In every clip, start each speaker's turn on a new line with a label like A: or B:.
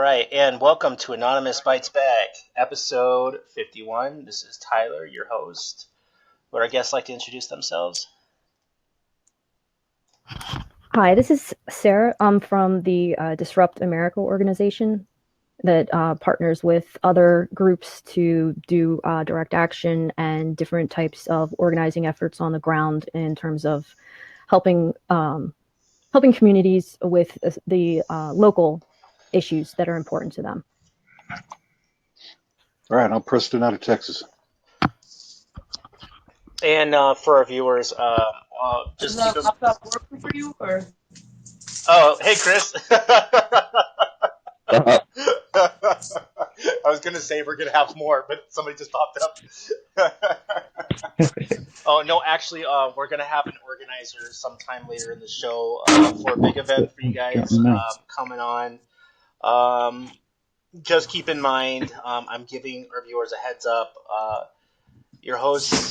A: All right, and welcome to Anonymous Bites Back, episode 51. This is Tyler, your host. Would our guests like to introduce themselves?
B: Hi, this is Sarah. I'm from the Disrupt America organization that partners with other groups to do direct action and different types of organizing efforts on the ground in terms of helping helping communities with the local issues that are important to them.
C: All right, I'm Preston out of Texas.
A: And for our viewers, just keep it.
D: Working for you, or
A: Oh, hey, Chris. I was gonna say we're gonna have more, but somebody just popped up. Oh no, actually, we're gonna have an organizer sometime later in the show for a big event for you guys coming on. Just keep in mind, I'm giving our viewers a heads up. Your host's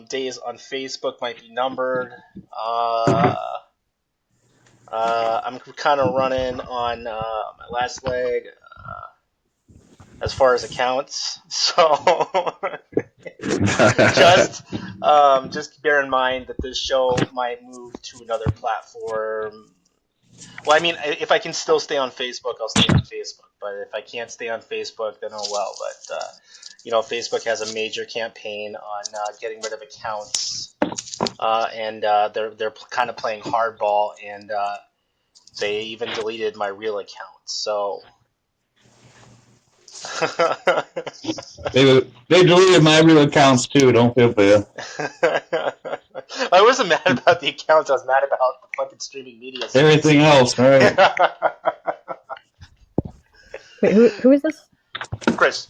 A: days on Facebook might be numbered. I'm kind of running on my last leg as far as accounts, so just bear in mind that this show might move to another platform. Well, I mean, if I can still stay on Facebook, I'll stay on Facebook. But if I can't stay on Facebook, then oh well. But Facebook has a major campaign on getting rid of accounts, and they're kind of playing hardball, and they even deleted my real account. So
E: they deleted my real accounts too. Don't feel bad.
A: I wasn't mad about the accounts. I was mad about the fucking streaming media.
E: Everything else, right?
B: Wait, who is this?
A: Chris.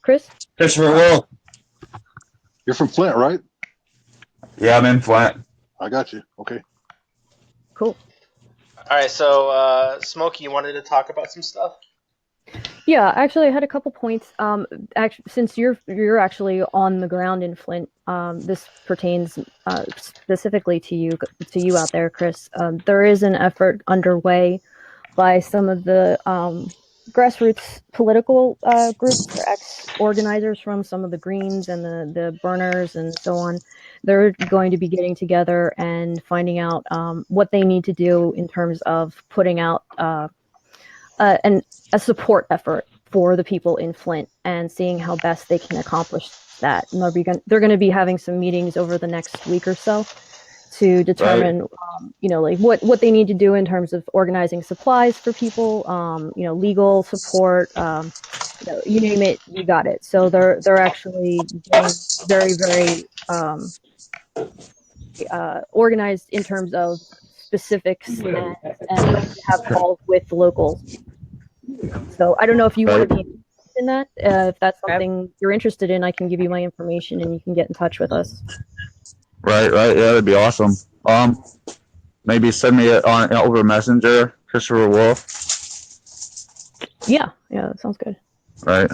E: Christopher Wolf.
C: You're from Flint, right?
E: Yeah, I'm in Flint.
C: I got you. Okay.
B: Cool.
A: All right, so Smokey, you wanted to talk about some stuff?
B: Yeah, actually, I had a couple points. Since you're actually on the ground in Flint, this pertains specifically to you out there, Chris. There is an effort underway by some of the grassroots political groups, or ex-organizers from some of the Greens and the Burners and so on. They're going to be getting together and finding out what they need to do in terms of putting out a support effort for the people in Flint and seeing how best they can accomplish that. And they're going to be having some meetings over the next week or so to determine, like what they need to do in terms of organizing supplies for people, legal support, you name it, you got it. So they're actually getting very, very organized in terms of specifics and have calls with locals. So I don't know if you want to be in that. If that's something you're interested in, I can give you my information and you can get in touch with us.
E: Right. Yeah, that'd be awesome. Maybe send me it on over Messenger, Christopher Wolf.
B: Yeah, that sounds good.
E: Right.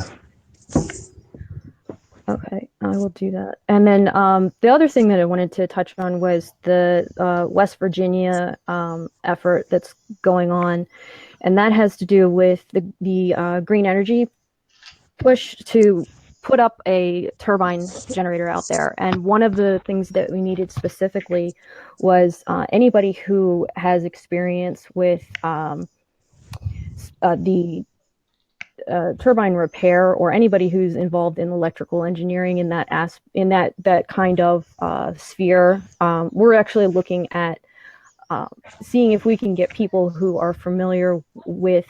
B: Okay, I will do that. And then the other thing that I wanted to touch on was the West Virginia effort that's going on, and that has to do with the green energy push to put up a turbine generator out there. And one of the things that we needed specifically was anybody who has experience with the turbine repair, or anybody who's involved in electrical engineering in that kind of sphere. We're actually looking at seeing if we can get people who are familiar with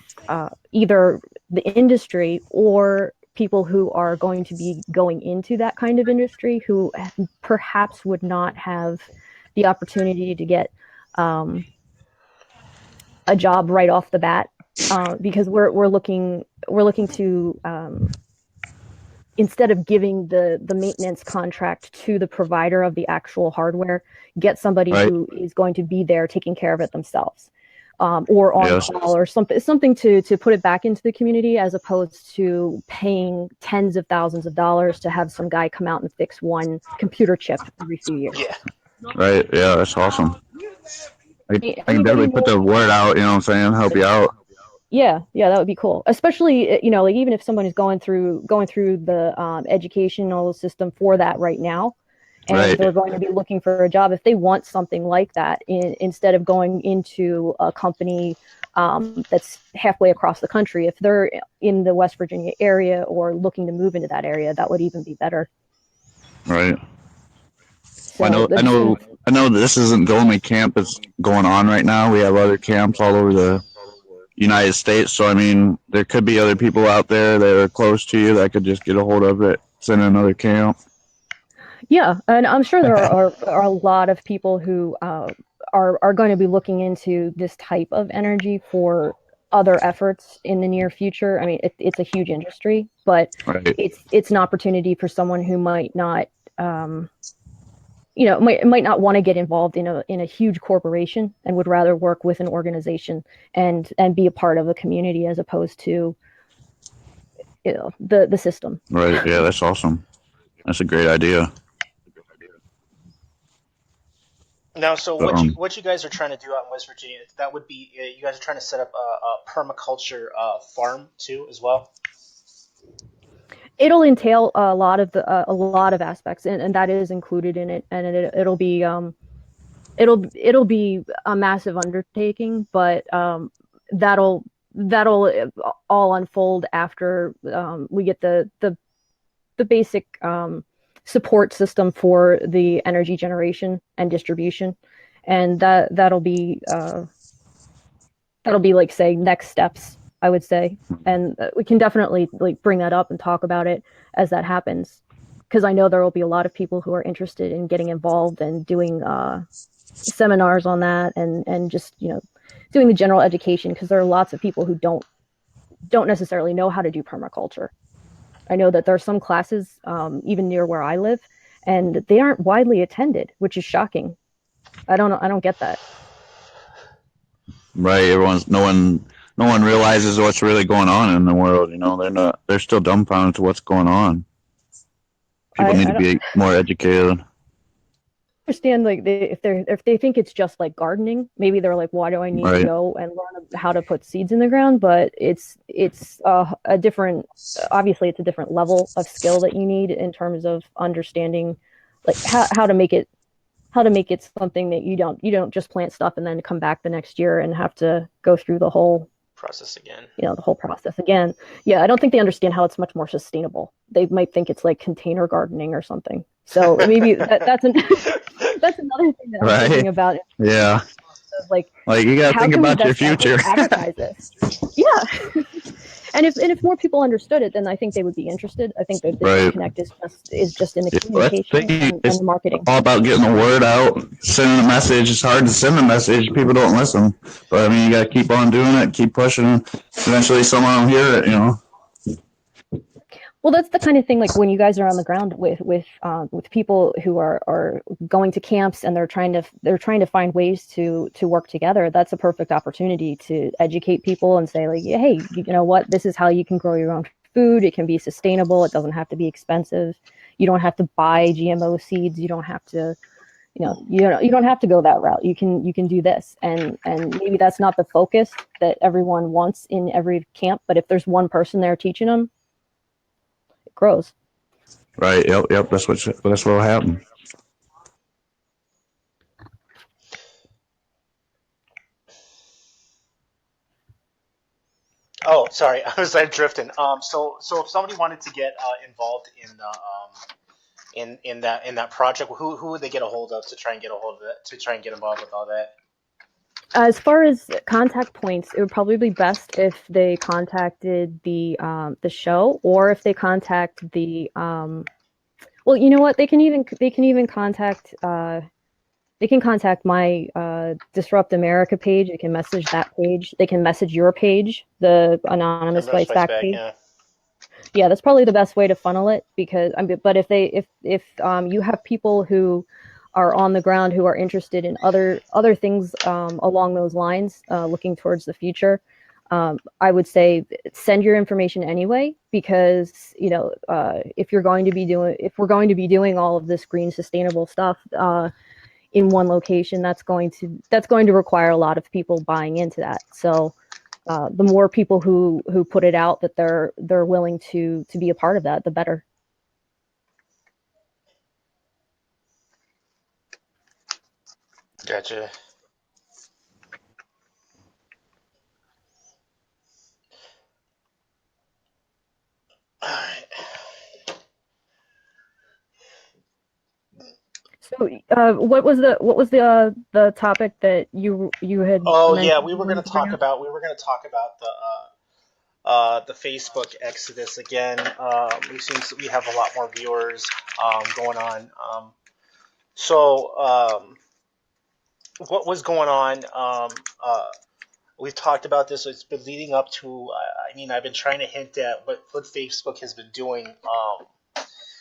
B: either the industry or people who are going to be going into that kind of industry who perhaps would not have the opportunity to get a job right off the bat, because we're looking to instead of giving the maintenance contract to the provider of the actual hardware, get somebody who is going to be there taking care of it themselves. Or on call, or something to put it back into the community, as opposed to paying tens of thousands of dollars to have some guy come out and fix one computer chip every few years.
A: Yeah.
E: Right. Yeah, that's awesome. I can definitely put the word out. You know what I'm saying? Help you out.
B: Yeah, that would be cool. Especially, like even if someone is going through the educational system for that right now, and
E: Right.
B: they're going to be looking for a job, if they want something like that, instead of going into a company that's halfway across the country, if they're in the West Virginia area or looking to move into that area, that would even be better.
E: Right. I
B: So
E: know. I know. I know this isn't the only camp that's going on right now. We have other camps all over the United States. So I mean, there could be other people out there that are close to you that could just get a hold of it, send another camp.
B: yeah, and I'm sure there are a lot of people who are going to be looking into this type of energy for other efforts in the near future. I mean, it's a huge industry, but
E: Right.
B: it's an opportunity for someone who might not, might not want to get involved in a huge corporation and would rather work with an organization and be a part of a community as opposed to the system.
E: Right. Yeah, that's awesome. That's a great idea.
A: Now, so
E: But,
A: what you guys are trying to do out in West Virginia? That would be you guys are trying to set up a permaculture farm too, as well.
B: It'll entail a lot of aspects, and that is included in it, and it'll be it'll be a massive undertaking, but that'll all unfold after we get the basic support system for the energy generation and distribution, and that'll be like, say, next steps, I would say. And we can definitely like bring that up and talk about it as that happens, because I know there will be a lot of people who are interested in getting involved and doing seminars on that, and just doing the general education, because there are lots of people who don't necessarily know how to do permaculture. I know that there are some classes even near where I live, and they aren't widely attended, which is shocking. I don't get that.
E: right. No one realizes what's really going on in the world. They're still dumbfounded to what's going on. People need
B: I
E: to
B: don't
E: be more educated.
B: understand, like, if they think it's just like gardening, maybe they're like, why do I need to
E: Right.
B: go and learn how to put seeds in the ground? But it's a different, obviously it's a different level of skill that you need in terms of understanding like how to make it something that you don't just plant stuff and then come back the next year and have to go through the whole
A: Process again.
B: the whole process again. Yeah, I don't think they understand how it's much more sustainable. They might think it's like container gardening or something. So maybe that's that's another thing that I'm
E: Right.
B: thinking about.
E: Yeah.
B: Like,
E: Like you got to
B: how
E: think
B: can we
E: about your
B: best
E: future.
B: advertise this? Yeah. And if more people understood it, then I think they would be interested. I think that the
E: Right.
B: disconnect is just in the
E: Yeah, well, that's the
B: communication
E: thing.
B: and
E: It's
B: the marketing.
E: all about getting the word out, sending a message. It's hard to send a message. People don't listen. But I mean, you got to keep on doing it, keep pushing. Eventually, someone will hear it.
B: Well, that's the kind of thing, like when you guys are on the ground with people who are going to camps and they're trying to find ways to work together. That's a perfect opportunity to educate people and say, like, hey, you know what, this is how you can grow your own food. It can be sustainable. It doesn't have to be expensive. You don't have to buy GMO seeds. You don't have to you don't have to go that route. You can do this, and maybe that's not the focus that everyone wants in every camp, but if there's one person there teaching them, it grows.
E: Right. Yep. That's what will happen.
A: Oh, sorry, I'm drifting. So if somebody wanted to get involved in the in that project, who would they get a hold of to try and get a hold of it, to try and get involved with all that?
B: As far as contact points, it would probably be best if they contacted the show, or if they contact the well, you know what? They can even contact they can contact my Disrupt America page. They can message that page. They can message your page, the Anonymous
A: Everybody
B: Fights Back
A: Back,
B: page.
A: yeah.
B: Yeah, that's probably the best way to funnel it, because but if you have people who are on the ground who are interested in other things along those lines, looking towards the future, I would say send your information anyway, because if we're going to be doing all of this green sustainable stuff in one location, that's going to require a lot of people buying into that. So the more people who put it out that they're willing to be a part of that, the better.
A: Gotcha. All right.
B: So, what was the topic that you had
A: Oh yeah,
B: mentioned you wanted to bring up?
A: we were gonna talk about the Facebook exodus again. We have a lot more viewers going on. So what was going on? We've talked about this. It's been leading up to. I mean, I've been trying to hint at what Facebook has been doing.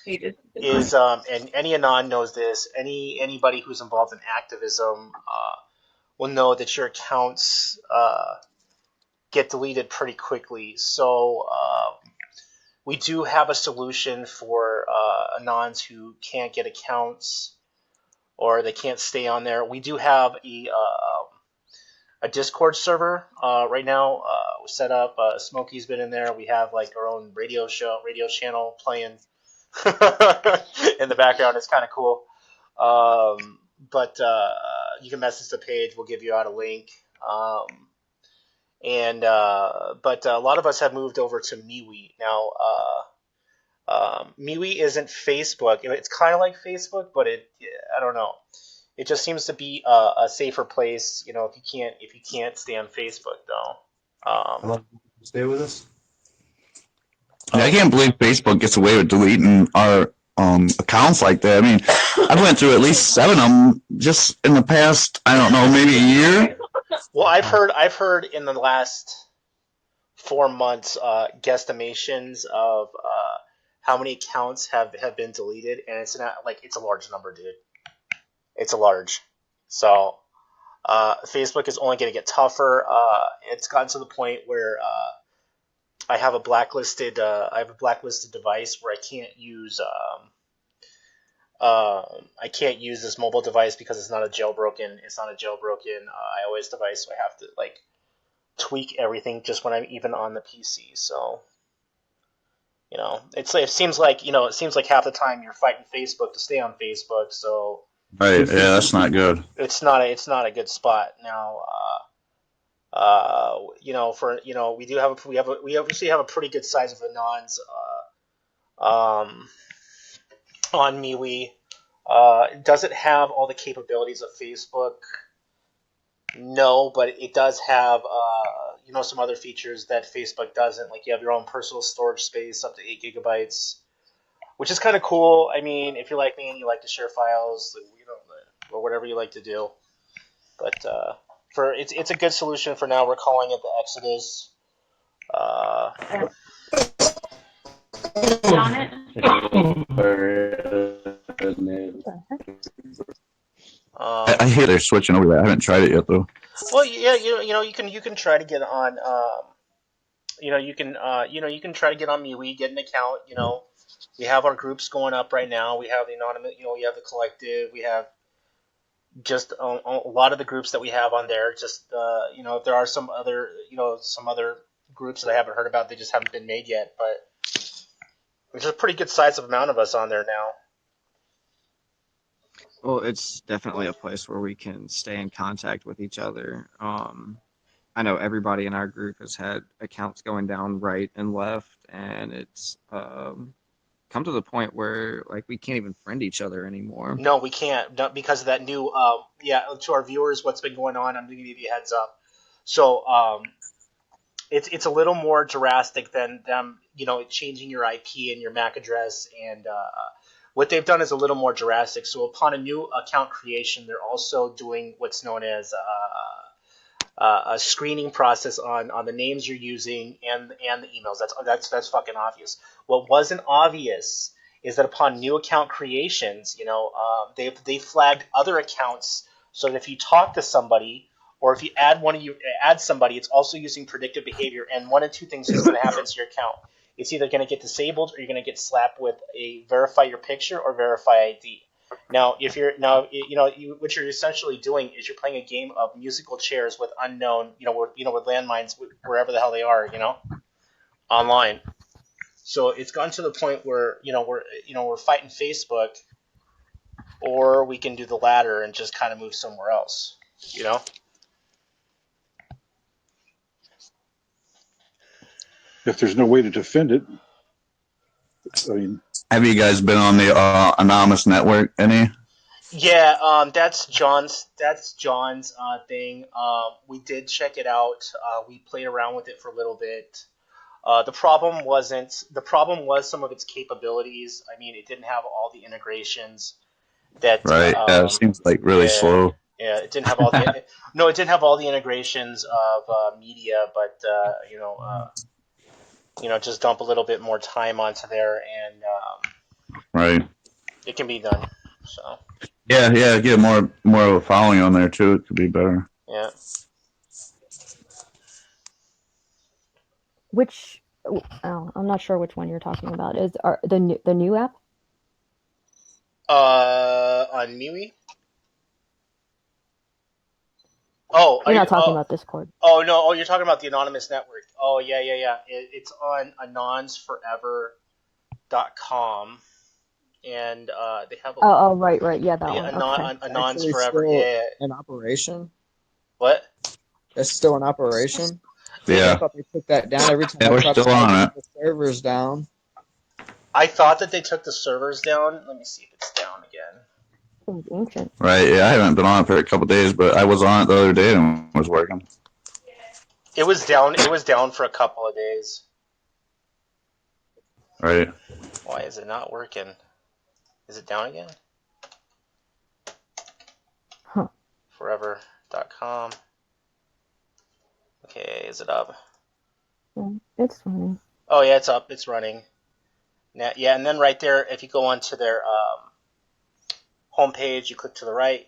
A: Is and any anon knows this. Anybody who's involved in activism will know that your accounts get deleted pretty quickly. So we do have a solution for anons who can't get accounts or they can't stay on there. We do have a Discord server right now. We set up. Smokey's been in there. We have like our own radio channel playing in the background. It's kind of cool. But you can message the page. We'll give you out a link. But a lot of us have moved over to MeWe now. MeWe isn't Facebook. It's kind of like Facebook, but I don't know. It just seems to be a safer place, if you can't stay on Facebook though.
D: Stay with us.
E: Yeah, I can't believe Facebook gets away with deleting our accounts like that. I mean, I went through at least 7 of them just in the past, I don't know, maybe a year.
A: Well, I've heard in the last 4 months guesstimations of how many accounts have been deleted, and it's not like it's a large number, dude. It's a large. So Facebook is only going to get tougher. It's gotten to the point where I have a blacklisted device where I can't use this mobile device because it's not a jailbroken iOS device, so I have to like tweak everything just when I'm even on the PC. So it seems like half the time you're fighting Facebook to stay on Facebook. So
E: Right, yeah, that's not good.
A: it's not a good spot now. We obviously have a pretty good size of anons on MeWe. Does it have all the capabilities of Facebook? No, but it does have some other features that Facebook doesn't. Like you have your own personal storage space up to 8 gigabytes, which is kind of cool. I mean, if you're like me and you like to share files, or whatever you like to do. But it's a good solution for now. We're calling it the Exodus.
B: On it?
E: I hate they're switching over that. I haven't tried it yet though.
A: Well, yeah, you can try to get on. You can try to get on MeWe, get an account. We have our groups going up right now. We have the anonymous. We have the collective. We have just a lot of the groups that we have on there. Just if there are some other groups that I haven't heard about, they just haven't been made yet. But there's a pretty good size of amount of us on there now.
F: Well, it's definitely a place where we can stay in contact with each other. I know everybody in our group has had accounts going down right and left, and it's come to the point where like we can't even friend each other anymore.
A: No, we can't, because of that new. To our viewers, what's been going on? I'm going to give you a heads up. So it's a little more drastic than them, changing your IP and your MAC address, and what they've done is a little more drastic. So upon a new account creation, they're also doing what's known as a screening process on the names you're using and the emails. That's fucking obvious. What wasn't obvious is that upon new account creations, they flagged other accounts, so that if you talk to somebody or if you add somebody, it's also using predictive behavior. And one of two things is going to happen to your account. It's either going to get disabled or you're going to get slapped with a verify your picture or verify ID. Now, if you're now, you know, what you're essentially doing is you're playing a game of musical chairs with unknown, with landmines wherever the hell they are, online. So it's gotten to the point where we're fighting Facebook, or we can do the latter and just kind of move somewhere else.
C: If there's no way to defend it, I mean,
E: Have you guys been on the Anonymous Network any?
A: Yeah, that's John's. That's John's thing. We did check it out. We played around with it for a little bit. The problem wasn't. The problem was some of its capabilities. I mean, it didn't have all the integrations that.
E: Right. Yeah, it seems like really slow.
A: Yeah, it didn't have all the. No, it didn't have all the integrations of media, but just dump a little bit more time onto there, and
E: Right.
A: it can be done. So.
E: Yeah, get more of a following on there too. It could be better.
A: Yeah.
B: Which I'm not sure which one you're talking about. Is the new app?
A: On MeWe? Oh,
B: you're not talking about Discord.
A: Oh no! Oh, you're talking about the Anonymous Network. Oh yeah. It's on anonsforever.com, and they have.
B: Right. Yeah, that one.
A: Anons Forever.
F: Yeah. In operation.
A: What?
F: It's still in operation.
E: Yeah.
F: I thought they took that down every time.
E: Yeah, we're still on it.
F: The servers down.
A: I thought that they took the servers down. Let me see if it's down again.
B: Ancient.
E: Right. Yeah, I haven't been on it for a couple of days, but I was on it the other day and it was working.
A: It was down. It was down for a couple of days.
E: Right.
A: Why is it not working? Is it down again?
B: Huh.
A: Forever.com. Okay, is it up?
B: It's running.
A: Oh yeah, it's up. It's running. Now, yeah, and then right there, if you go onto their homepage, you click to the right.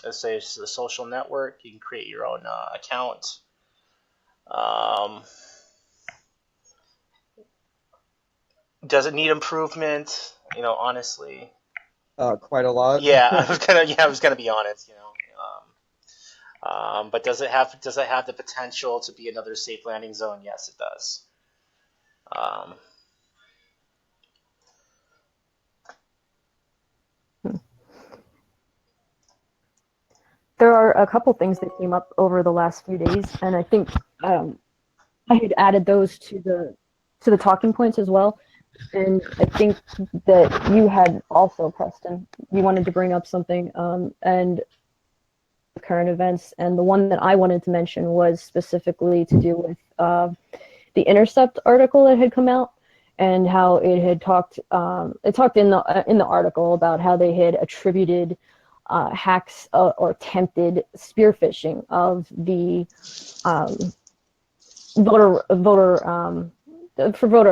A: It says the social network. You can create your own account. Does it need improvement? Honestly.
F: Quite a lot.
A: Yeah, I was gonna be honest. But does it have the potential to be another safe landing zone? Yes, it does.
B: There are a couple things that came up over the last few days, and I think I had added those to the talking points as well. And I think that you had also, Preston, you wanted to bring up something, and current events, and the one that I wanted to mention was specifically to do with the Intercept article that had come out, and how it had talked. It talked in the article about how they had attributed hacks or attempted spear phishing of the voter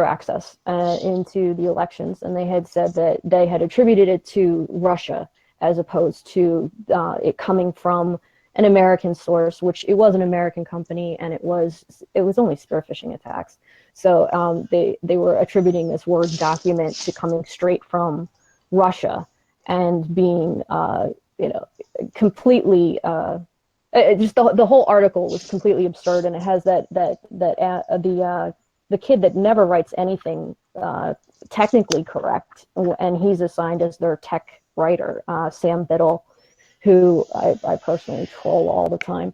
B: access into the elections, and they had said that they had attributed it to Russia as opposed to it coming from an American source, which it was an American company, and it was only spear phishing attacks. So they were attributing this Word document to coming straight from Russia and being completely just the whole article was completely absurd, and it has the kid that never writes anything technically correct, and he's assigned as their tech writer, Sam Biddle, who I personally troll all the time.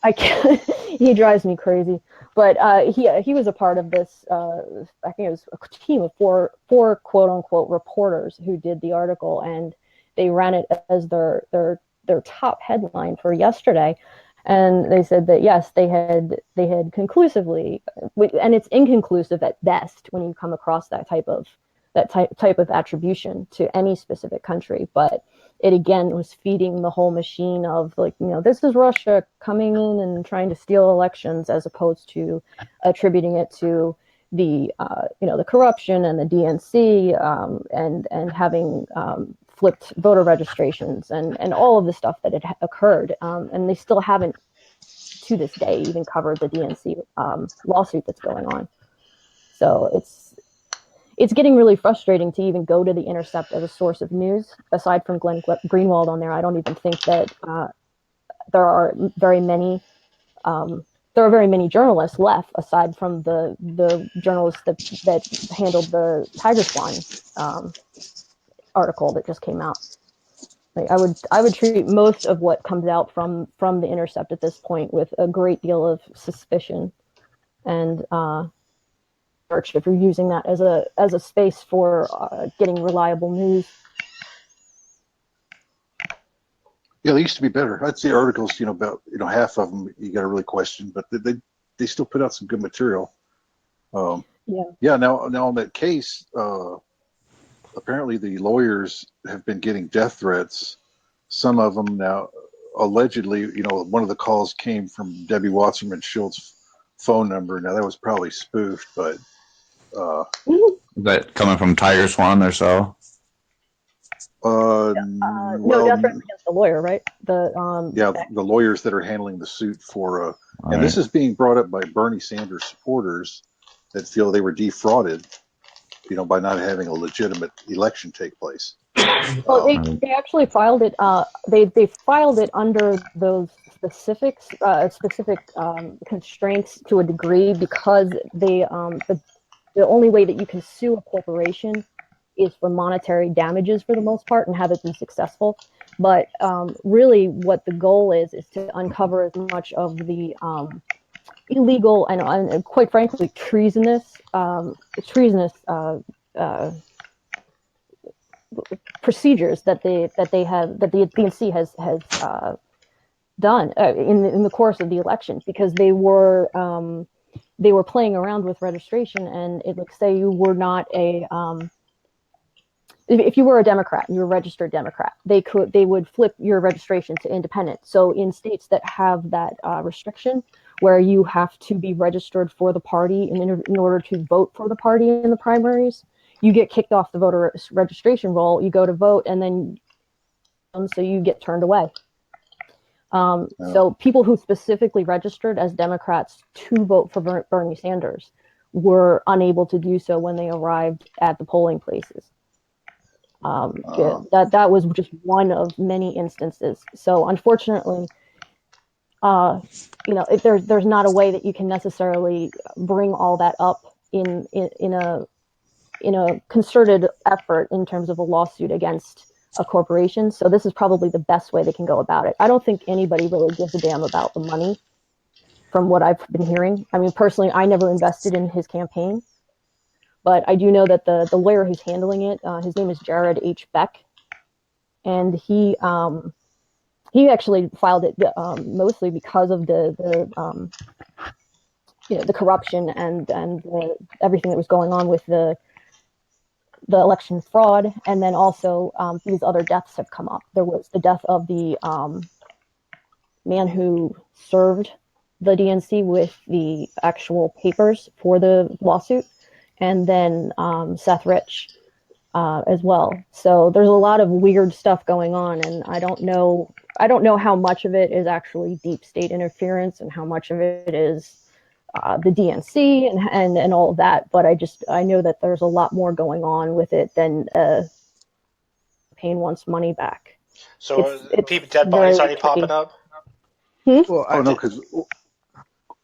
B: I can't, he drives me crazy, but he was a part of this. I think it was a team of four quote unquote reporters who did the article, and they ran it as their top headline for yesterday. And they said that yes, they had conclusively, and it's inconclusive at best when you come across that type of attribution to any specific country, but it again was feeding the whole machine of this is Russia coming in and trying to steal elections, as opposed to attributing it to the the corruption and the DNC and having flipped voter registrations and all of the stuff that had occurred, and they still haven't to this day even covered the DNC lawsuit that's going on. So it's getting really frustrating to even go to The Intercept as a source of news. Aside from Glenn Greenwald on there, I don't even think that there are very many journalists left, aside from the journalists that handled the Tiger Swine article that just came out. Like, I would treat most of what comes out from The Intercept at this point with a great deal of suspicion, and if you're using that as a space for getting reliable news.
C: Yeah, they used to be better. I'd say articles, about half of them you got to really question, but they still put out some good material. Yeah. Now on that case, apparently the lawyers have been getting death threats. Some of them now, allegedly, one of the calls came from Debbie Wasserman Schultz's phone number. Now that was probably spoofed, but
E: Is that coming from Tiger Swan or so?
B: No, death threats against the lawyer, right?
C: The lawyers that are handling the suit for, and this is being brought up by Bernie Sanders supporters that feel they were defrauded, by not having a legitimate election take place.
B: Well, they actually filed it. They filed it under those specific constraints to a degree, because the only way that you can sue a corporation is for monetary damages for the most part, and have it be successful. But really, what the goal is to uncover as much of the illegal and quite frankly treasonous procedures that the DNC has done in the course of the elections, because they were playing around with registration. And say you were not if you were a Democrat, you were a registered Democrat, they would flip your registration to independent. So in states that have that restriction, where you have to be registered for the party in order to vote for the party in the primaries, you get kicked off the voter registration roll. You go to vote, and then so you get turned away. So people who specifically registered as Democrats to vote for Bernie Sanders were unable to do so when they arrived at the polling places. That was just one of many instances. So unfortunately, there's not a way that you can necessarily bring all that up in a concerted effort in terms of a lawsuit against a corporation. So this is probably the best way they can go about it. I don't think anybody really gives a damn about the money, from what I've been hearing. I mean, personally, I never invested in his campaign, but I do know that the lawyer who's handling it, his name is Jared H. Beck, and he actually filed it mostly because of the corruption and everything that was going on with the election fraud. And then also these other deaths have come up. There was the death of the man who served the DNC with the actual papers for the lawsuit, and then Seth Rich as well. So there's a lot of weird stuff going on, and I don't know how much of it is actually deep state interference and how much of it is the DNC and all of that. But I know that there's a lot more going on with it than paying one's money back.
A: So dead bodies already popping up?
C: Well,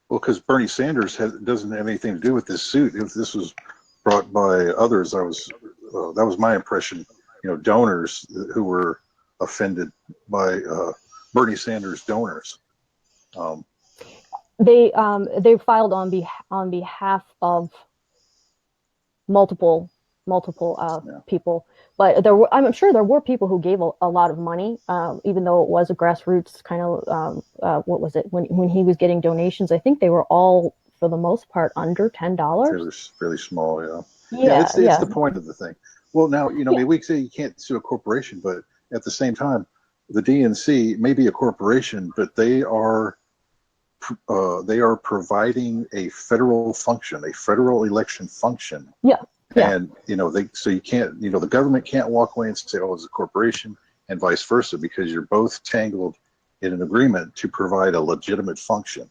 C: because Bernie Sanders doesn't have anything to do with this suit. If this was brought by others, that was my impression. Donors who were offended by Bernie Sanders donors.
B: They filed on behalf of multiple people, but I'm sure there were people who gave a lot of money, even though it was a grassroots kind of what was it when he was getting donations? I think they were all, for the most part, under $10.
C: Fairly small, yeah. It's the point of the thing. Well, now maybe we say you can't sue a corporation, but at the same time, the DNC may be a corporation, but they are providing a federal function, a federal election function.
B: Yeah.
C: And so you can't, the government can't walk away and say, "Oh, it's a corporation," and vice versa, because you're both tangled in an agreement to provide a legitimate function.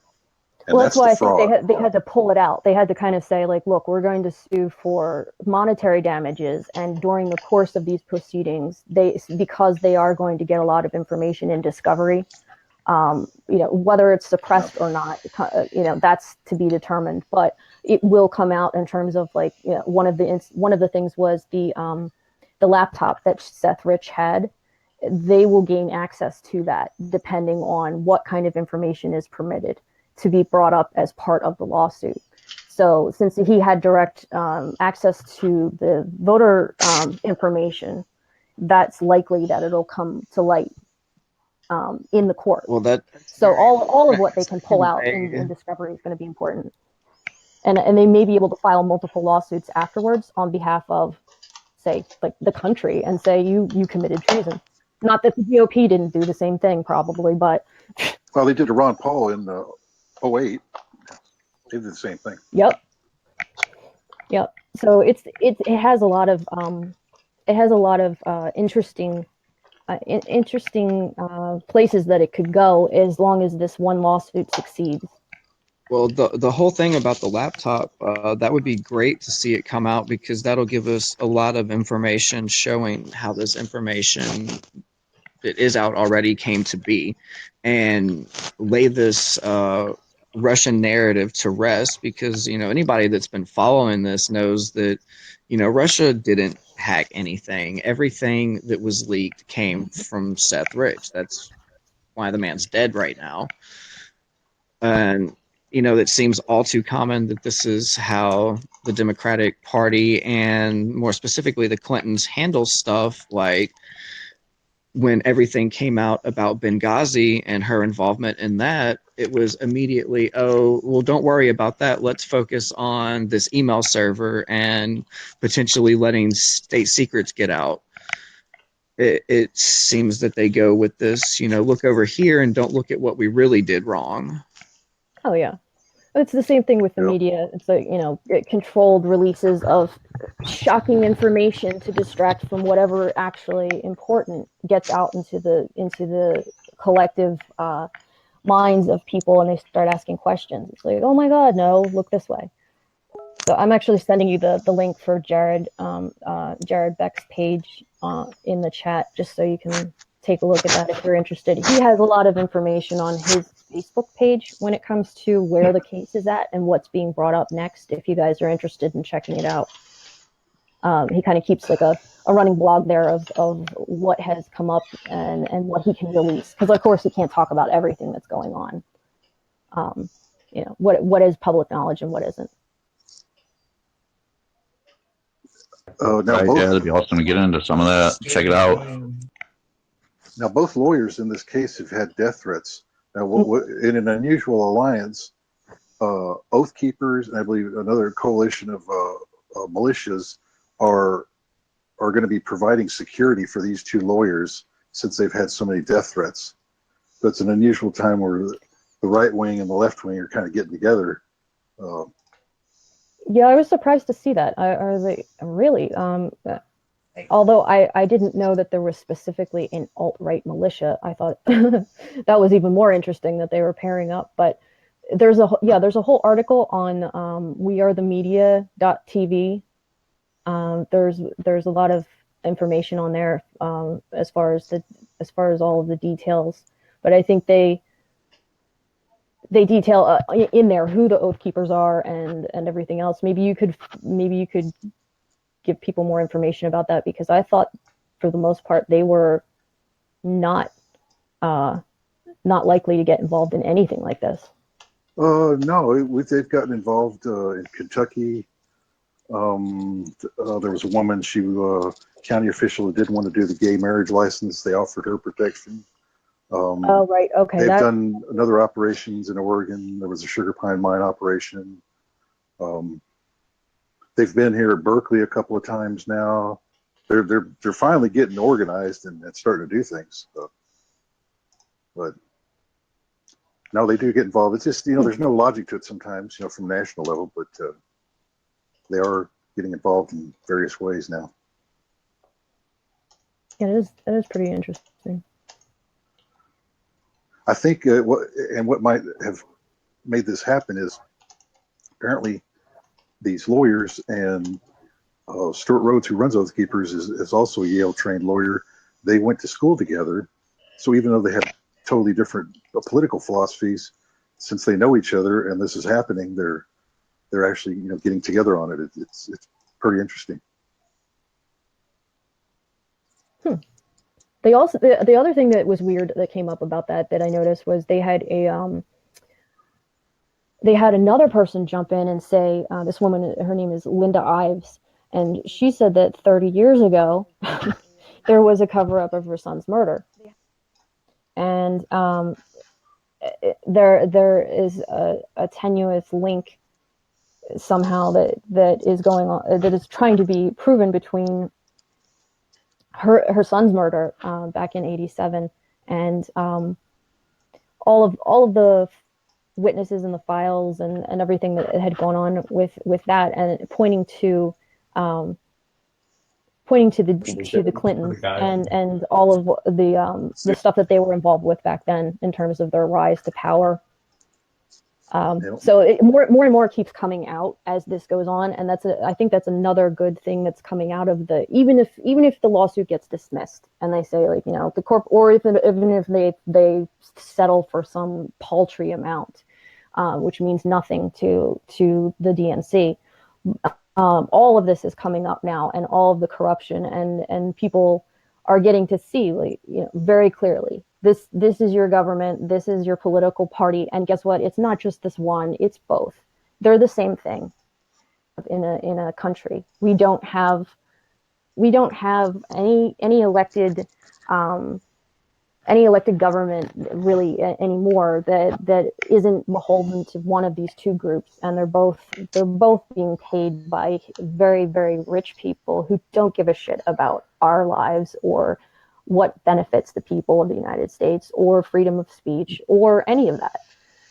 C: And
B: Well, that's
C: that's the
B: why I think
C: fraud.
B: they had to pull it out. They had to kind of say, like, look, we're going to sue for monetary damages, and during the course of these proceedings, because they are going to get a lot of information in discovery, whether it's suppressed or not, that's to be determined. But it will come out in terms of, like, one of the things was the laptop that Seth Rich had. They will gain access to that depending on what kind of information is permitted to be brought up as part of the lawsuit. So since he had direct access to the voter information, that's likely that it'll come to light in the court.
F: Well, that's
B: So
F: very
B: all of
F: important
B: what they
F: 'cause
B: can
F: it
B: pull
F: can
B: out
F: lay-
B: in discovery is going to be important. And they may be able to file multiple lawsuits afterwards on behalf of, say, like the country, and say you committed treason. Not that the GOP didn't do the same thing, probably, but
C: Well, they did to Ron Paul in '08. They did the same thing.
B: yep. So it has a lot of interesting places that it could go as long as this one lawsuit succeeds.
F: Well, the whole thing about the laptop, that would be great to see it come out, because that'll give us a lot of information showing how this information that is out already came to be, and lay this Russian narrative to rest, because anybody that's been following this knows that Russia didn't hack anything. Everything that was leaked came from Seth Rich. That's why the man's dead right now. And it seems all too common that this is how the Democratic Party, and more specifically the Clintons, handle stuff. Like when everything came out about Benghazi and her involvement in that, it was immediately, oh, well, don't worry about that. Let's focus on this email server and potentially letting state secrets get out. It seems that they go with this, look over here and don't look at what we really did wrong.
B: Oh yeah, it's the same thing with the
C: Yep.
B: media. It's like, controlled releases of shocking information to distract from whatever actually important gets out into the collective minds of people, and they start asking questions. It's like, oh my God, no, look this way. So I'm actually sending you the link for Jared Beck's page in the chat, just so you can take a look at that if you're interested. He has a lot of information on his Facebook page when it comes to where the case is at and what's being brought up next, if you guys are interested in checking it out. He kind of keeps like a running blog there of what has come up and what he can release, because of course he can't talk about everything that's going on. What is public knowledge and what isn't.
C: Now
E: Right,
C: both
E: yeah, that'd be awesome to get into some of that. Check it out.
C: now both lawyers in this case have had death threats. Now, in an unusual alliance, Oath Keepers and I believe another coalition of militias are going to be providing security for these two lawyers, since they've had so many death threats. So it's an unusual time where the right wing and the left wing are kind of getting together.
B: Yeah, I was surprised to see that. I was like, really? Although I didn't know that there was specifically an alt-right militia. I thought that was even more interesting that they were pairing up. But there's a whole article on wearethemedia.tv. There's a lot of information on there as far as all of the details. But I think they detail in there who the Oath Keepers are and everything else. Maybe you could give people more information about that, because I thought for the most part they were not likely to get involved in anything like this.
C: No, they've gotten involved in Kentucky. There was a woman, she county official, that didn't want to do the gay marriage license. They offered her protection.
B: Oh, right. Okay.
C: They've done other operations in Oregon. There was a sugar pine mine operation. They've been here at Berkeley a couple of times now. They're finally getting organized and starting to do things. But no, they do get involved. It's just, there's no logic to it sometimes, from national level, but they are getting involved in various ways now.
B: Yeah, that is pretty interesting.
C: I think what might have made this happen is apparently these lawyers and Stuart Rhodes, who runs Oath Keepers, is also a Yale trained lawyer. They went to school together. So even though they have totally different political philosophies, since they know each other and this is happening, they're actually getting together on it. It's pretty interesting.
B: They also the other thing that was weird that came up about that I noticed was they had another person jump in and say, this woman, her name is Linda Ives, and she said that 30 years ago there was a cover-up of her son's murder, and there is a tenuous link somehow that is going on, that is trying to be proven between her son's murder back in '87 and all of the witnesses in the files and everything that had gone on with that, and pointing to the Clintons and all of the stuff that they were involved with back then in terms of their rise to power. So more and more keeps coming out as this goes on, and I think that's another good thing that's coming out of even if the lawsuit gets dismissed and they say, like, the corp, or even if they settle for some paltry amount, which means nothing to the DNC. All of this is coming up now, and all of the corruption, and people are getting to see, like, very clearly, this is your government, this is your political party, and guess what? It's not just this one; it's both. They're the same thing. In a country, we don't have any elected government really anymore that isn't beholden to one of these two groups, and they're both being paid by very, very rich people who don't give a shit about our lives or what benefits the people of the United States or freedom of speech or any of that.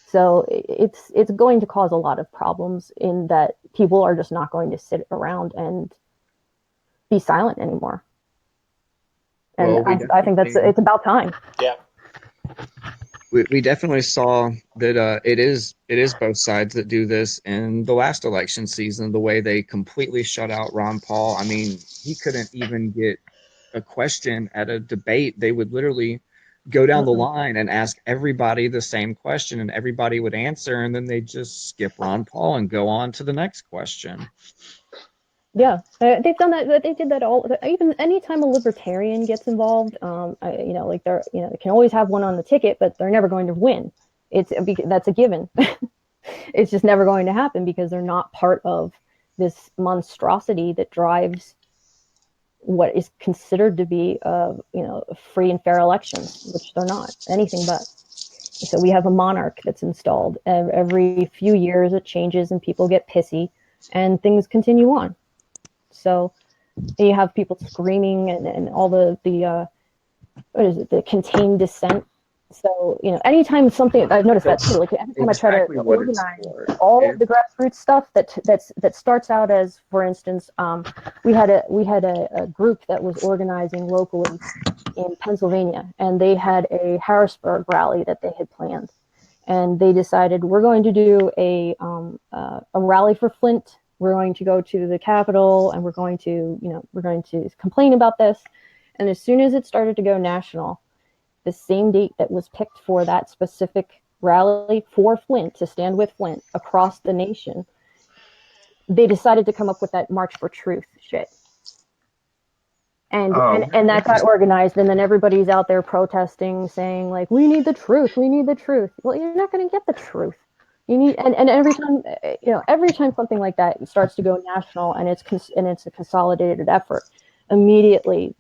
B: So it's going to cause a lot of problems in that people are just not going to sit around and be silent anymore. And well, I think it's about time.
A: Yeah.
F: We definitely saw that it is both sides that do this in the last election season, the way they completely shut out Ron Paul. I mean, he couldn't even get a question at a debate. They would literally go down the line and ask everybody the same question, and everybody would answer, and then they just skip Ron Paul and go on to the next question.
B: Yeah, they've done that. They did that all. Even anytime a libertarian gets involved, like they can always have one on the ticket, but they're never going to win. That's a given. It's just never going to happen because they're not part of this monstrosity that drives what is considered to be free and fair elections, which they're not anything but. So we have a monarch that's installed. Every few years it changes and people get pissy and things continue on. So you have people screaming and all the contained dissent. So, anytime something, I've noticed that too, like anytime I try to organize all of the grassroots stuff that starts out as, for instance, we had a group that was organizing locally in Pennsylvania, and they had a Harrisburg rally that they had planned, and they decided, we're going to do a rally for Flint. We're going to go to the Capitol, and we're going to complain about this. And as soon as it started to go national, the same date that was picked for that specific rally for Flint, to stand with Flint across the nation, they decided to come up with that March for Truth shit. And that got organized, and then everybody's out there protesting, saying, like, we need the truth, we need the truth. Well, you're not going to get the truth. You need, and every time something like that starts to go national, and it's a consolidated effort, immediately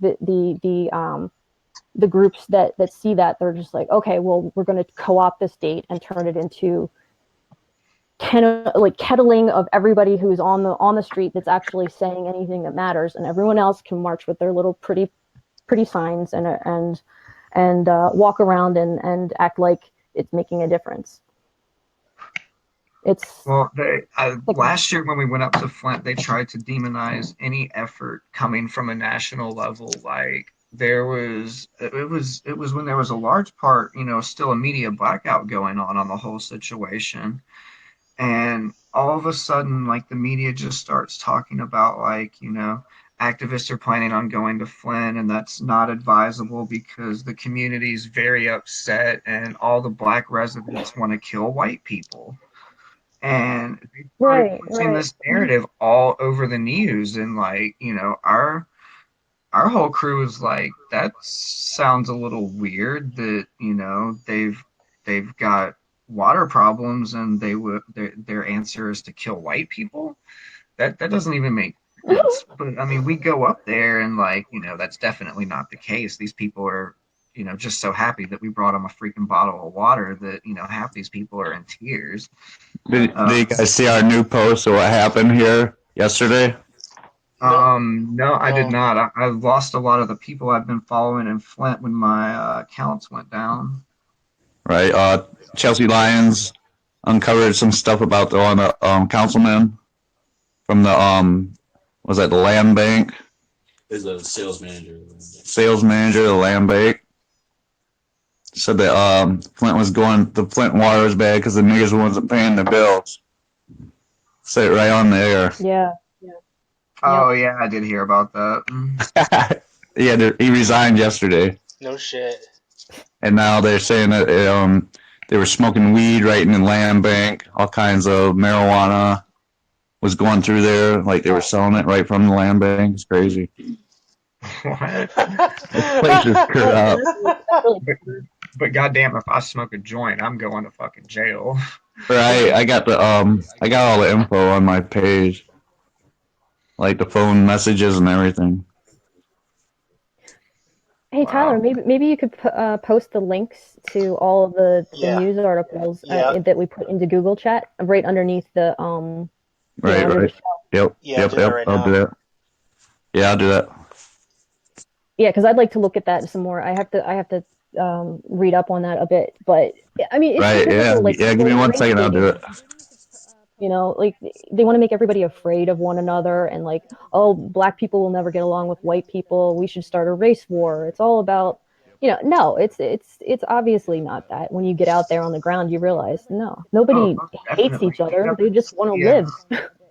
B: the groups that see that, they're just like, okay, well, we're going to co-opt this date and turn it into kettling of everybody who's on the street that's actually saying anything that matters, and everyone else can march with their little pretty signs and walk around and act like it's making a difference.
F: Last year when we went up to Flint, they tried to demonize any effort coming from a national level, like it was when there was a large part, still a media blackout going on the whole situation. And all of a sudden, like, the media just starts talking about, like, activists are planning on going to Flint, and that's not advisable because the community's very upset and all the black residents want to kill white people. And they started pushing this narrative all over the news, and, like, our whole crew is like, that sounds a little weird that, they've got water problems and their answer is to kill white people. That doesn't even make sense. But I mean, we go up there and, like, that's definitely not the case. These people are, just so happy that we brought them a freaking bottle of water that, half these people are in tears.
E: Did you guys see our new post of what happened here yesterday?
F: No, I did not. I lost a lot of the people I've been following in Flint when my accounts went down.
E: Right. Chelsea Lyons uncovered some stuff about the councilman from the was that the land bank?
D: Is a sales manager.
E: Sales manager of the land bank said that the Flint water was bad because the niggas wasn't paying their bills. Said it right on the air.
B: Yeah.
F: Oh, yeah, I did hear about that.
E: Yeah, he resigned yesterday.
A: No shit.
E: And now they're saying that they were smoking weed right in the land bank. All kinds of marijuana was going through there. Like, they were selling it right from the land bank. It's crazy.
F: What?
E: Place is corrupt.
F: But goddamn, if I smoke a joint, I'm going to fucking jail.
E: Right, I got all the info on my page. Like the phone messages and everything.
B: Hey Tyler, maybe you could post the links to all of the news articles that we put into Google Chat right underneath the
E: Right.
B: The
E: Yep.
A: Right
E: I'll do that. Yeah, I'll do that.
B: Yeah, because I'd like to look at that some more. I have to read up on that a bit, but I mean, it's
E: right. Yeah.
B: Like,
E: yeah. Give me 1 second. I'll do it.
B: Like, they want to make everybody afraid of one another, and like, oh, black people will never get along with white people. We should start a race war. It's all about, no, it's obviously not that. When you get out there on the ground, you realize, no, nobody hates each other. They just want to live.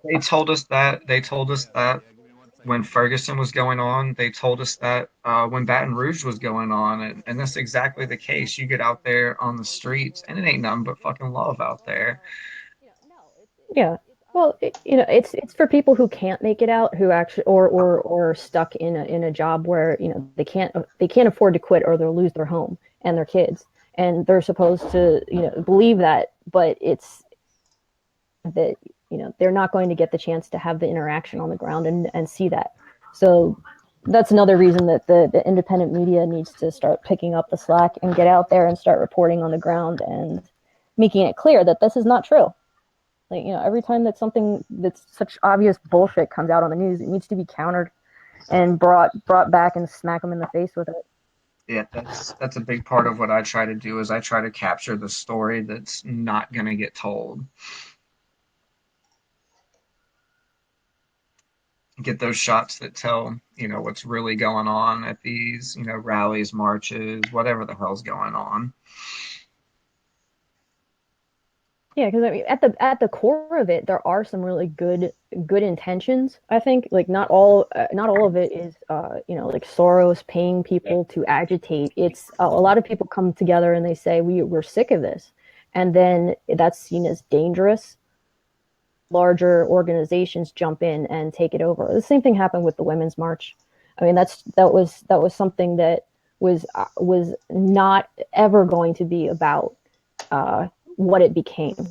F: They told us that when Ferguson was going on. They told us that when Baton Rouge was going on, and that's exactly the case. You get out there on the streets, and it ain't nothing but fucking love out there.
B: Yeah. Well, it's for people who can't make it out, who actually or stuck in a job where they can't afford to quit, or they'll lose their home and their kids, and they're supposed to believe that, but it's that they're not going to get the chance to have the interaction on the ground and see that. So that's another reason that the independent media needs to start picking up the slack and get out there and start reporting on the ground and making it clear that this is not true. Like, every time that something that's such obvious bullshit comes out on the news, it needs to be countered and brought back and smack them in the face with it.
F: Yeah, that's a big part of what I try to do, is I try to capture the story that's not going to get told. Get those shots that tell, what's really going on at these, rallies, marches, whatever the hell's going on.
B: Yeah, because I mean, at the core of it, there are some really good intentions. I think, like, not all of it is like Soros paying people to agitate. It's a lot of people come together and they say we're sick of this, and then that's seen as dangerous. Larger organizations jump in and take it over. The same thing happened with the Women's March. I mean, that was something that was not ever going to be about what it became.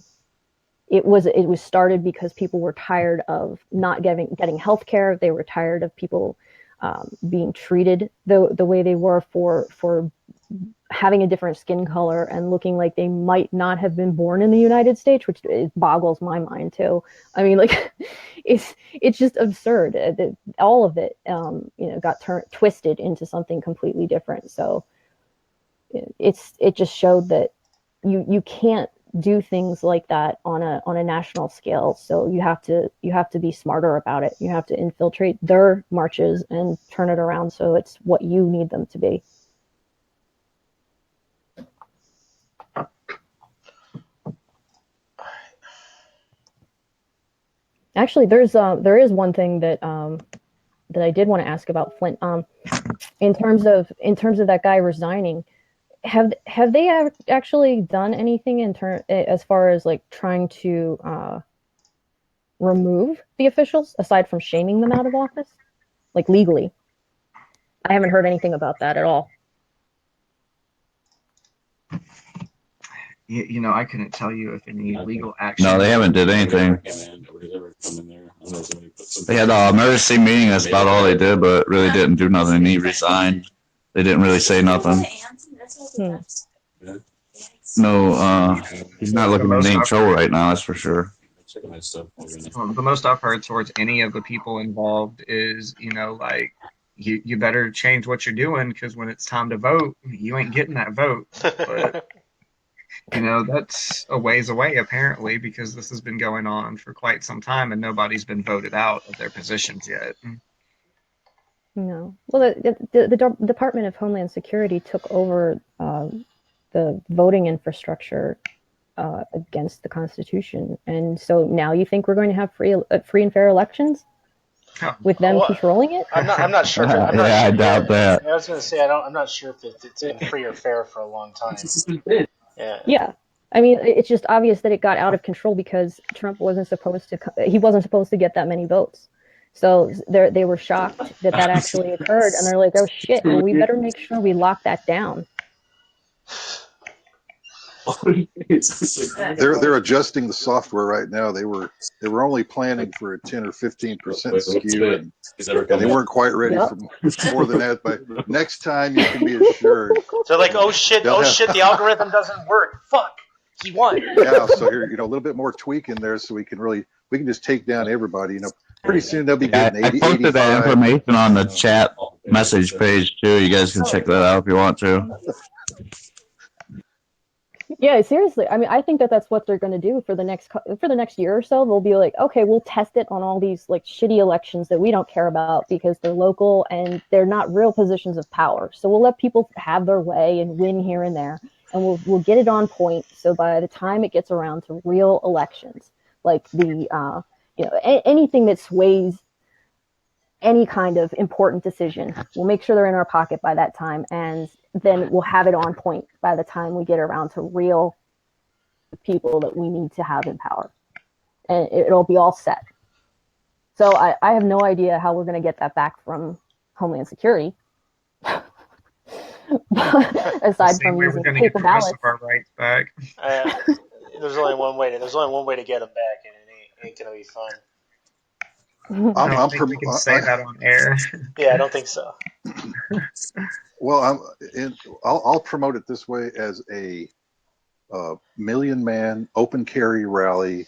B: It was started because people were tired of not getting health care. They were tired of people being treated the way they were for having a different skin color and looking like they might not have been born in the United States, which it boggles my mind too. I mean, like, it's just absurd. All of it, got twisted into something completely different. So it just showed that you can't do things like that on a national scale. So you have to be smarter about it. You have to infiltrate their marches and turn it around so it's what you need them to be. Actually, there is one thing that that I did want to ask about Flint. In terms of that guy resigning, have they actually done anything as far as like trying to remove the officials aside from shaming them out of office, like legally? I haven't heard anything about that at all.
F: I couldn't tell you if any legal action.
E: No, they haven't did anything. They had an emergency meeting. That's about all they did, but really didn't do nothing. He resigned. They didn't really say nothing. No, he's not looking at any trouble right now. That's for sure.
F: The most I've heard towards any of the people involved is, like, you better change what you're doing because when it's time to vote, you ain't getting that vote. But that's a ways away apparently because this has been going on for quite some time and nobody's been voted out of their positions yet.
B: No. Well, the Department of Homeland Security took over the voting infrastructure against the Constitution, and so now you think we're going to have free and fair elections with them controlling it?
A: I'm not sure.
E: I doubt that.
A: I was going to say I'm not sure if it's been free or fair for a long time.
B: Yeah. I mean, it's just obvious that it got out of control because Trump wasn't supposed to get that many votes. So they were shocked that actually occurred, and they're like, "Oh shit! Well, we better make sure we lock that down."
C: They're adjusting the software right now. They were only planning for a 10 or 15% skew, and they weren't quite ready for more than that. But next time, you can be assured.
A: So like, oh shit, the algorithm doesn't work. Fuck, he won.
C: Yeah, so here, a little bit more tweak in there, so we can just take down everybody. Pretty soon they'll be getting 80,
E: I posted
C: 85.
E: that information on the chat message page too. You guys can check that out if you want to.
B: Yeah, seriously. I mean, I think that's what they're going to do for the next year or so. They'll be like, okay, we'll test it on all these like shitty elections that we don't care about because they're local and they're not real positions of power. So we'll let people have their way and win here and there, and we'll get it on point. So by the time it gets around to real elections, like the anything that sways any kind of important decision, we'll make sure they're in our pocket by that time, and then we'll have it on point by the time we get around to real people that we need to have in power. And it'll be all set. So I have no idea how we're going to get that back from Homeland Security. Aside from using paper ballots.
F: Our rights back.
A: There's only one way to get them back, and it ain't going to be fun.
F: I don't think we can say that on air.
A: Yeah, I don't think so.
C: Well, I'll promote it this way as a million-man open carry rally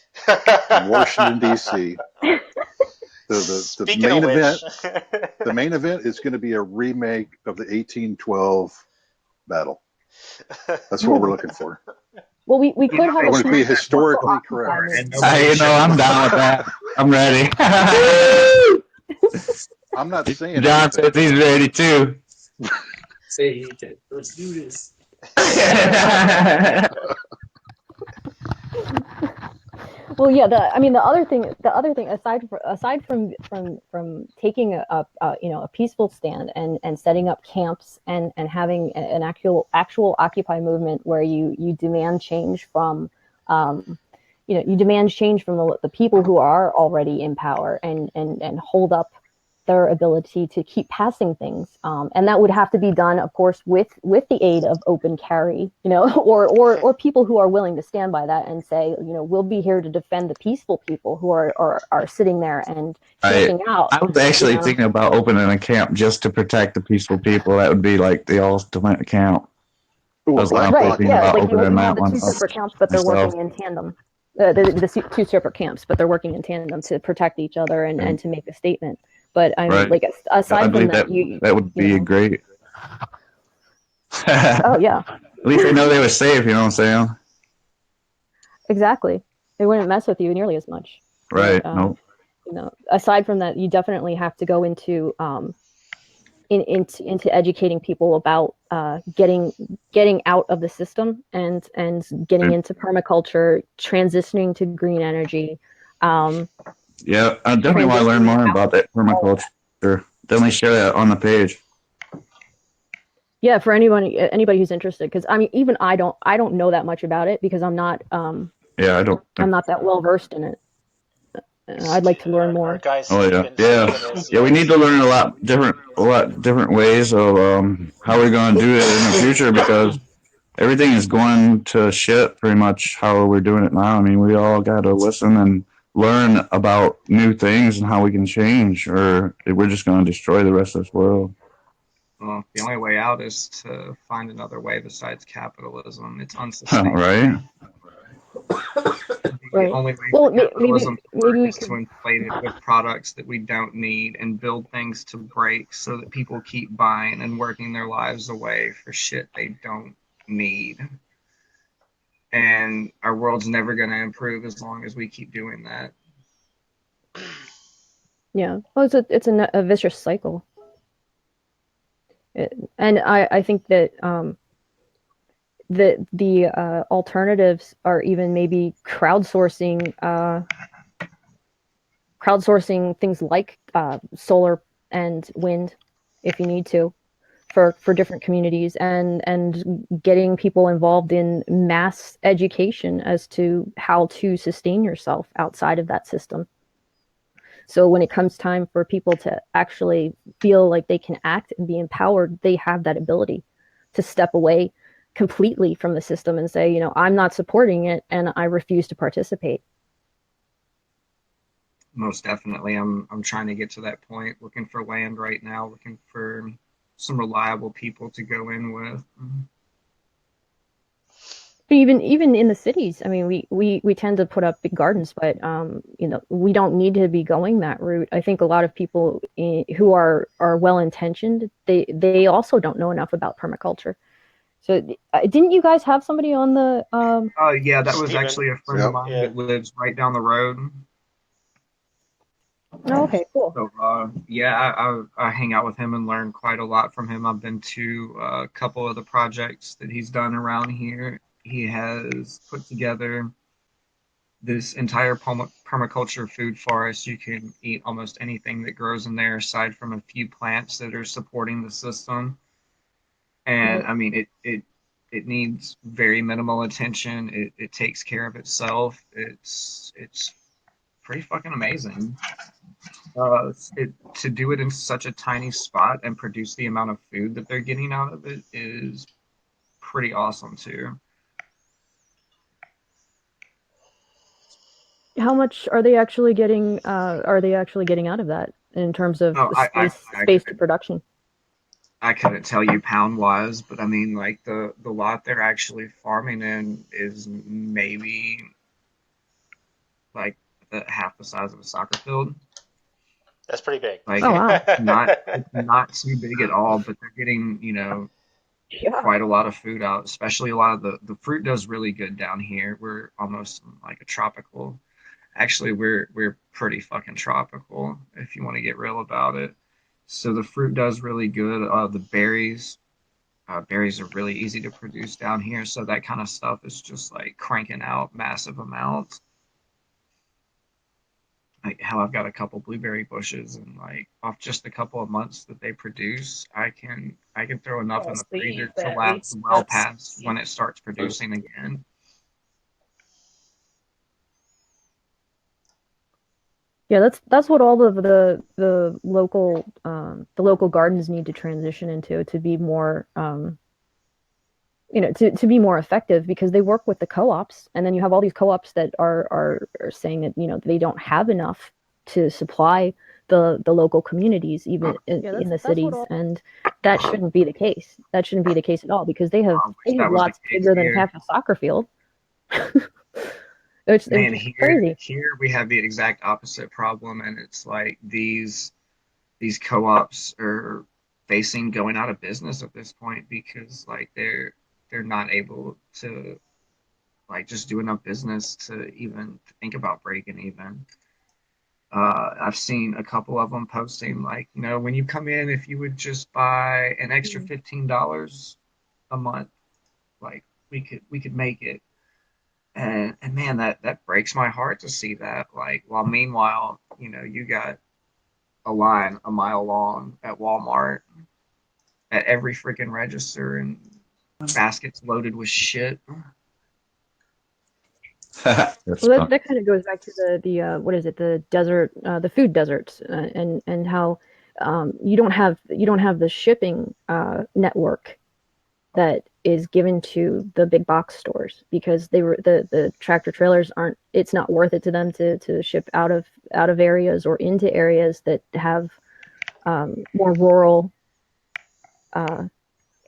C: in Washington D.C. The main event is going to be a remake of the 1812 battle. That's what we're looking for.
B: Well, we could have
C: I want to be historically correct.
E: I'm down with that. I'm ready.
C: I'm not saying
E: John said he's ready too.
D: Say let's do this.
B: Well, yeah. The other thing, aside from taking a peaceful stand and setting up camps and having an actual Occupy movement where you demand change from the people who are already in power and hold up their ability to keep passing things, and that would have to be done, of course, with the aid of open carry, or people who are willing to stand by that and say, we'll be here to defend the peaceful people who are sitting there and camping out.
E: I was actually thinking about opening a camp just to protect the peaceful people. That would be like the ultimate camp.
B: Right? Yeah, like you have the two separate camps, but they're working in tandem. The two separate camps, but they're working in tandem to protect each other and to make a statement. But I mean, like aside from that,
E: that would be great.
B: Oh yeah.
E: At least they know they were safe. You know what I'm saying?
B: Exactly. They wouldn't mess with you nearly as much.
E: Right.
B: But
E: No.
B: aside from that, you definitely have to go into into educating people about getting out of the system and getting into permaculture, transitioning to green energy.
E: Yeah, I definitely want to learn
B: Transitioning
E: more
B: out.
E: about that permaculture. Definitely share that on the page.
B: Yeah, for anybody who's interested, because I mean, even I don't know that much about it because
E: Yeah, I don't.
B: I'm not that well versed in it. I'd like to learn
A: Our
B: more.
A: guy's
E: Oh yeah,
A: been
E: yeah,
A: saying is,
E: yeah. We need to learn a lot different ways of how we're going to do it in the future because everything is going to shit pretty much how we're doing it now. I mean, we all got to listen and learn about new things and how we can change, or we're just going to destroy the rest of this world.
F: Well, the only way out is to find another way besides capitalism. It's unsustainable.
E: Right?
F: The
B: Right.
F: only way
B: Well,
F: for capitalism to
B: maybe
F: work
B: we
F: is to
B: could.
F: inflate it with products that we don't need and build things to break so that people keep buying and working their lives away for shit they don't need. And our world's never going to improve as long as we keep doing that.
B: Yeah. Well, it's a vicious cycle. And I think that the alternatives are even maybe crowdsourcing things like solar and wind, if you need to, for different communities, and getting people involved in mass education as to how to sustain yourself outside of that system. So when it comes time for people to actually feel like they can act and be empowered, they have that ability to step away completely from the system and say, I'm not supporting it and I refuse to participate.
F: Most definitely, I'm trying to get to that point. Looking for land right now. Looking for some reliable people to go in with.
B: But even in the cities, I mean, we tend to put up big gardens, but we don't need to be going that route. I think a lot of people who are well intentioned, they also don't know enough about permaculture. So didn't you guys have somebody on the
F: Yeah, that was
A: Steven.
F: actually a friend of
C: Yep.
F: mine
A: Yeah.
F: that lives right down the road.
B: Oh, okay, cool.
F: So yeah, I hang out with him and learn quite a lot from him. I've been to a couple of the projects that he's done around here. He has put together this entire permaculture food forest. You can eat almost anything that grows in there, aside from a few plants that are supporting the system. And
B: Right.
F: I mean, it needs very minimal attention. It takes care of itself. It's pretty fucking amazing. To do it in such a tiny spot and produce the amount of food that they're getting out of it is pretty awesome too.
B: How much are they actually getting? Are they actually getting out of that in terms of
F: Oh,
B: space to production?
F: I couldn't tell you pound wise, but I mean, like the lot they're actually farming in is maybe like half the size of a soccer field.
A: That's pretty big.
F: Like
B: Oh wow.
F: it's not too big at all, but they're getting,
B: Yeah.
F: quite a lot of food out, especially a lot of the fruit does really good down here. We're almost like a tropical. Actually, we're pretty fucking tropical if you want to get real about it. So the fruit does really good. The berries are really easy to produce down here, so that kind of stuff is just like cranking out massive amounts. Like hell, I've got a couple blueberry bushes, and like off just a couple of months that they produce, I can throw enough in the freezer to last well past when it starts producing again.
B: Yeah, that's what all of the local gardens need to transition into to be more to be more effective because they work with the co-ops, and then you have all these co-ops that are saying that they don't have enough to supply the local communities even in the cities, and that shouldn't be the case. That shouldn't be the case at all because they have
F: I wish that was the
B: lots
F: case
B: bigger than
F: here.
B: half a soccer field. It's
F: Man,
B: just
F: here
B: crazy.
F: here we have the exact opposite problem, and it's like these co-ops are facing going out of business at this point because like they're not able to like just do enough business to even think about breaking even. I've seen a couple of them posting like, when you come in, if you would just buy an extra $15 a month, like we could make it. And man, that breaks my heart to see that. Like, while meanwhile, you got a line a mile long at Walmart at every freaking register and baskets loaded with shit.
E: That's
B: Well,
E: fun.
B: that kind of goes back to the what is it, the desert, the food deserts, and how you don't have the shipping network that is given to the big box stores, because the tractor trailers aren't, it's not worth it to them to ship out of areas or into areas that have more rural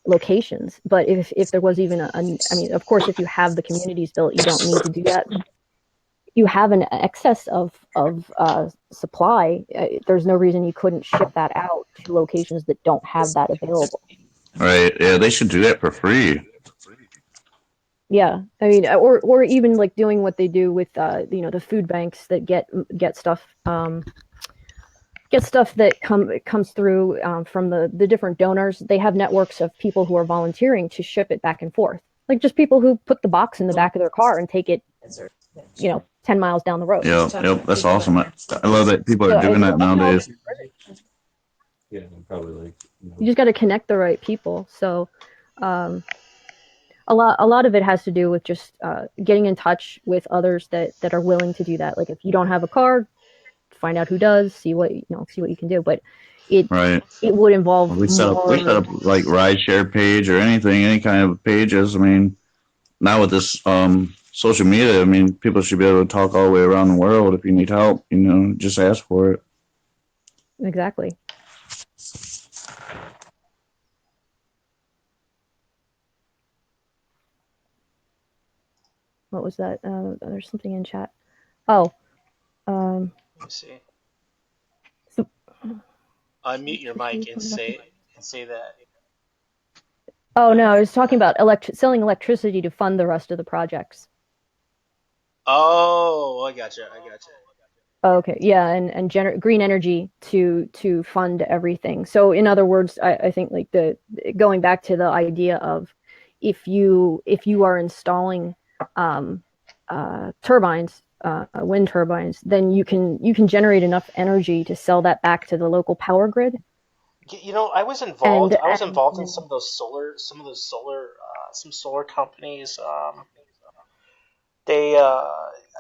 B: locations. But if there was even I mean, of course, if you have the communities built, you don't need to do that. You have an excess of supply, there's no reason you couldn't ship that out to locations that don't have that available.
E: Right. Yeah, they should do that for free.
B: Yeah, I mean, or even like doing what they do with the food banks that get stuff that comes through from the different donors. They have networks of people who are volunteering to ship it back and forth, like just people who put the box in the back of their car and take it 10 miles down the road.
E: Yep, that's awesome. I love that people
B: So
E: are doing that nowadays.
D: Yeah, probably like.
B: You just got to connect the right people. So a lot of it has to do with just getting in touch with others that are willing to do that. Like, if you don't have a car, find out who does, see what you can do. But it would involve
E: We set up like rideshare page or anything, any kind of pages. I mean, now with this social media, I mean, people should be able to talk all the way around the world. If you need help, just ask for it.
B: Exactly. What was that? There's something in chat. Oh,
A: Let me see.
B: so,
A: Unmute your mic and say that.
B: oh no, I was talking about selling electricity to fund the rest of the projects.
A: Oh, I gotcha.
B: Oh, okay, yeah, and green energy to fund everything. So in other words, I think like going back to the idea of if you are installing turbines, wind turbines, then you can generate enough energy to sell that back to the local power grid.
A: I was involved. I was involved in some solar companies. They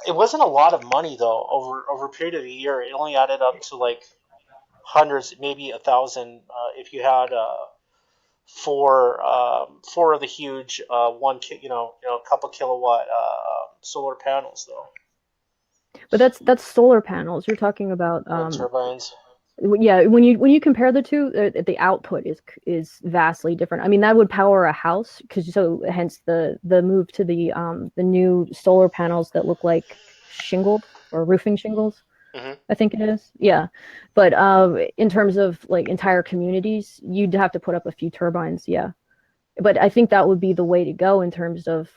A: it wasn't a lot of money though. Over a period of a year, it only added up to like hundreds, maybe 1,000. If you had four of the huge a couple kilowatt solar panels though.
B: But that's solar panels. You're talking about
A: turbines.
B: Yeah, when you compare the two, the output is vastly different. I mean, that would power a house, hence the move to the new solar panels that look like shingled or roofing shingles.
A: Mm-hmm.
B: I think it is. Yeah, but in terms of like entire communities, you'd have to put up a few turbines. Yeah, but I think that would be the way to go in terms of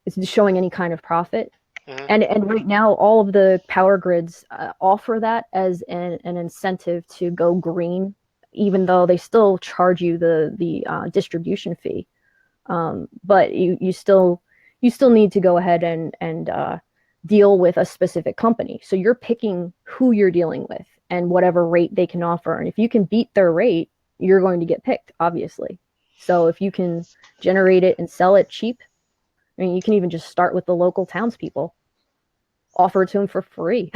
B: it's showing any kind of profit. Mm-hmm. And right now, all of the power grids offer that as an incentive to go green, even though they still charge you the distribution fee. But you still need to go ahead and deal with a specific company. So you're picking who you're dealing with and whatever rate they can offer. And if you can beat their rate, you're going to get picked, obviously. So if you can generate it and sell it cheap, I mean, you can even just start with the local townspeople, offer it to them for free.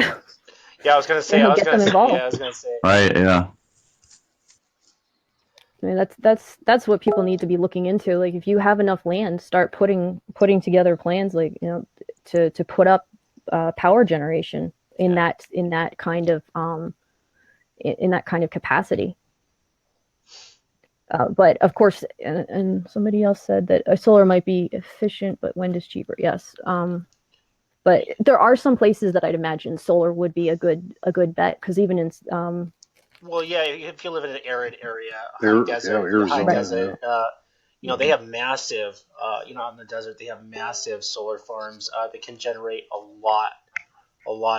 A: Yeah, I was going to say.
E: Right. Yeah.
B: I mean, that's what people need to be looking into. Like, if you have enough land, start putting together plans, like, to put up power generation in that kind of capacity. But of course, and somebody else said that solar might be efficient, but wind is cheaper. Yes. But there are some places that I'd imagine solar would be a good bet, because even in
A: well, yeah, if you live in an arid area,
C: Arizona,
A: high desert, they have massive, out in the desert, they have massive solar farms that can generate a lot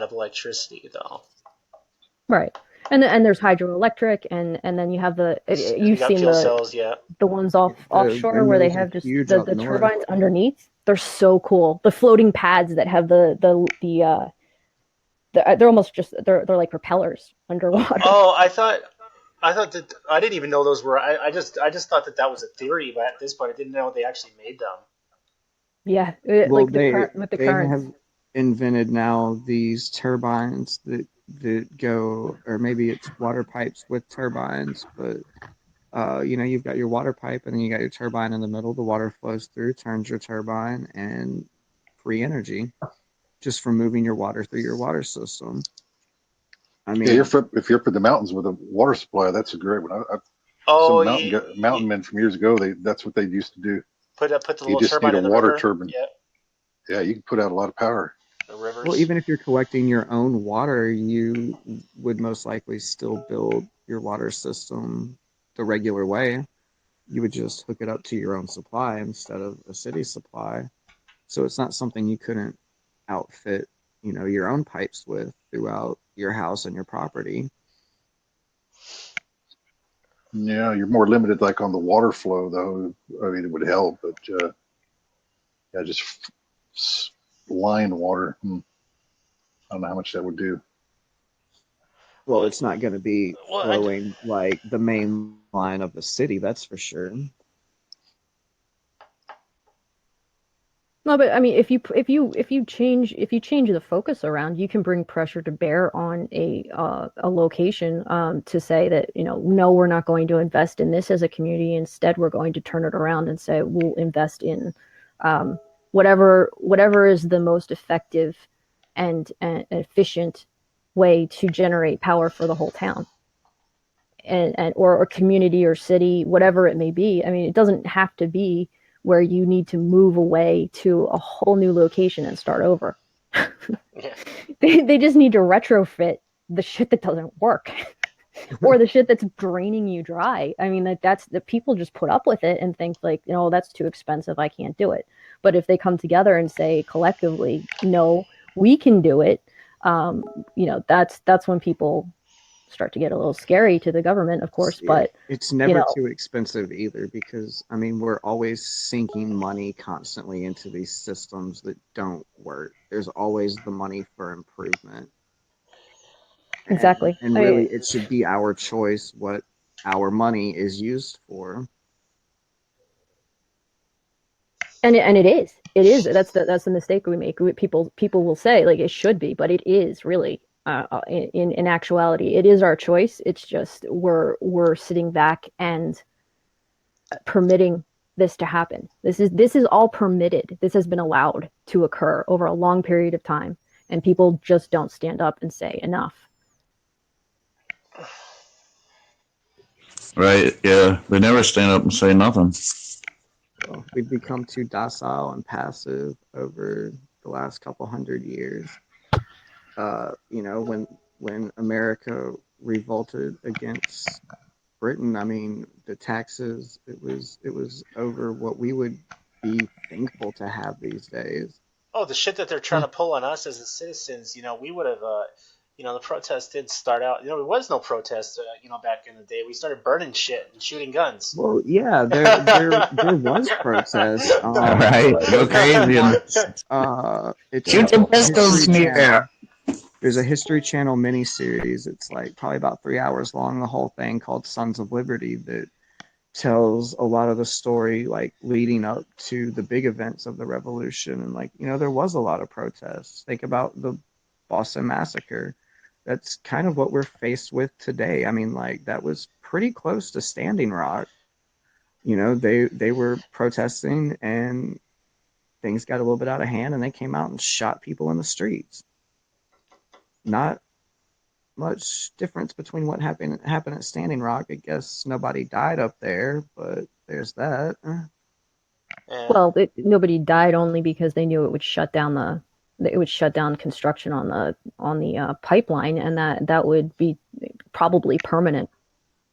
A: of electricity, though.
B: Right. And there's hydroelectric, and then you have
A: You
B: you've
A: got
B: seen
A: fuel cells, yeah.
B: the ones
F: The
B: offshore where they
F: windmills are
B: have just
F: huge
B: the
F: up north.
B: turbines underneath. They're so cool. The floating pads that have they're almost just they're like propellers underwater.
A: Oh, I thought that I didn't even know those were. I just thought that that was a theory, but at this point, I didn't know they actually made them.
B: Yeah,
F: Well,
B: like with the
F: they
B: currents.
F: have invented now these turbines that go, or maybe it's water pipes with turbines, but you've got your water pipe and then you got your turbine in the middle. The water flows through, turns your turbine, and free energy just from moving your water through your water system. I
C: Yeah,
F: mean,
C: if you're up in the mountains with a water supply, that's a great one.
A: Oh,
C: Some mountain men from years ago, that's what they used to do.
A: put the
C: You
A: little
C: just need
A: turbine
C: a
A: in the
C: water
A: river.
C: turbine.
A: Yeah,
C: Yeah, you can put out a lot of power.
A: the
F: well,
A: rivers.
F: even if you're collecting your own water, you would most likely still build your water system the regular way. You would just hook it up to your own supply instead of a city supply. So it's not something you couldn't outfit, your own pipes with throughout your house and your property.
C: Yeah, you're more limited, like on the water flow, though. I mean, it would help, but yeah, just line water. I don't know how much that would do.
F: Well, it's not going to be
A: Well,
F: flowing like the main line of the city, that's for sure.
B: No, but I mean, if you change the focus around, you can bring pressure to bear on a location to say that no, we're not going to invest in this as a community. Instead, we're going to turn it around and say we'll invest in whatever is the most effective and efficient way to generate power for the whole town and or community or city, whatever it may be. I mean, it doesn't have to be where you need to move away to a whole new location and start over.
A: yeah.
B: They just need to retrofit the shit that doesn't work or the shit that's draining you dry. I mean, that's the people just put up with it and think like, that's too expensive. I can't do it. But if they come together and say collectively, no, we can do it. That's when people start to get a little scary to the government, of course, but
F: it's never too expensive either, because I mean, we're always sinking money constantly into these systems that don't work. There's always the money for improvement.
B: Exactly.
F: And really, it should be our choice what our money is used for.
B: And it is. That's the mistake we make. People will say like it should be, but it is really. In actuality, it is our choice. It's just we're sitting back and permitting this to happen. This is all permitted. This has been allowed to occur over a long period of time, and people just don't stand up and say enough.
E: Right? Yeah, they never stand up and say nothing.
F: Well, we've become too docile and passive over the last couple hundred years. When America revolted against Britain, I mean, the taxes, it was over what we would be thankful to have these days.
A: Oh, the shit that they're trying to pull on us as the citizens. We would have. The protest did start out. There was no protest. Back in the day, we started burning shit and shooting guns.
F: Well, yeah, there was protest.
E: Right? Go crazy.
F: Shoot the pistols in the air. There's a History Channel miniseries. It's like probably about 3 hours long, the whole thing, called Sons of Liberty, that tells a lot of the story like leading up to the big events of the revolution. And there was a lot of protests. Think about the Boston Massacre. That's kind of what we're faced with today. I mean, like, that was pretty close to Standing Rock. They were protesting and things got a little bit out of hand and they came out and shot people in the streets. Not much difference between what happened at Standing Rock. I guess nobody died up there, but there's that.
B: Well, nobody died only because they knew it would shut down construction on the pipeline, and that would be probably permanent.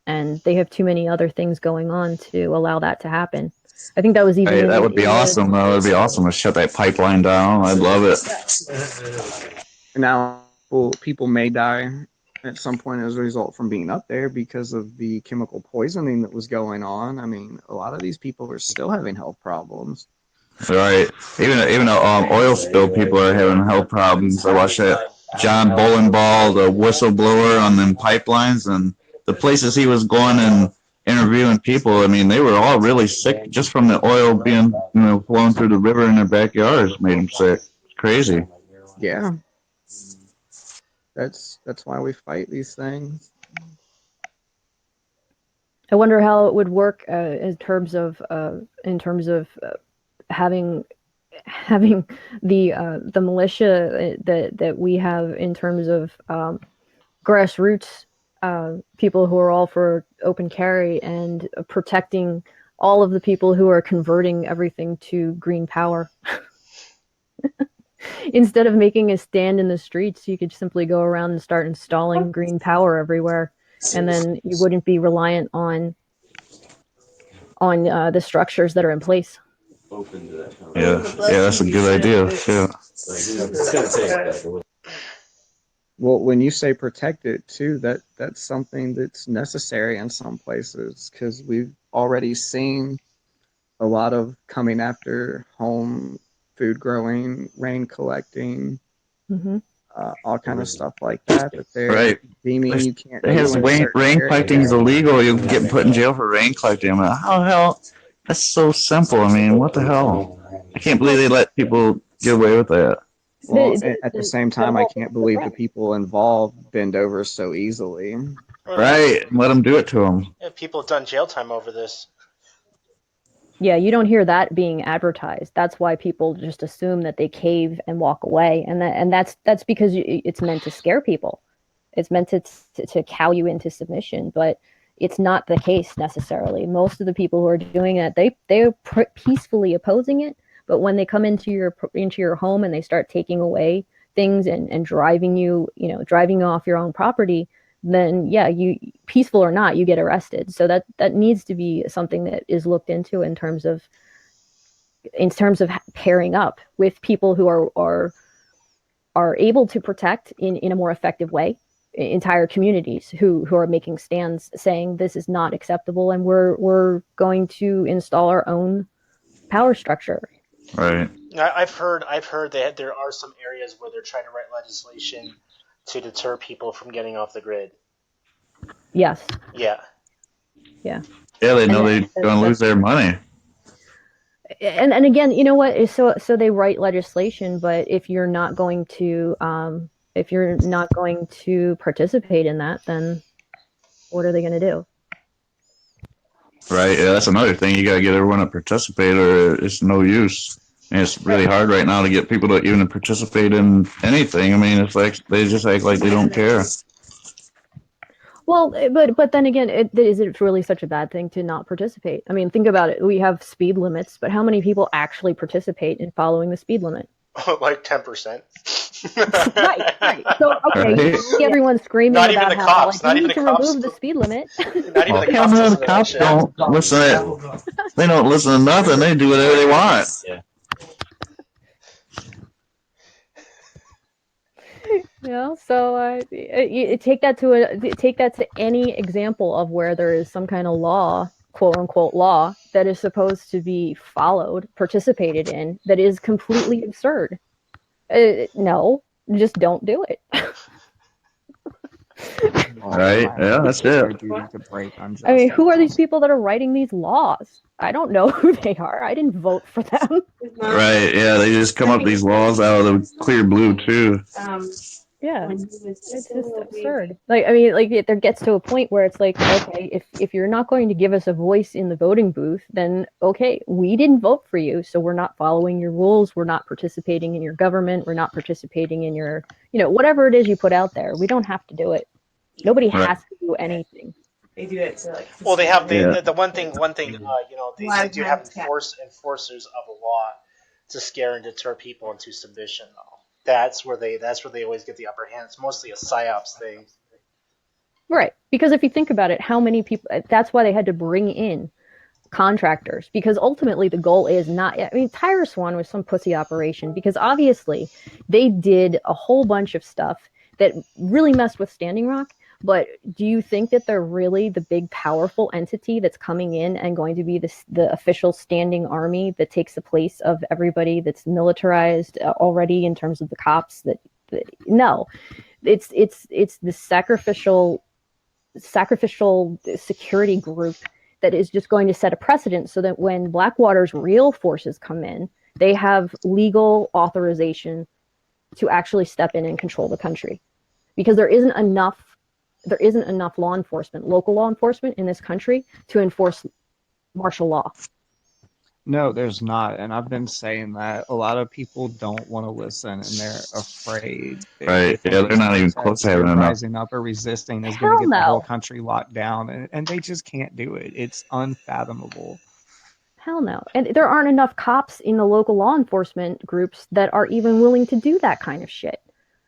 B: And they have too many other things going on to allow that to happen. I think that was even
E: Hey,
B: in
E: that would be
B: the-
E: awesome. That would be awesome to shut that pipeline down. I'd love it.
F: Now, people may die at some point as a result from being up there because of the chemical poisoning that was going on. I mean, a lot of these people are still having health problems.
E: Right. Even oil spill people are having health problems. I watched that John Bolenball, the whistleblower on them pipelines, and the places he was going and interviewing people. I mean, they were all really sick just from the oil being flowing through the river in their backyards. Made them sick. It's crazy.
F: Yeah, that's why we fight these things.
B: I wonder how it would work in terms of having the militia that we have in terms of grassroots people who are all for open carry and protecting all of the people who are converting everything to green power. Instead of making a stand in the streets, you could simply go around and start installing green power everywhere, and then you wouldn't be reliant on the structures that are in place.
E: Yeah, that's a good idea. Yeah.
F: Well, when you say protect it too, that's something that's necessary in some places because we've already seen a lot of coming after home food growing, rain collecting,
B: Mm-hmm.
F: all kind of stuff like that. That they're
E: Right.
F: deeming you can't do
E: It has
F: in
E: rain
F: certain areas.
E: collecting is illegal. You can get put in jail for rain collecting. I'm like, how the hell? That's so simple. I mean, what the hell? I can't believe they let people get away with that.
F: Well, at the same time, I can't believe the people involved bend over so easily.
E: Right. Let them do it to them.
A: Yeah, people have done jail time over this.
B: Yeah, you don't hear that being advertised. That's why people just assume that they cave and walk away, and that's because it's meant to scare people. It's meant to cow you into submission, but it's not the case necessarily. Most of the people who are doing it, they're peacefully opposing it, but when they come into your home and they start taking away things and driving you off your own property, then yeah, you, peaceful or not, you get arrested. So that needs to be something that is looked into in terms of pairing up with people who are able to protect in a more effective way entire communities who are making stands saying this is not acceptable and we're going to install our own power structure.
E: Right.
A: I've heard that there are some areas where they're trying to write legislation to deter people from getting off the grid.
B: Yes.
A: Yeah.
B: Yeah.
E: Yeah, they know they're going to lose their money.
B: And again, you know what? So they write legislation, but if you're not going to participate in that, then what are they going to do?
E: Right. Yeah, that's another thing. You got to get everyone to participate, or it's no use. And it's really hard right now to get people to even participate in anything. I mean, it's like they just act like they don't care.
B: Well, but then again, is it really such a bad thing to not participate? I mean, think about it. We have speed limits, but how many people actually participate in following the speed limit?
A: Like 10%.
B: Right. So okay, you see everyone screaming
A: Not
B: about
A: even the
B: how
A: cops,
B: like,
A: not
B: we
A: even
B: need
A: the
B: to
A: cops.
B: remove the speed limit.
A: Not even the
E: Hell
A: cops.
E: no,
A: listen
E: the
A: to that
E: cops
A: shit.
E: don't listen. They don't listen to nothing. They do whatever they want.
B: So you take that to any example of where there is some kind of law, quote unquote law, that is supposed to be followed, participated in, that is completely absurd. No, just don't do it.
E: Right? Yeah, that's it.
B: I mean, who are these people that are writing these laws? I don't know who they are. I didn't vote for them.
E: Right? Yeah, they just come up with these laws out of the clear blue too.
B: Yeah, it's just absurd. Like, I mean, like there gets to a point where it's like, okay, if you're not going to give us a voice in the voting booth, then okay, we didn't vote for you, so we're not following your rules. We're not participating in your government. We're not participating in your, whatever it is you put out there. We don't have to do it. Nobody has to do anything.
G: They do it to like.
A: Well, they have the one thing. They do have enforcers of a law to scare and deter people into submission, though. That's where they always get the upper hand. It's mostly a psyops thing.
B: Right. Because if you think about it, how many people, that's why they had to bring in contractors, because ultimately the goal is not, I mean, Tyrus One was some pussy operation because obviously they did a whole bunch of stuff that really messed with Standing Rock. But do you think that they're really the big powerful entity that's coming in and going to be the official standing army that takes the place of everybody that's militarized already in terms of the cops? No, it's the sacrificial security group that is just going to set a precedent so that when Blackwater's real forces come in, they have legal authorization to actually step in and control the country, because there isn't enough law enforcement, local law enforcement in this country to enforce martial law.
F: No, there's not. And I've been saying that a lot of people don't want to listen and they're afraid.
E: Right. Yeah, they're not even close to having enough.
F: Rising up or resisting is going to get the whole country locked down. And they just can't do it. It's unfathomable.
B: Hell no. And there aren't enough cops in the local law enforcement groups that are even willing to do that kind of shit.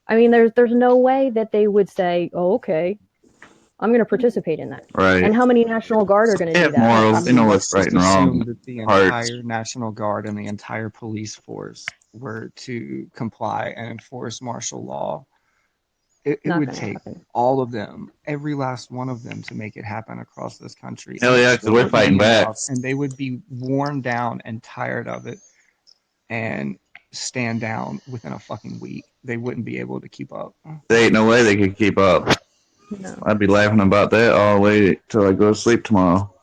B: I mean, there's no way that they would say, oh, okay, I'm going to participate in that.
E: Right.
B: And how many National Guard are going to do that?
E: Morals. They know what's right and wrong.
F: That the entire National Guard and the entire police force were to comply and enforce martial law. It would take all of them, every last one of them, to make it happen across this country.
E: Hell yeah, because we're fighting back.
F: And they would be worn down and tired of it and stand down within a fucking week. They wouldn't be able to keep up.
E: There ain't no way they could keep up. No. I'd be laughing about that all the way till I go to sleep tomorrow.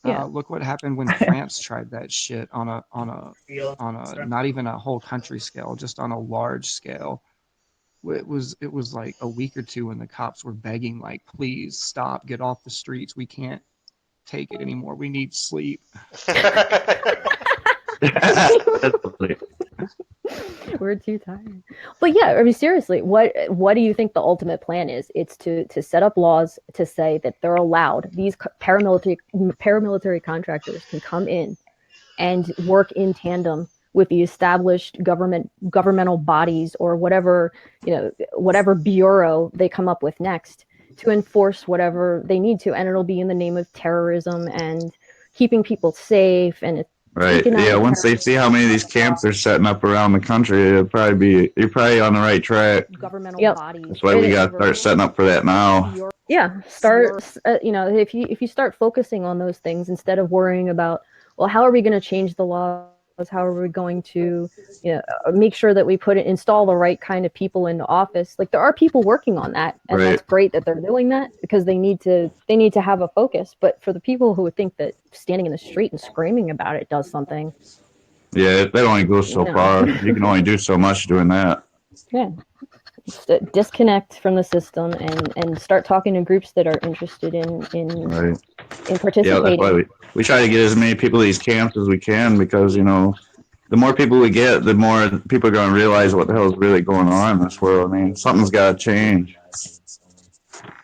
B: Yeah.
F: Look what happened when France tried that shit on a not even a whole country scale, just on a large scale. It was like a week or two when the cops were begging, like, please stop, get off the streets. We can't take it anymore. We need sleep.
B: We're too tired. But yeah, I mean, seriously, what do you think the ultimate plan is? It's to set up laws to say that they're allowed, these paramilitary contractors can come in and work in tandem with the established governmental bodies or whatever bureau they come up with next to enforce whatever they need to, and it'll be in the name of terrorism and keeping people safe and
E: right. Yeah, once they see how many of these camps are setting up around the country, you're probably on the right track.
B: Governmental bodies.
E: That's why we got to start setting up for that now.
B: Yeah, if you start focusing on those things instead of worrying about, well, how are we going to change the laws? How are we going to, make sure that we install the right kind of people into office? Like, there are people working on that, and that's great that they're doing that because they need to have a focus. But for the people who would think that standing in the street and screaming about it does something,
E: yeah, that only goes so far. You can only do so much doing that.
B: Yeah, just disconnect from the system and start talking to groups that are interested in participating.
E: Yeah, that's why we try to get as many people to these camps as we can, because the more people we get, the more people are going to realize what the hell is really going on in this world. I mean, something's got to change.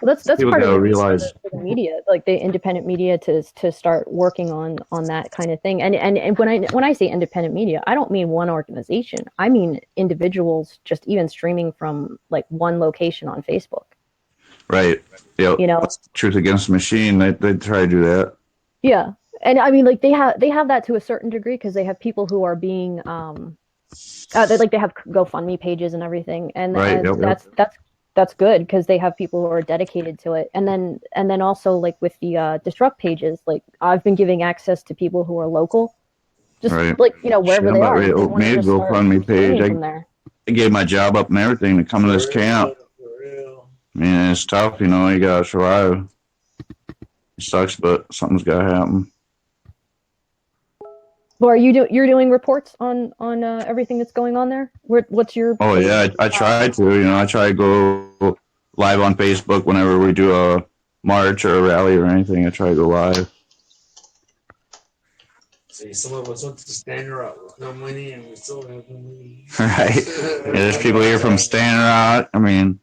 B: Well, that's
E: people
B: part of the
E: realize
B: for the media, like the independent media, to start working on that kind of thing. And when I say independent media, I don't mean one organization. I mean individuals just even streaming from like one location on Facebook.
E: Right. Yeah. Truth Against the Machine. They try to do that.
B: Yeah. And I mean, like they have that to a certain degree because they have people who are being they have GoFundMe pages and everything, and that's good because they have people who are dedicated to it. And then also like with the Disrupt pages, like I've been giving access to people who are local, just like wherever they are.
E: Made a GoFundMe page. I gave my job up and everything to come to this camp. I mean, it's tough, you gotta survive. It sucks, but something's gotta happen.
B: Well, you're doing reports on everything that's going on there? What's your?
E: Oh yeah, I try to. I try to go live on Facebook whenever we do a march or a rally or anything. I try to go live.
G: See, some of us went to Standing Rock with no money, and we still have no money.
E: Right. Yeah, there's people here from Standing Rock. I mean,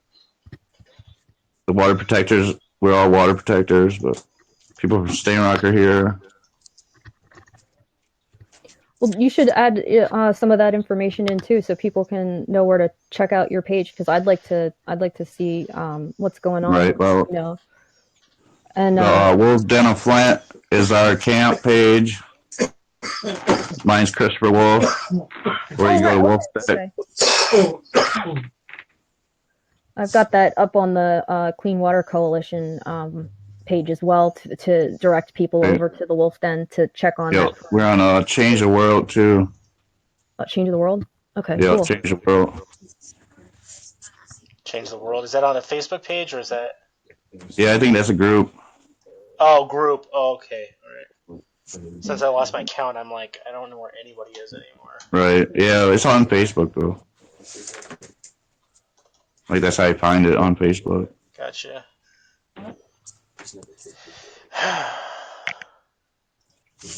E: the water protectors. We're all water protectors, but people from Standing Rock are here.
B: Well, you should add some of that information in too, so people can know where to check out your page. Because I'd like to see what's going on.
E: Right. Well,
B: And
E: Wolf's Den of Flint is our camp page. Mine's Christopher Wolf. Where you go to Wolf's Den.
B: Okay. I've got that up on the Clean Water Coalition page as well to direct people over to the Wolf's Den to check on that.
E: We're on Change the World too.
B: Change the World? Okay,
E: yeah,
B: cool.
E: Change the World.
A: Change the World. Is that on a Facebook page or is that?
E: Yeah, I think that's a group.
A: Oh, group. Oh, okay. All right. Since I lost my count, I'm like, I don't know where anybody is anymore.
E: Right. Yeah, it's on Facebook though. Like that's how you find it on Facebook.
A: Gotcha.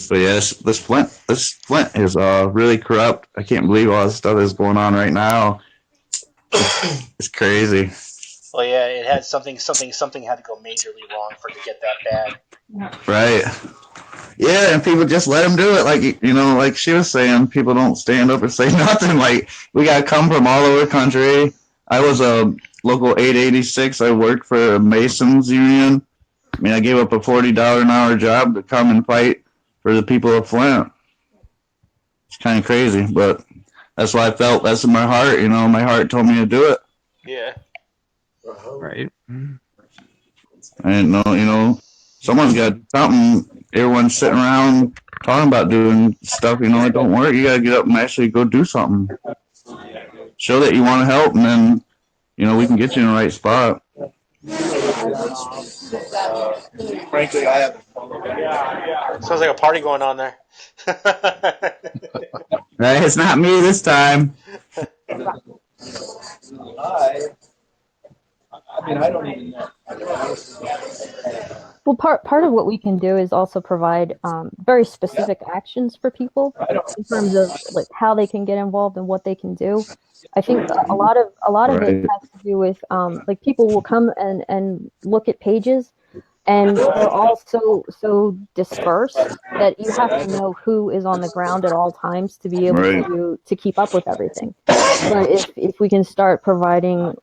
E: But yeah, this Flint is really corrupt. I can't believe all this stuff that's going on right now. It's crazy.
A: Well, yeah, it had something had to go majorly wrong for it to get that bad.
E: Right. Yeah, and people just let them do it. Like, you know, like she was saying, people don't stand up and say nothing. Like, we got to come from all over the country. I was a local 886. I worked for a Masons union. I mean, I gave up a $40 an hour job to come and fight for the people of Flint. It's kind of crazy, but that's what I felt. That's in my heart. You know, my heart told me to do it.
A: Yeah.
F: Right.
E: I didn't know, you know, someone's got something. Everyone's sitting around talking about doing stuff, you know, it don't work. You got to get up and actually go do something. Show that you want to help, and then, you know, we can get you in the right spot.
C: Frankly, I have.
A: Sounds like a party going on there.
E: Hey, it's not me this time.
C: I mean, I don't even know.
B: Well, part of what we can do is also provide very specific actions for people in terms of like how they can get involved and what they can do. I think a lot of it has to do with like people will come and look at pages, and they're all so dispersed that you have to know who is on the ground at all times to be able to keep up with everything. But if we can start providing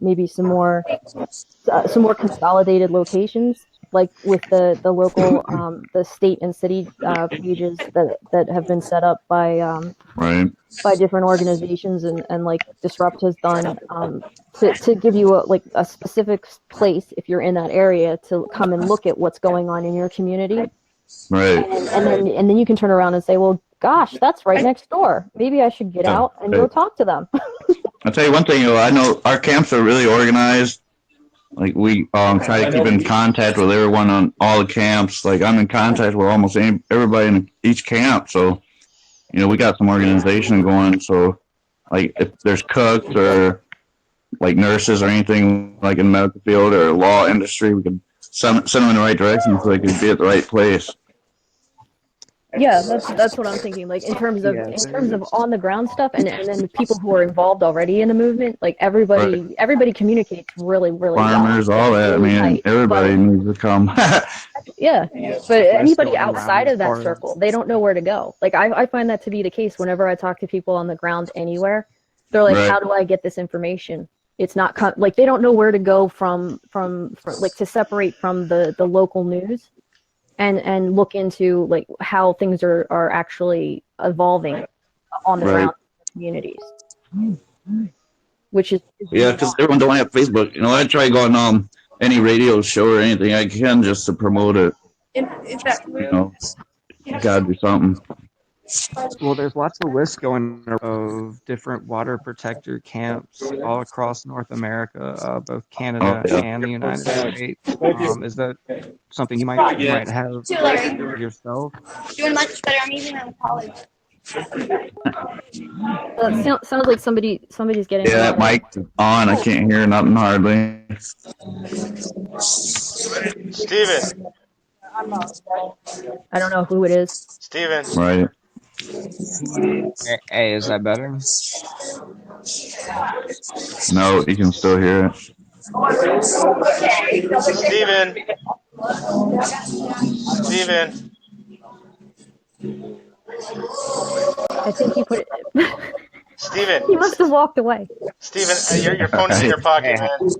B: maybe some more consolidated locations, like with the local the state and city pages that have been set up by different organizations and like Disrupt has done to give you a specific place if you're in that area to come and look at what's going on in your community.
E: Right.
B: And then you can turn around and say, well, gosh, that's right next door. Maybe I should get out and go talk to them.
E: I'll tell you one thing, I know our camps are really organized. Like, we try to keep in contact with everyone on all the camps. Like, I'm in contact with almost everybody in each camp. So, you know, we got some organization going. So, like, if there's cooks or, like, nurses or anything, like in the medical field or law industry, we can send them in the right direction so they can be at the right place.
B: Yeah, that's what I'm thinking. Like in terms of on the ground stuff, and then the people who are involved already in the movement, like everybody communicates really
E: farmers,
B: well.
E: all that. I mean, everybody needs to come.
B: Yeah, but anybody outside of that circle, they don't know where to go. Like I find that to be the case whenever I talk to people on the ground anywhere. They're like, how do I get this information? It's not like they don't know where to go from like to separate from the local news. And look into like how things are actually evolving on the ground communities, which is
E: because everyone don't have Facebook. You know, I try going on any radio show or anything I can just to promote it. You know, you gotta do something.
F: Well, there's lots of lists going of different water protector camps all across North America, both Canada and the United States. Is that something you might have yourself?
H: Doing much better. I'm even in college.
B: Sounds like somebody's getting.
E: Yeah, that mic's on. I can't hear nothing hardly.
A: Steven.
B: I don't know who it is.
A: Steven.
E: Right.
F: Hey, is that better?
E: No, you can still hear it.
A: Steven.
B: I think he put it.
A: Steven.
B: He must have walked away.
A: Steven, your phone is in your pocket, man.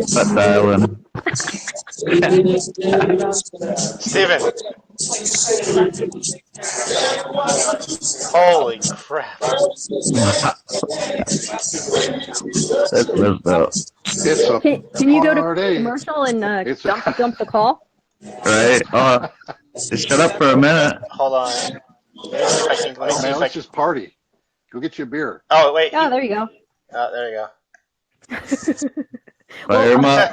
E: Stop dialing.
A: Steven. Holy crap.
E: That's messed up.
C: It's a
B: Can you go to
C: party.
B: commercial and
C: It's
B: dump the call?
E: Right? Just shut up for a minute.
A: Hold on. Let me see if I can. Let me
C: oh
A: see
C: man,
A: if I
C: let's
A: can.
C: just party. Go get you a beer.
A: Oh wait.
B: Oh, there you go.
A: There you go.
E: Fire him up.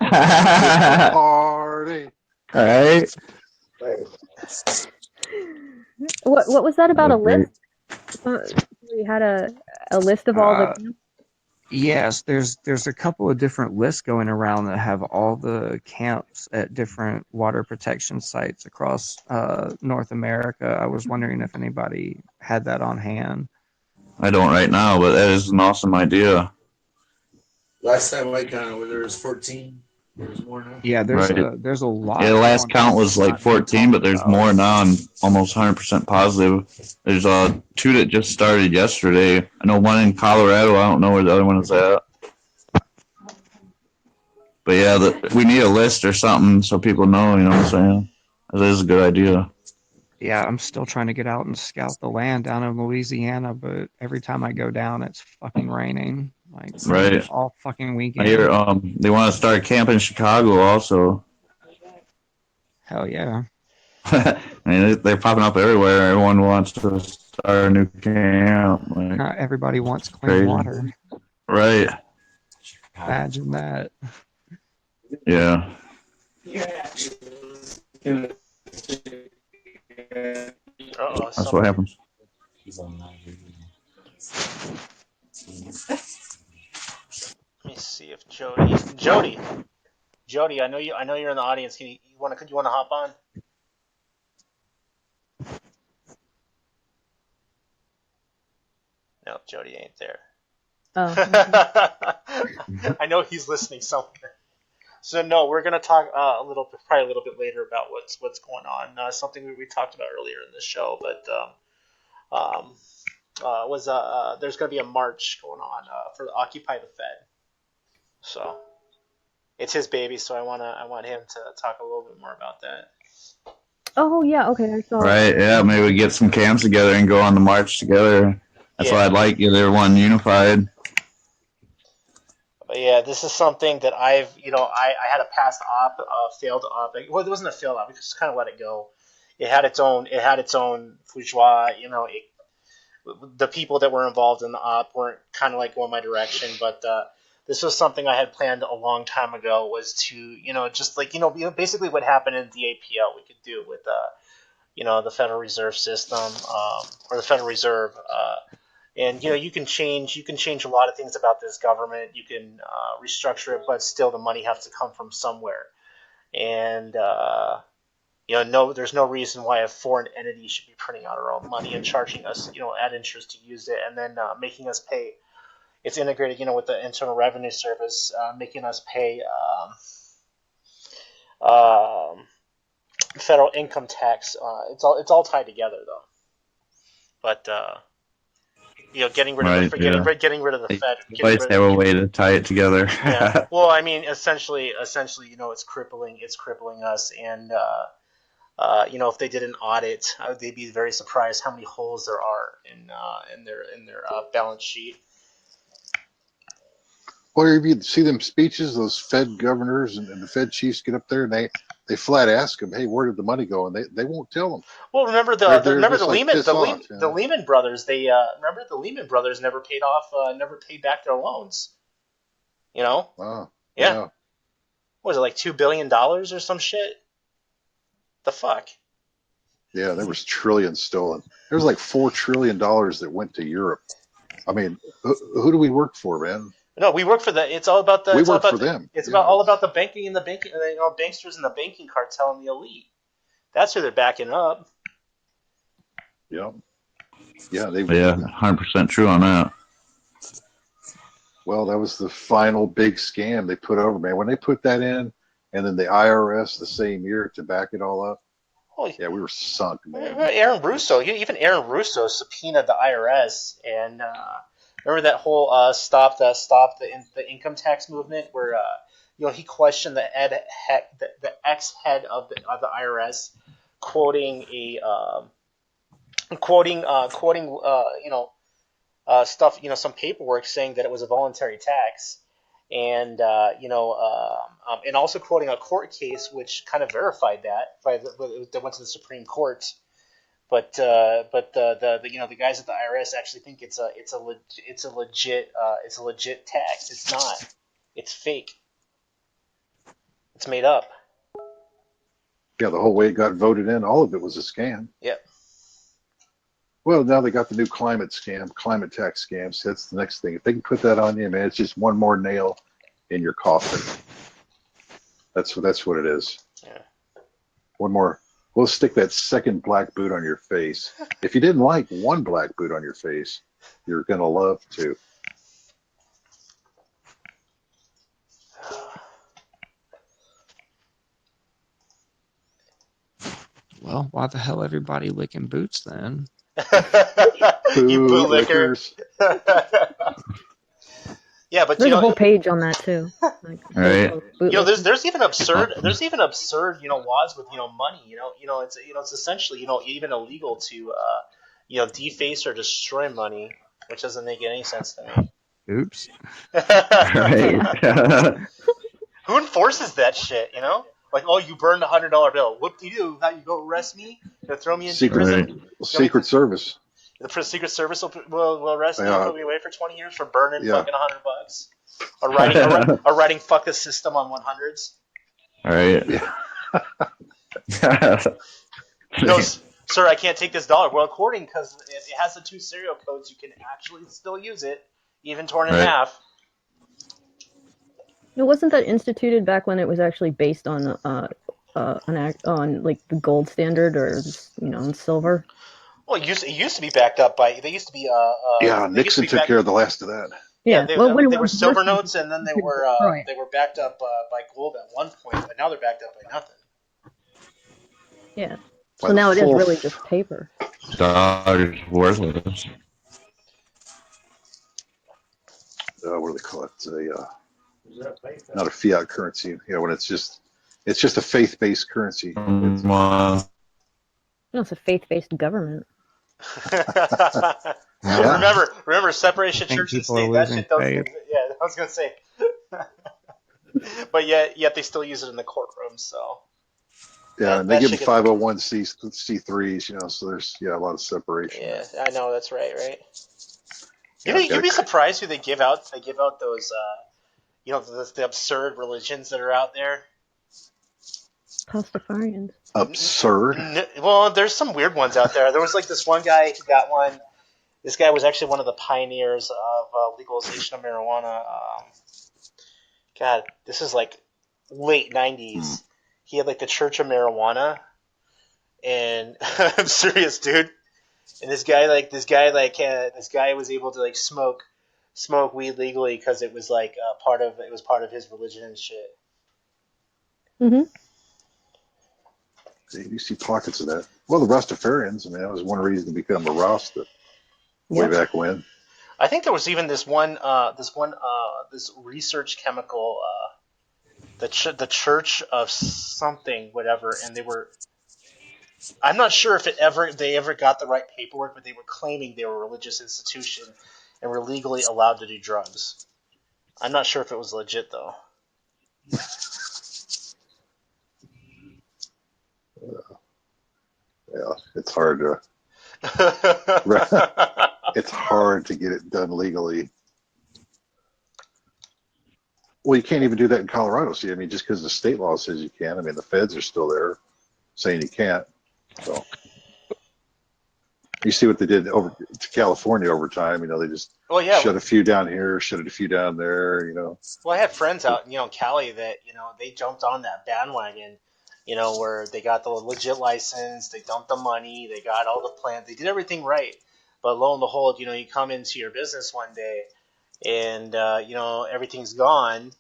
C: It's a party.
E: All right.
B: What was that about
E: That
B: a
E: was great.
B: list? We had a list of all the.
F: Yes, there's a couple of different lists going around that have all the camps at different water protection sites across North America. I was wondering if anybody had that on hand.
E: I don't right now, but that is an awesome idea.
G: Last time I counted, there was 14. There's more now.
F: Yeah,
E: Right.
F: there's a lot.
E: Yeah, the last
F: going
E: count
F: on
E: was
F: that's
E: like
F: not being
E: 14, but
F: talked
E: there's
F: about.
E: more now. I'm almost 100% positive. There's 2 that just started yesterday. I know one in Colorado. I don't know where the other one is at. But yeah, we need a list or something so people know, you know what I'm saying? That is a good idea.
F: Yeah, I'm still trying to get out and scout the land down in Louisiana, but every time I go down, it's fucking raining. Like,
E: Right.
F: all fucking
E: I
F: weekend.
E: hear they want to start camp in Chicago also.
F: Hell yeah.
E: I mean, they're popping up everywhere. Everyone wants to start a new camp. Like,
F: Not everybody wants clean
E: crazy.
F: water.
E: Right.
F: Imagine that.
E: Yeah. That's what happens.
A: Let me see if Jody, I know you're in the audience. Can you want to hop on? No, Jody ain't there.
B: Oh.
A: I know he's listening somewhere. So no, we're gonna talk probably a little bit later about what's going on. Something we talked about earlier in the show, but there's gonna be a march going on for Occupy the Fed. So it's his baby, so I want him to talk a little bit more about that.
B: Oh yeah, okay. I saw.
E: Right, yeah, maybe we get some camps together and go on the march together. That's what I'd like, get everyone unified.
A: But yeah, this is something that I had a past failed op. Well, it wasn't a failed op. We just kind of let it go. It had its own bourgeois. The people that were involved in the op weren't kind of like going my direction. But this was something I had planned a long time ago. Was to just like basically what happened in the APL we could do with the Federal Reserve System or the Federal Reserve. And you can change a lot of things about this government. You can restructure it, but still the money has to come from somewhere. And there's no reason why a foreign entity should be printing out our own money and charging us at interest to use it, and then making us pay. It's integrated with the Internal Revenue Service, making us pay federal income tax. It's all tied together though. But getting rid of the Fed.
E: Always have a way to tie it together.
A: Yeah. Well, I mean, essentially, it's crippling us, and if they did an audit, they'd be very surprised how many holes there are in their balance sheet.
C: Well, if you see them speeches, those Fed governors and the Fed chiefs get up there and they flat ask them, "Hey, where did the money go?" And they won't tell them.
A: Well, remember the Lehman Brothers. Remember the Lehman Brothers never paid back their loans.
C: Wow.
A: Yeah. What was it, like $2 billion or some shit? The fuck?
C: Yeah, there was trillions stolen. There was like $4 trillion that went to Europe. I mean, who do we work for, man?
A: No, we work for the. It's all about the.
C: We work for them.
A: It's all about the banking and the banking. Banksters and the banking cartel and the elite. That's who they're backing up.
C: Yeah. Yeah.
E: 100% true on that.
C: Well, that was the final big scam they put over, man. When they put that in, and then the IRS the same year to back it all up.
A: Oh,
C: yeah, we were sunk, man.
A: Aaron Russo subpoenaed the IRS and remember that whole stop the income tax movement where he questioned the ex head of the IRS, quoting stuff, some paperwork saying that it was a voluntary tax, and and also quoting a court case which kind of verified that went to the Supreme Court. But the guys at the IRS actually think it's a legit tax. It's not. It's fake. It's made up.
C: Yeah, the whole way it got voted in, all of it was a scam.
A: Yep.
C: Well, now they got the new climate tax scam. So that's the next thing. If they can put that on you, man, it's just one more nail in your coffin. That's what it is.
A: Yeah.
C: One more. We'll stick that second black boot on your face. If you didn't like one black boot on your face, you're gonna love two.
F: Well, why the hell everybody licking boots then?
A: You bootlicker. Yeah, but
B: there's a whole page on that too. Like,
E: right.
A: There's even absurd laws with money. It's essentially even illegal to deface or destroy money, which doesn't make any sense to me.
F: Oops.
E: Right.
A: Who enforces that shit? Like, oh, you burned $100 bill. Whoop-de-doo. How you go arrest me? They'll throw me into prison.
C: Secret Service.
A: The Secret Service will arrest me and put me away for 20 years for burning fucking $100. Or writing fuck the system on 100s.
E: All right.
A: No, sir, I can't take this dollar. Well, according, because it has the 2 serial codes, you can actually still use it, even torn in half.
B: No, wasn't that instituted back when it was actually based on on like the gold standard or on silver?
A: Well, it used to be backed up by. They used to be.
C: Nixon took care of the last of that.
B: Yeah,
A: they were silver notes, and then they were backed up by gold at one point, but now they're backed up by nothing.
B: Yeah. So now it is really just paper.
E: Dog is worthless.
C: What do they call it? Not a fiat currency. When it's just a faith-based currency.
B: No, it's a faith-based government.
A: Remember, separation of church and state. That shit doesn't. Yeah, I was gonna say. But yet they still use it in the courtroom. So.
C: Yeah, and they give them 501c3s. So there's a lot of separation.
A: Yeah, I know that's right. You'd be surprised who they give out. They give out those. The absurd religions that are out there.
B: Pastafarians.
C: Absurd?
A: Well, there's some weird ones out there. There was like this one guy who got one. This guy was actually one of the pioneers of legalization of marijuana. God, this is like late 90s. He had like the Church of Marijuana. And I'm serious, dude. And this guy was able to like smoke weed legally because it was like part of his religion and shit.
B: Mm-hmm.
C: You see pockets of that. Well, the Rastafarians. I mean, that was one reason to become a Rasta way back when.
A: I think there was even this research chemical, the Church of something, whatever, and they were. I'm not sure if they ever got the right paperwork, but they were claiming they were a religious institution and were legally allowed to do drugs. I'm not sure if it was legit though.
C: Yeah, it's hard to. It's hard to get it done legally. Well, you can't even do that in Colorado. See, I mean, just because the state law says you can. I mean, the feds are still there saying you can't. So you see what they did over to California over time. They just shut a few down here, shut a few down there.
A: Well, I had friends out in Cali that they jumped on that bandwagon. Where they got the legit license, they dumped the money, they got all the plans, they did everything right. But lo and behold, you come into your business one day, and everything's gone,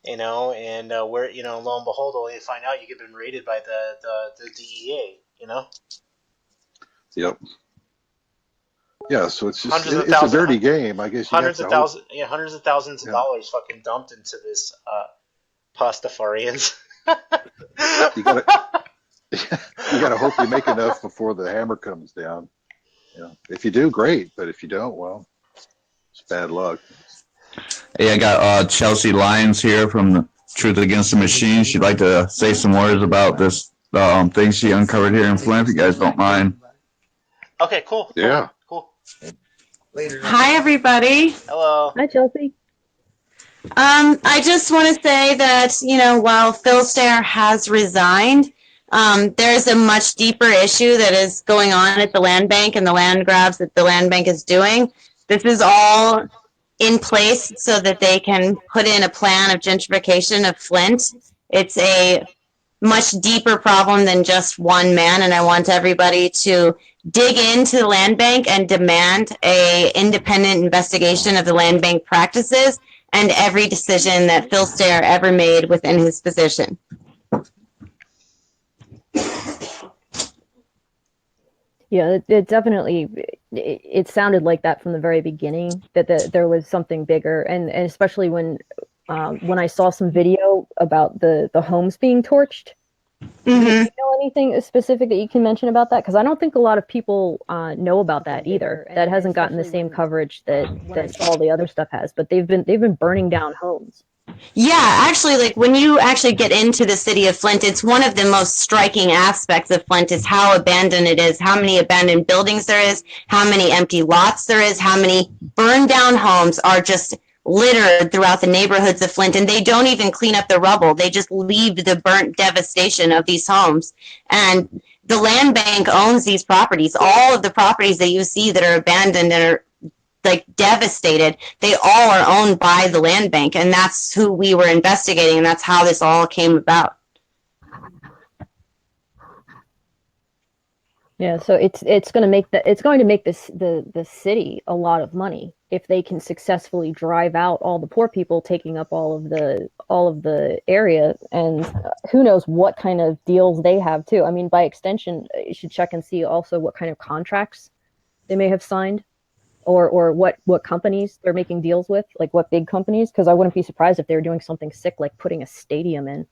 A: and lo and behold, only to find out you've been raided by the DEA.
C: Yep. Yeah, so it's just
A: Hundreds of
C: it's a
A: thousands,
C: dirty game. I guess you'd have to hope.
A: hundreds of thousands of
C: Yeah,
A: dollars fucking dumped into this Pastafarians.
C: you gotta you gotta hope you make enough before the hammer comes down. If you do, great, but if you don't, well, it's bad luck.
E: Hey, I got Chelsea Lyons here from the Truth Against the Machine. She'd like to say some words about this thing she uncovered here in Flint, if you guys don't mind.
A: Okay, cool.
C: Yeah.
A: Cool.
I: Hi, everybody.
A: Hello.
B: Hi, Chelsea.
I: I just want to say that, while Phil Stair has resigned, there's a much deeper issue that is going on at the land bank and the land grabs that the land bank is doing. This is all in place so that they can put in a plan of gentrification of Flint. It's a much deeper problem than just one man, and I want everybody to dig into the land bank and demand a independent investigation of the land bank practices and every decision that Phil Stair ever made within his position.
B: Yeah, it definitely it sounded like that from the very beginning, that there was something bigger, and especially when I saw some video about the homes being torched. Do you know anything specific that you can mention about that? Because I don't think a lot of people know about that either. That hasn't gotten the same coverage that all the other stuff has. But they've been burning down homes.
I: Yeah, actually, like when you actually get into the city of Flint, it's one of the most striking aspects of Flint is how abandoned it is, how many abandoned buildings there is, how many empty lots there is, how many burned down homes are just littered throughout the neighborhoods of Flint, and they don't even clean up the rubble. They just leave the burnt devastation of these homes. And the land bank owns these properties. All of the properties that you see that are abandoned and are like devastated, they all are owned by the land bank, and that's who we were investigating, and that's how this all came about.
B: Yeah, so it's going to make the city a lot of money if they can successfully drive out all the poor people taking up all of the area, and who knows what kind of deals they have too. I mean, by extension, you should check and see also what kind of contracts they may have signed, or what companies they're making deals with, like what big companies, because I wouldn't be surprised if they were doing something sick like putting a stadium in.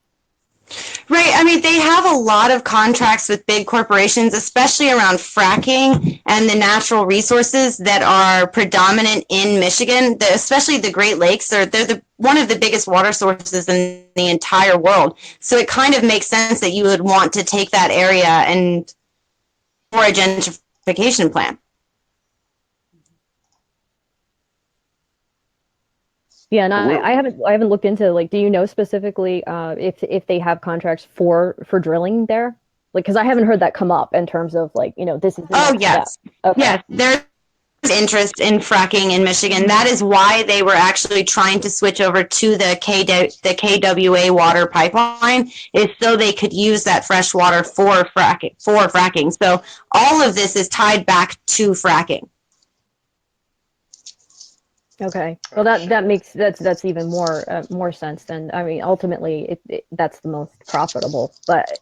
I: Right. I mean, they have a lot of contracts with big corporations, especially around fracking and the natural resources that are predominant in Michigan, especially the Great Lakes. They're one of the biggest water sources in the entire world. So it kind of makes sense that you would want to take that area and for a gentrification plan.
B: Yeah, and I haven't looked into, like, do you know specifically if they have contracts for drilling there? Like, because I haven't heard that come up in terms of, like, this is the next
I: yes.
B: step. Okay.
I: Yes, there's interest in fracking in Michigan. That is why they were actually trying to switch over to the KWA water pipeline, is so they could use that fresh water for fracking. So all of this is tied back to fracking.
B: Okay. Well, that makes that's even more sense than, I mean, ultimately that's the most profitable, but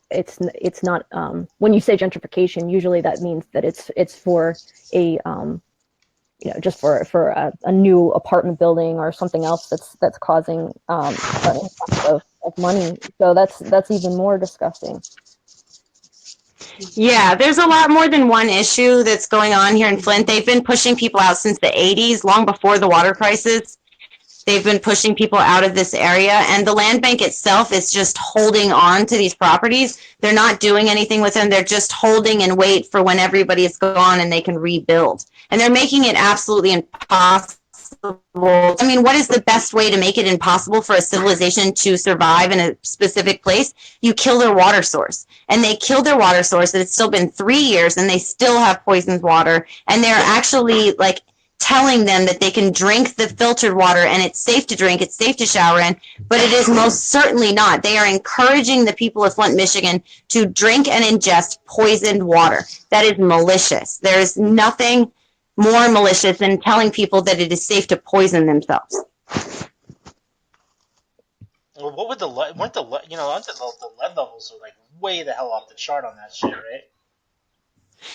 B: it's not, when you say gentrification, usually that means that it's for a just for a new apartment building or something else that's causing an influx of money. So that's even more disgusting.
I: Yeah, there's a lot more than one issue that's going on here in Flint. They've been pushing people out since the 80s, long before the water crisis. They've been pushing people out of this area, and the land bank itself is just holding on to these properties. They're not doing anything with them. They're just holding and wait for when everybody is gone and they can rebuild. And they're making it absolutely impossible. I mean, what is the best way to make it impossible for a civilization to survive in a specific place? You kill their water source. And they killed their water source, and it's still been 3 years, and they still have poisoned water. And they're actually, like, telling them that they can drink the filtered water and it's safe to drink, it's safe to shower in, but it is most certainly not. They are encouraging the people of Flint, Michigan to drink and ingest poisoned water. That is malicious. There is nothing more malicious than telling people that it is safe to poison themselves.
A: Well, what would the lead levels are like way the hell off the chart on that shit, right?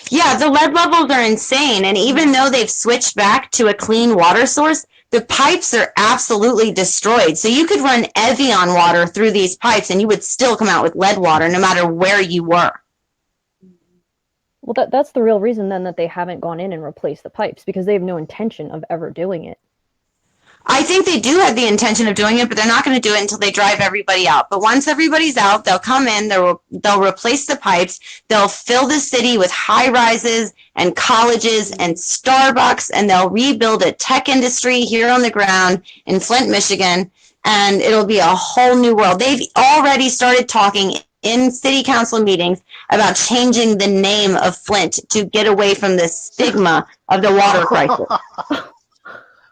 I: Yeah, the lead levels are insane. And even though they've switched back to a clean water source, the pipes are absolutely destroyed. So you could run Evian water through these pipes and you would still come out with lead water no matter where you were.
B: Well, that's the real reason then that they haven't gone in and replaced the pipes, because they have no intention of ever doing it.
I: I think they do have the intention of doing it, but they're not going to do it until they drive everybody out. But once everybody's out, they'll come in, they'll replace the pipes, they'll fill the city with high rises and colleges and Starbucks, and they'll rebuild a tech industry here on the ground in Flint, Michigan, and it'll be a whole new world. They've already started talking in city council meetings about changing the name of Flint to get away from the stigma of the water crisis.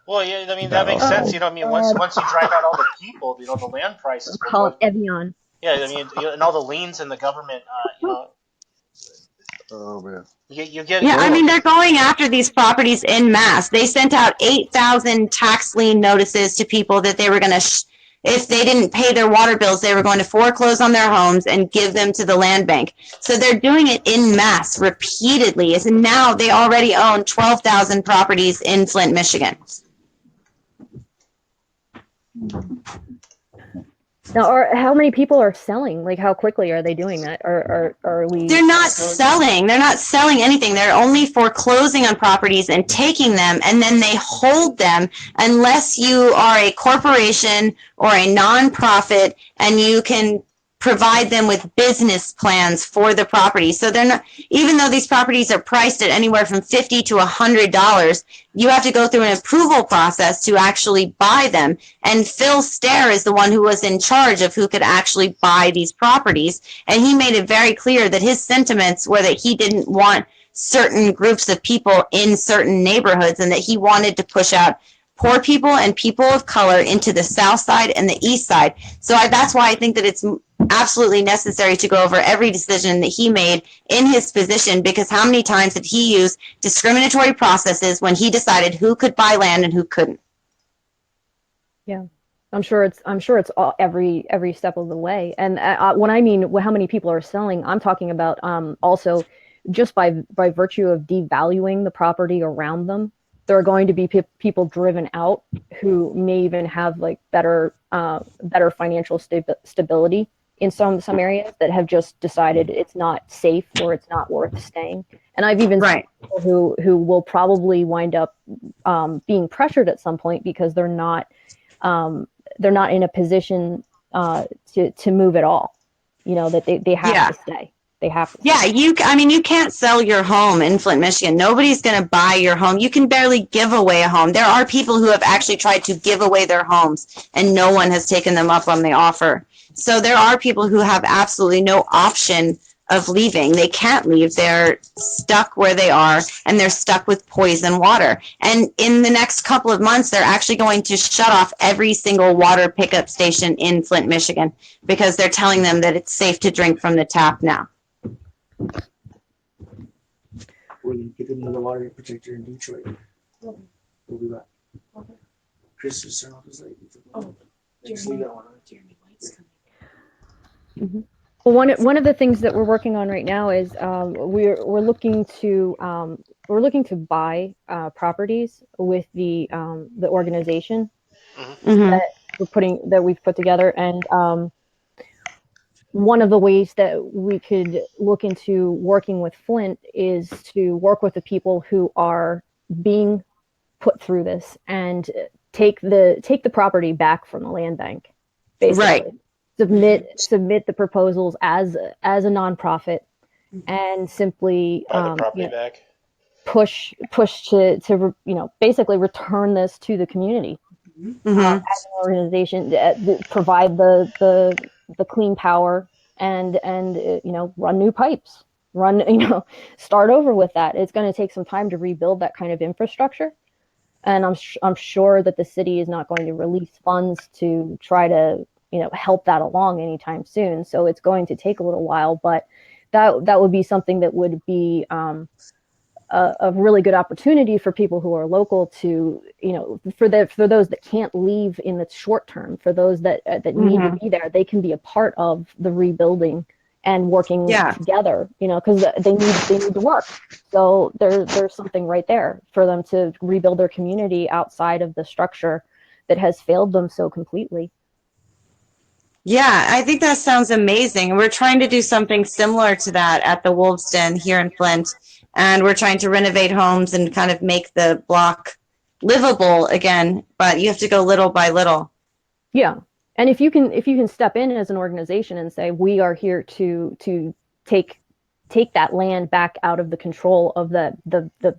A: Well, yeah, I mean, that makes sense. You know, I mean, once you drive out all the people, you know, the land prices will
B: Call it Evian.
A: Yeah, I mean, and all the liens in the government, you know.
C: Oh man.
A: You get.
I: Yeah, I mean, they're going after these properties en masse. They sent out 8,000 tax lien notices to people that they were going to, if they didn't pay their water bills, they were going to foreclose on their homes and give them to the land bank. So they're doing it en masse repeatedly. And now they already own 12,000 properties in Flint, Michigan.
B: Now, how many people are selling? Like, how quickly are they doing that? Or are we?
I: They're not selling. They're not selling anything. They're only foreclosing on properties and taking them, and then they hold them unless you are a corporation or a nonprofit, and you can provide them with business plans for the property. So they're not, even though these properties are priced at anywhere from $50 to $100, you have to go through an approval process to actually buy them. And Phil Stair is the one who was in charge of who could actually buy these properties. And he made it very clear that his sentiments were that he didn't want certain groups of people in certain neighborhoods, and that he wanted to push out poor people and people of color into the south side and the east side. So that's why I think that it's absolutely necessary to go over every decision that he made in his position, because how many times did he use discriminatory processes when he decided who could buy land and who couldn't?
B: Yeah, I'm sure it's all, every step of the way. And when I mean how many people are selling, I'm talking about also just by virtue of devaluing the property around them. There are going to be people driven out who may even have like better financial stability in some areas that have just decided it's not safe or it's not worth staying. And I've even seen people who will probably wind up being pressured at some point because they're not in a position to move at all. You know, that they have to stay. They have to.
I: Yeah, you can't sell your home in Flint, Michigan. Nobody's going to buy your home. You can barely give away a home. There are people who have actually tried to give away their homes, and no one has taken them up on the offer. So there are people who have absolutely no option of leaving. They can't leave. They're stuck where they are, and they're stuck with poison water. And in the next couple of months, they're actually going to shut off every single water pickup station in Flint, Michigan, because they're telling them that it's safe to drink from the tap now.
G: We're going to get another water protector in Detroit. We'll be back. Okay. Chris just turned off his light. Just leave that one on.
B: Mm-hmm. Well, one of the things that we're working on right now is we're looking to buy properties with the organization that we've put together, and one of the ways that we could look into working with Flint is to work with the people who are being put through this and take the property back from the land bank, basically.
I: Right.
B: Submit the proposals as a nonprofit, and simply
A: back.
B: push to basically return this to the community as an organization, provide the clean power and run new pipes, start over with that. It's going to take some time to rebuild that kind of infrastructure, and I'm sure that the city is not going to release funds to try to help that along anytime soon. So it's going to take a little while, but that would be something that would be a really good opportunity for people who are local to, for those that can't leave in the short term, for those that need to be there, they can be a part of the rebuilding and working
I: Yeah.
B: together, because they need to work. So there's something right there for them to rebuild their community outside of the structure that has failed them so completely.
I: Yeah, I think that sounds amazing. We're trying to do something similar to that at the Wolves Den here in Flint, and we're trying to renovate homes and kind of make the block livable again, but you have to go little by little.
B: Yeah. And if you can step in as an organization and say, we are here to take that land back out of the control of the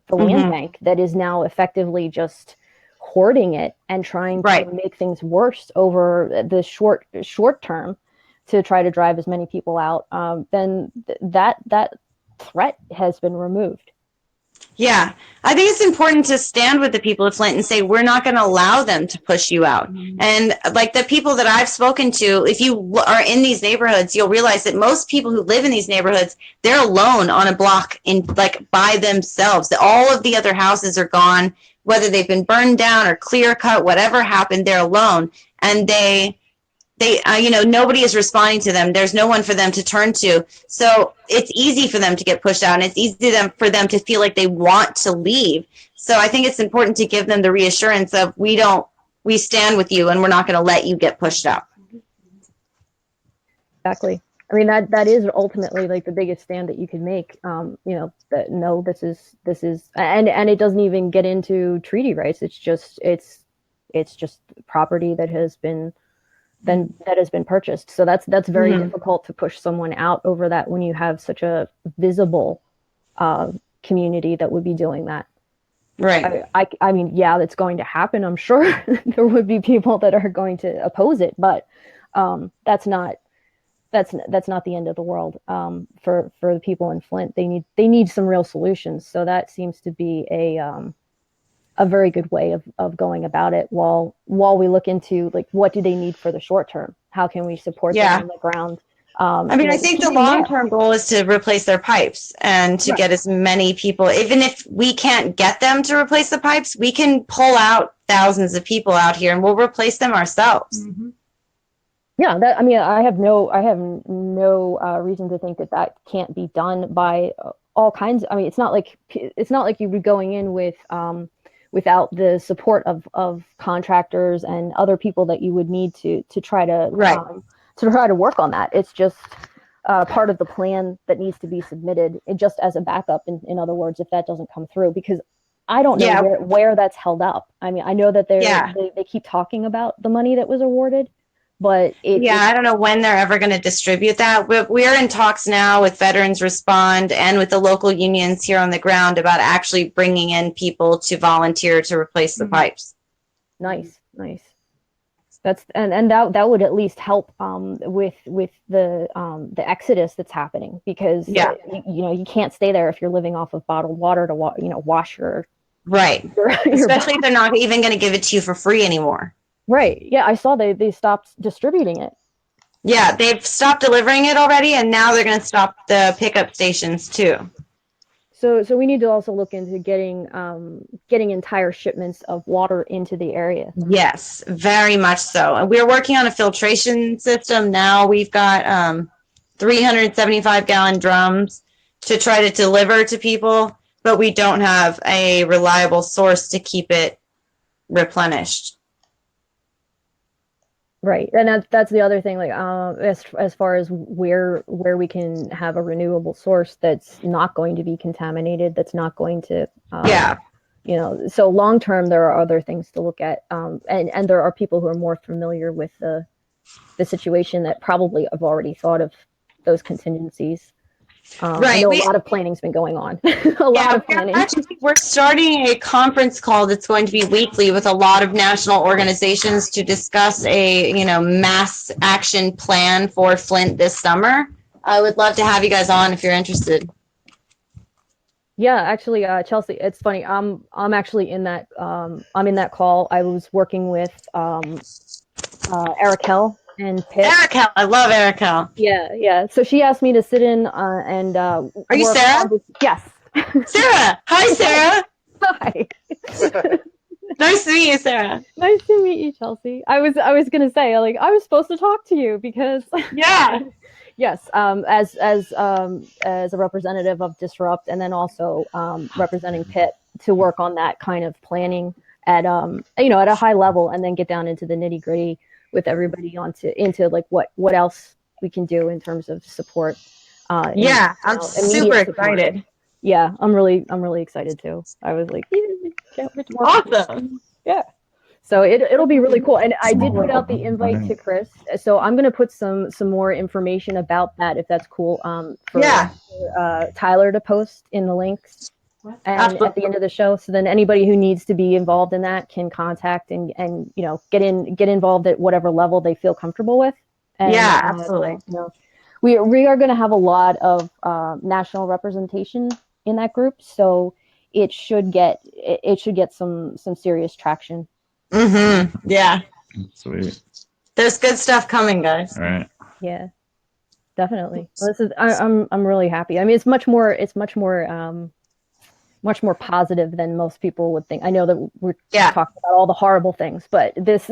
B: land bank that is now effectively just hoarding it and trying to make things worse over the short term to try to drive as many people out, then that threat has been removed.
I: Yeah, I think it's important to stand with the people of Flint and say, we're not going to allow them to push you out. And like the people that I've spoken to, if you are in these neighborhoods, you'll realize that most people who live in these neighborhoods, they're alone on a block by themselves. All of the other houses are gone, whether they've been burned down or clear cut, whatever happened, they're alone. And they nobody is responding to them. There's no one for them to turn to. So it's easy for them to get pushed out, and it's easy for them to feel like they want to leave. So I think it's important to give them the reassurance of we stand with you and we're not going to let you get pushed out.
B: Exactly. I mean, that is ultimately like the biggest stand that you can make. That no, this is, and it doesn't even get into treaty rights. It's just property that has been purchased. So that's very difficult to push someone out over that when you have such a visible community that would be doing that.
I: Right.
B: I mean, yeah, that's going to happen. I'm sure there would be people that are going to oppose it, but that's not the end of the world for the people in Flint. They need some real solutions. So that seems to be a very good way of going about it while we look into like what do they need for the short term? How can we support them on the ground?
I: I think the long-term goal is to replace their pipes and to get as many people, even if we can't get them to replace the pipes, we can pull out thousands of people out here and we'll replace them ourselves.
B: Mm-hmm. Yeah, I have no reason to think that can't be done by all kinds. I mean, it's not like you'd be going in with without the support of contractors and other people that you would need to try to work on that. It's just part of the plan that needs to be submitted, just as a backup. In other words, if that doesn't come through, because I don't know where that's held up. I mean, I know that they keep talking about the money that was awarded. But I
I: don't know when they're ever going to distribute that. We're in talks now with Veterans Respond and with the local unions here on the ground about actually bringing in people to volunteer to replace the pipes.
B: Nice. That's and that would at least help with the exodus that's happening, because you can't stay there if you're living off of bottled water to wash your
I: especially if they're not even going to give it to you for free anymore.
B: Right. Yeah, I saw they stopped distributing it.
I: Yeah, they've stopped delivering it already, and now they're going to stop the pickup stations too.
B: So we need to also look into getting entire shipments of water into the area.
I: Yes, very much so. And we're working on a filtration system now. We've got 375-gallon drums to try to deliver to people, but we don't have a reliable source to keep it replenished.
B: Right, and that's the other thing. Like, as far as where we can have a renewable source that's not going to be contaminated, that's not going to, So long term, there are other things to look at, and there are people who are more familiar with the situation that probably have already thought of those contingencies. I know a lot of planning's been going on. a lot of planning.
I: We're starting a conference call that's going to be weekly with a lot of national organizations to discuss a mass action plan for Flint this summer. I would love to have you guys on if you're interested.
B: Yeah, actually, Chelsea, it's funny. I'm actually in that. I'm in that call. I was working with Eric Hell and Pitt.
I: Eric Hell, I love Eric Hell.
B: Yeah. So she asked me to sit in and.
I: Are you Sarah?
B: Yes.
I: Sarah. Hi, Sarah.
B: Hi.
I: Nice to meet you, Sarah.
B: Nice to meet you, Chelsea. I was gonna say, like, I was supposed to talk to you because
I: Yeah.
B: yes, as a representative of Disrupt, and then also representing Pitt to work on that kind of planning at at a high level, and then get down into the nitty gritty with everybody into like what else we can do in terms of support.
I: Yeah, I'm super excited.
B: Yeah, I'm really excited too. I was like, yeah, can't wait to work with you.
I: Awesome.
B: Yeah. So it'll be really cool. And I did put out the invite to Chris. So I'm gonna put some more information about that if that's cool. For Tyler to post in the links and at the end of the show. So then anybody who needs to be involved in that can contact and get involved at whatever level they feel comfortable with. And,
I: yeah, absolutely.
B: We are going to have a lot of national representation in that group, so it should get some serious traction.
I: Mm-hmm. Yeah.
E: Sweet.
I: There's good stuff coming, guys.
E: All right.
B: Yeah, definitely. Well, I'm really happy. I mean, it's much more positive than most people would think. I know that we're talking about all the horrible things, but this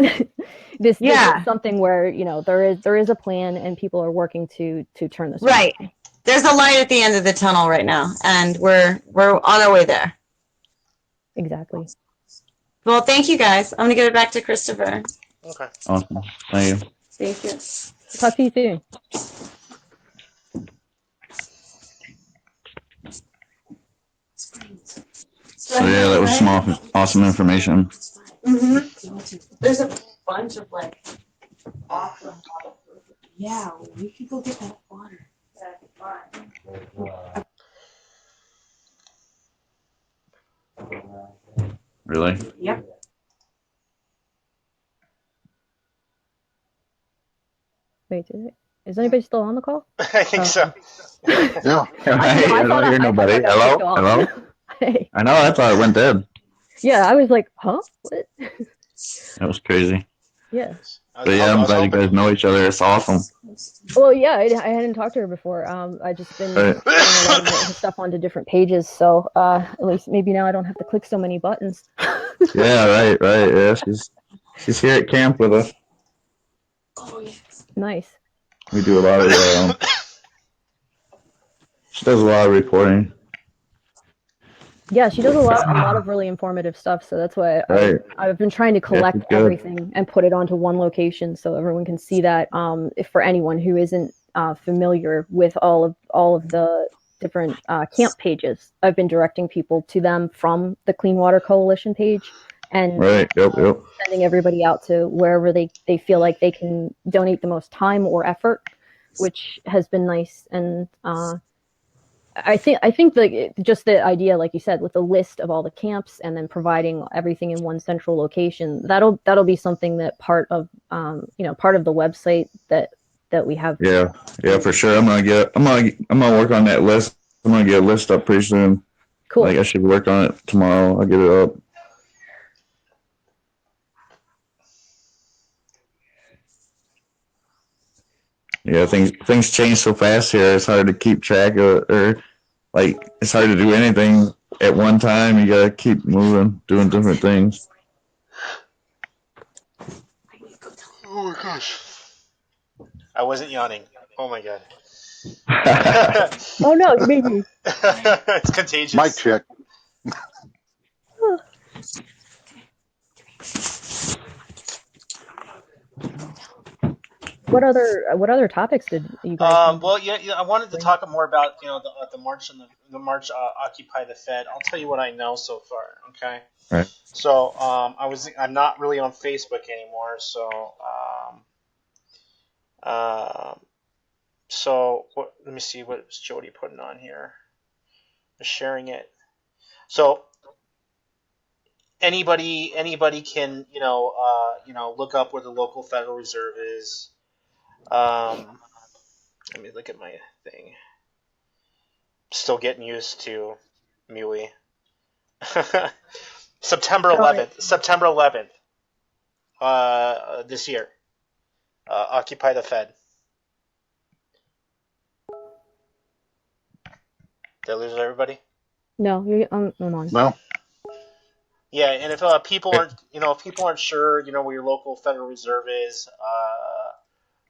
B: this is something where there is a plan and people are working to turn this
I: right around. There's a light at the end of the tunnel right now, and we're on our way there.
B: Exactly.
I: Well, thank you guys. I'm gonna give it back to Christopher.
A: Okay.
E: Awesome. Thank you.
I: Thank you.
B: Talk to you soon.
E: So yeah, that was some awesome information.
I: Mm-hmm. There's a bunch of like awesome. Yeah, we could go get that water. That's fine.
E: Really?
I: Yep.
B: Wait, is anybody still on the call?
A: I think so.
C: Yeah.
E: I don't hear nobody. Hello?
B: Hey.
E: I know. I thought it went dead.
B: Yeah, I was like, huh? What?
E: That was crazy.
B: Yeah.
E: But yeah, I'm glad you guys know each other. It's awesome.
B: Well, yeah, I hadn't talked to her before. I just been putting a lot of her stuff onto different pages, so at least maybe now I don't have to click so many buttons.
E: Yeah, right. Yeah, she's here at camp with us.
I: Oh yeah.
B: Nice.
E: We do a lot of. She does a lot of reporting.
B: Yeah, she does a lot of really informative stuff. So that's why I've been trying to collect everything and put it onto one location so everyone can see that. If for anyone who isn't familiar with all of the different camp pages, I've been directing people to them from the Clean Water Coalition page and sending everybody out to wherever they feel like they can donate the most time or effort, which has been nice. And I think just the idea, like you said, with the list of all the camps and then providing everything in one central location, that'll be something that part of the website that we have.
E: Yeah, for sure. I'm gonna work on that list. I'm gonna get a list up pretty soon.
B: Cool.
E: Like I should work on it tomorrow. I'll get it up. Yeah, things change so fast here. It's hard to keep track of, or like it's hard to do anything at one time. You gotta keep moving, doing different things.
A: Oh my gosh! I wasn't yawning. Oh my god.
B: Oh no, maybe.
A: It's contagious.
C: Mic check.
B: What other topics did you guys?
A: Well, yeah, I wanted to talk more about the march and the march Occupy the Fed. I'll tell you what I know so far. Okay.
E: Right.
A: So I'm not really on Facebook anymore. So let me see what was Jody putting on here. Sharing it. So anybody can look up where the local Federal Reserve is. Let me look at my thing. Still getting used to MUI. September 11th. This year. Occupy the Fed. Did I lose everybody?
B: No, I'm on.
C: No.
A: Yeah, and if people aren't, if people aren't sure, where your local Federal Reserve is,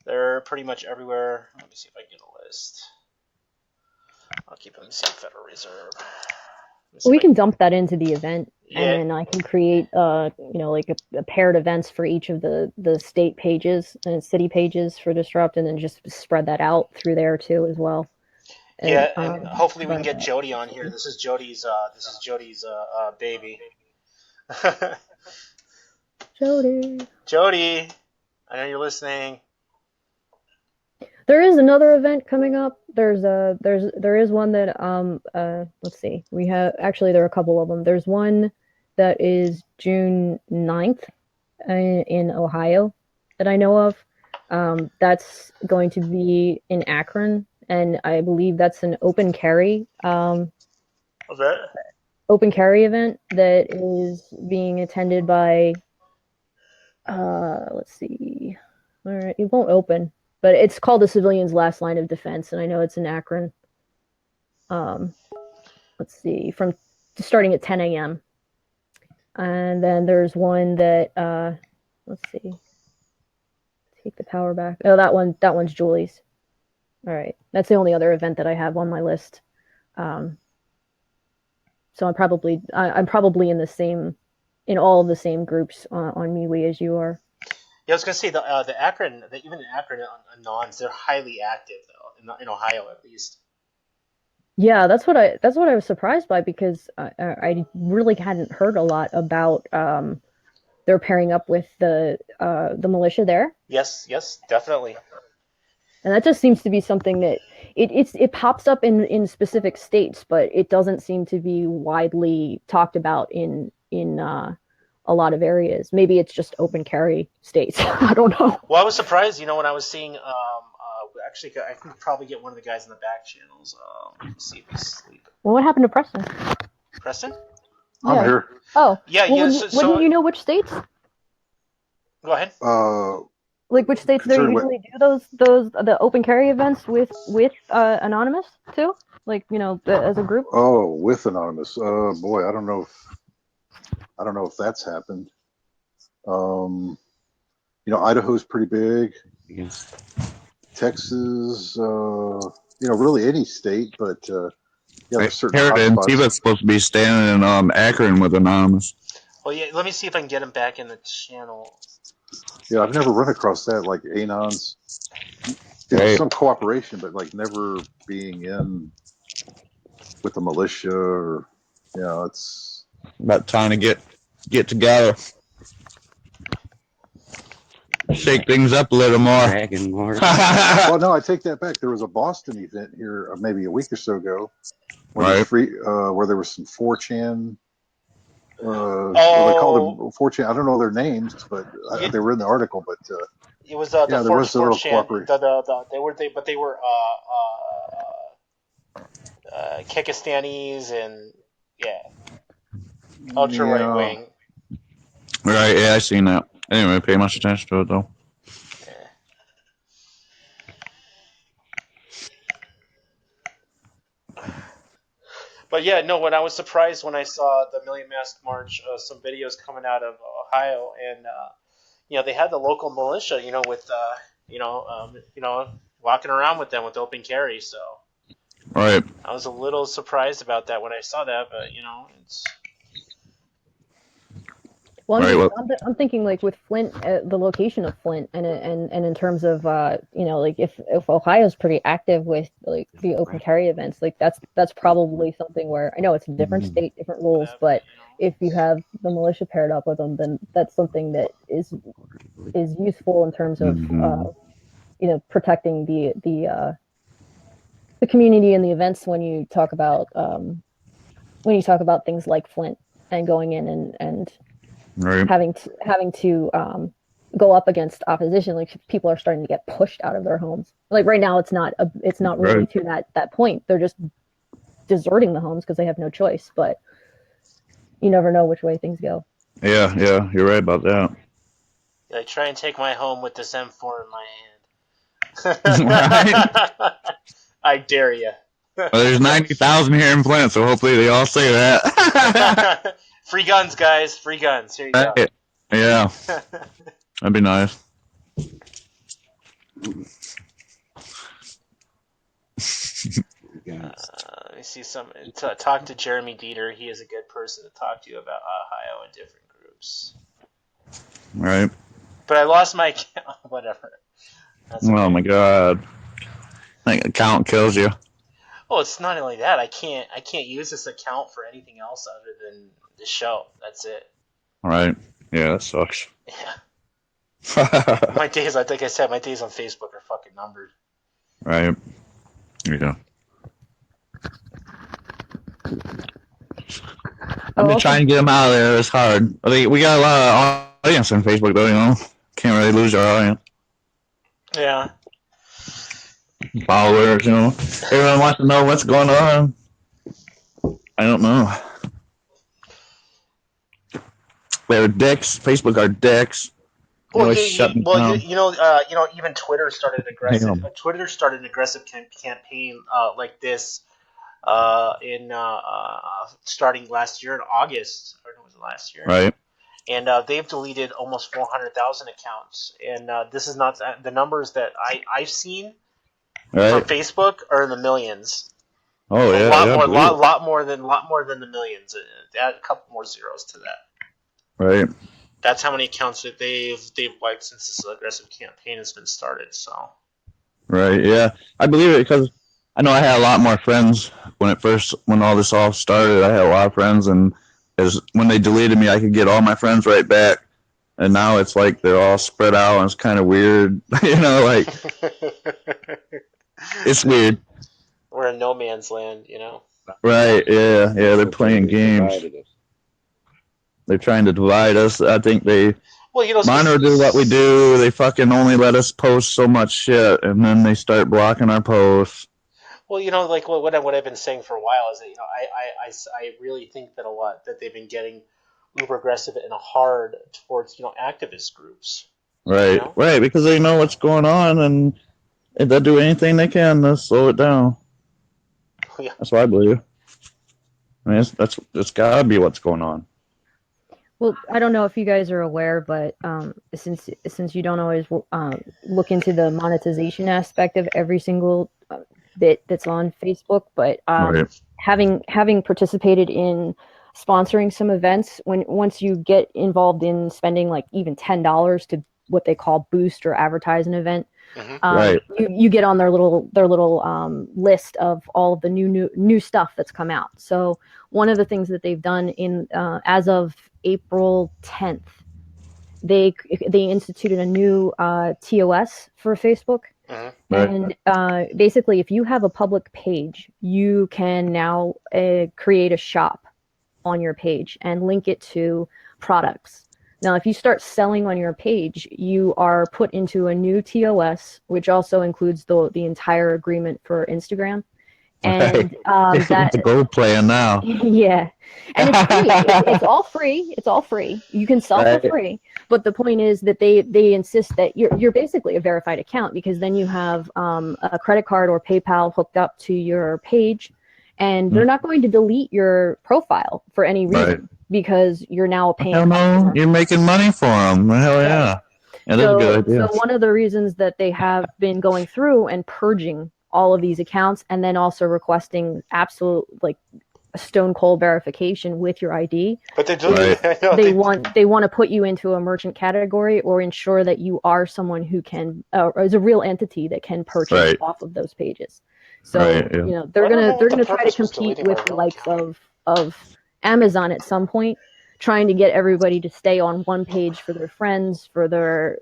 A: they're pretty much everywhere. Let me see if I can get a list. I'll keep them saying Federal Reserve.
B: We can dump that into the event,
A: Yeah.
B: and then I can create, like a paired events for each of the state pages and city pages for Disrupt, and then just spread that out through there too as well.
A: And hopefully we can get Jody on here. This is Jody's baby. Jody, I know you're listening.
B: There is another event coming up. There is one that let's see. There are a couple of them. There's one that is June 9th in Ohio that I know of. That's going to be in Akron, and I believe that's an open carry open carry event that is being attended by let's see. All right, it won't open. But it's called the Civilian's Last Line of Defense, and I know it's in Akron. Let's see, from starting at 10 a.m. And then there's one that, let's see, take the power back. Oh, that one's Julie's. All right, that's the only other event that I have on my list. So I'm probably in all of the same groups on MeWe as you are.
A: Yeah, I was gonna say the Akron, even in Akron Anons, they're highly active though in Ohio at least.
B: Yeah, that's what I was surprised by, because I really hadn't heard a lot about their pairing up with the militia there.
A: Yes, definitely.
B: And that just seems to be something that it pops up in specific states, but it doesn't seem to be widely talked about in a lot of areas. Maybe it's just open carry states. I don't know.
A: Well, I was surprised, when I was seeing. Actually, I can probably get one of the guys in the back channels. Let's see if he's asleep.
B: Well, what happened to Preston?
A: Preston?
C: I'm here.
B: Oh,
A: yeah.
B: Well, wouldn't you know which states?
A: Go ahead.
B: Like which states they usually do the open carry events with Anonymous too? Like, as a group.
C: Oh, with Anonymous. Boy, I don't know if that's happened. Idaho's pretty big.
E: Yes.
C: Texas, really any state, but there's certain
E: Sheridan,
C: hotspots.
E: he was supposed to be standing in Akron with Anonymous.
A: Well, yeah. Let me see if I can get him back in the channel.
C: Yeah, I've never run across that, like Anons. Some cooperation, but like never being in with the militia or it's
E: about time to get together. Shake things up a little more.
C: Well, no, I take that back. There was a Boston event here maybe a week or so ago where there was some 4chan. They called them 4chan. I don't know their names, but they were in the article. But
A: it was the
C: there was a little cooperation.
A: They were Kyrgyzstanis and ultra right wing.
E: Right, yeah, I seen that. Anyway, pay much attention to it though.
A: But yeah, no. When I was surprised when I saw the Million Mask March, some videos coming out of Ohio, and they had the local militia, with walking around with them with open carry. So,
E: right.
A: I was a little surprised about that when I saw that, but it's.
B: Well, I'm thinking like with Flint, the location of Flint, and in terms of like if Ohio's pretty active with like the open carry events, like that's probably something where I know it's a different state, different rules, but if you have the militia paired up with them, then that's something that is useful in terms of protecting the community and the events when you talk about things like Flint and going in and
E: right.
B: having to go up against opposition. Like people are starting to get pushed out of their homes. Like right now, it's not really
E: right.
B: to that point. They're just deserting the homes because they have no choice. But you never know which way things go.
E: Yeah, you're right about that.
A: I try and take my home with this M4 in my hand. I dare you.
E: Well, there's 90,000 here in Flint, so hopefully they all say that.
A: Free guns, guys. Free guns. Here you go.
E: Yeah, that'd be nice.
A: Let me see some. Talk to Jeremy Dieter. He is a good person to talk to about Ohio and different groups.
E: Right.
A: But I lost my account. Whatever. That's okay.
E: Oh my god. That account kills you.
A: Oh, it's not only that. I can't use this account for anything else other than the show. That's it.
E: Right. Yeah, that sucks.
A: Yeah. My days, like I said, my days on Facebook are fucking numbered.
E: Right. There you go. I've been trying to get them out of there. It's hard. We got a lot of audience on Facebook, though, you know. Can't really lose our audience.
A: Yeah.
E: Followers, you know. Everyone wants to know what's going on. I don't know. They're dicks. Facebook are dicks.
A: Well, even Twitter started an aggressive. Twitter started an aggressive campaign like this in starting last year in August, or was it last year?
E: Right.
A: And they've deleted almost 400,000 accounts, and this is not the numbers that I've seen from Facebook are in the millions.
E: Oh yeah,
A: a lot more than the millions. Add a couple more zeros to that.
E: Right.
A: That's how many accounts that they've wiped since this aggressive campaign has been started. So.
E: Right. Yeah, I believe it because I know I had a lot more friends when all this all started. I had a lot of friends, and when they deleted me, I could get all my friends right back. And now it's like they're all spread out, and it's kind of weird. You know, like it's weird.
A: We're in no man's land, you know.
E: Right? Yeah. They're playing games. They're trying to divide us. I think they monitor what we do. They fucking only let us post so much shit, and then they start blocking our posts.
A: Well, you know, like what I've been saying for a while is that, you know, I really think that they've been getting uber aggressive and hard towards, you know, activist groups.
E: Right,
A: you know?
E: Right, because they know what's going on, and they'll do anything they can to slow it down.
A: Yeah.
E: That's what I believe. I mean, that's gotta be what's going on.
B: Well, I don't know if you guys are aware, but since you don't always look into the monetization aspect of every single bit that's on Facebook, but having participated in sponsoring some events, once you get involved in spending like even $10 to what they call boost or advertise an event, you get on their little list of all of the new stuff that's come out. So one of the things that they've done in as of April 10th, they instituted a new TOS for Facebook. And basically, if you have a public page, you can now create a shop on your page and link it to products. Now, if you start selling on your page, you are put into a new TOS, which also includes the entire agreement for Instagram. And that's
E: the gold plan now.
B: Yeah, and it's free. It's all free. It's all free. You can sell for free. But the point is that they insist that you're basically a verified account, because then you have a credit card or PayPal hooked up to your page, and they're not going to delete your profile for any reason because you're now paying.
E: Hell no, you're making money for them. Hell yeah. Yeah, that's a good idea.
B: So one of the reasons that they have been going through and purging all of these accounts, and then also requesting absolute stone cold verification with your ID. But they want to put you into a merchant category or ensure that you are someone who can is a real entity that can purchase off of those pages. So you know they're gonna try to compete with the likes of Amazon at some point, trying to get everybody to stay on one page for their friends, for their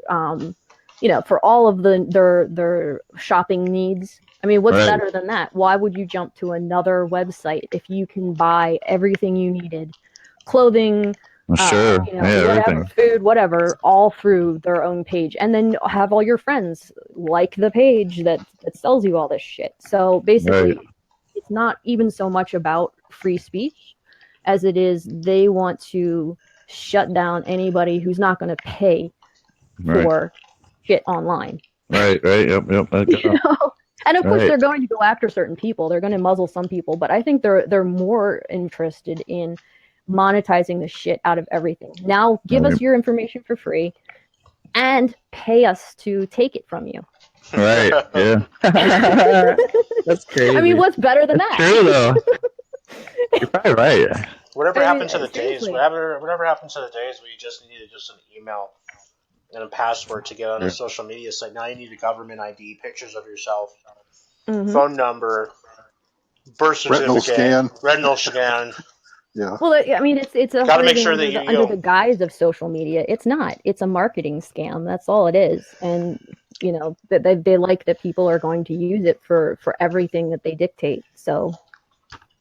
B: for all of their shopping needs. I mean, what's better than that? Why would you jump to another website if you can buy everything you needed, clothing, whatever, food, whatever, all through their own page, and then have all your friends like the page that sells you all this shit? So basically, it's not even so much about free speech as it is they want to shut down anybody who's not going to pay for shit online.
E: Yep.
B: You know? And of course, they're going to go after certain people. They're going to muzzle some people, but I think they're more interested in monetizing the shit out of everything. Now give us your information for free and pay us to take it from you.
E: Right. Yeah. That's crazy.
B: I mean, what's better than that?
E: True though. You're probably right.
A: Whatever
B: I mean,
A: happened to the days?
B: seriously.
A: Whatever happened to the days where you just needed just an email and a password to get on a social media site? Now you need a government ID, pictures of yourself, phone number, birth certificate, retinal scan.
C: Yeah.
B: Well, I mean, it's a
A: Gotta make sure that
B: under the guise of social media. It's not. It's a marketing scam. That's all it is. And you know that they like that people are going to use it for everything that they dictate. So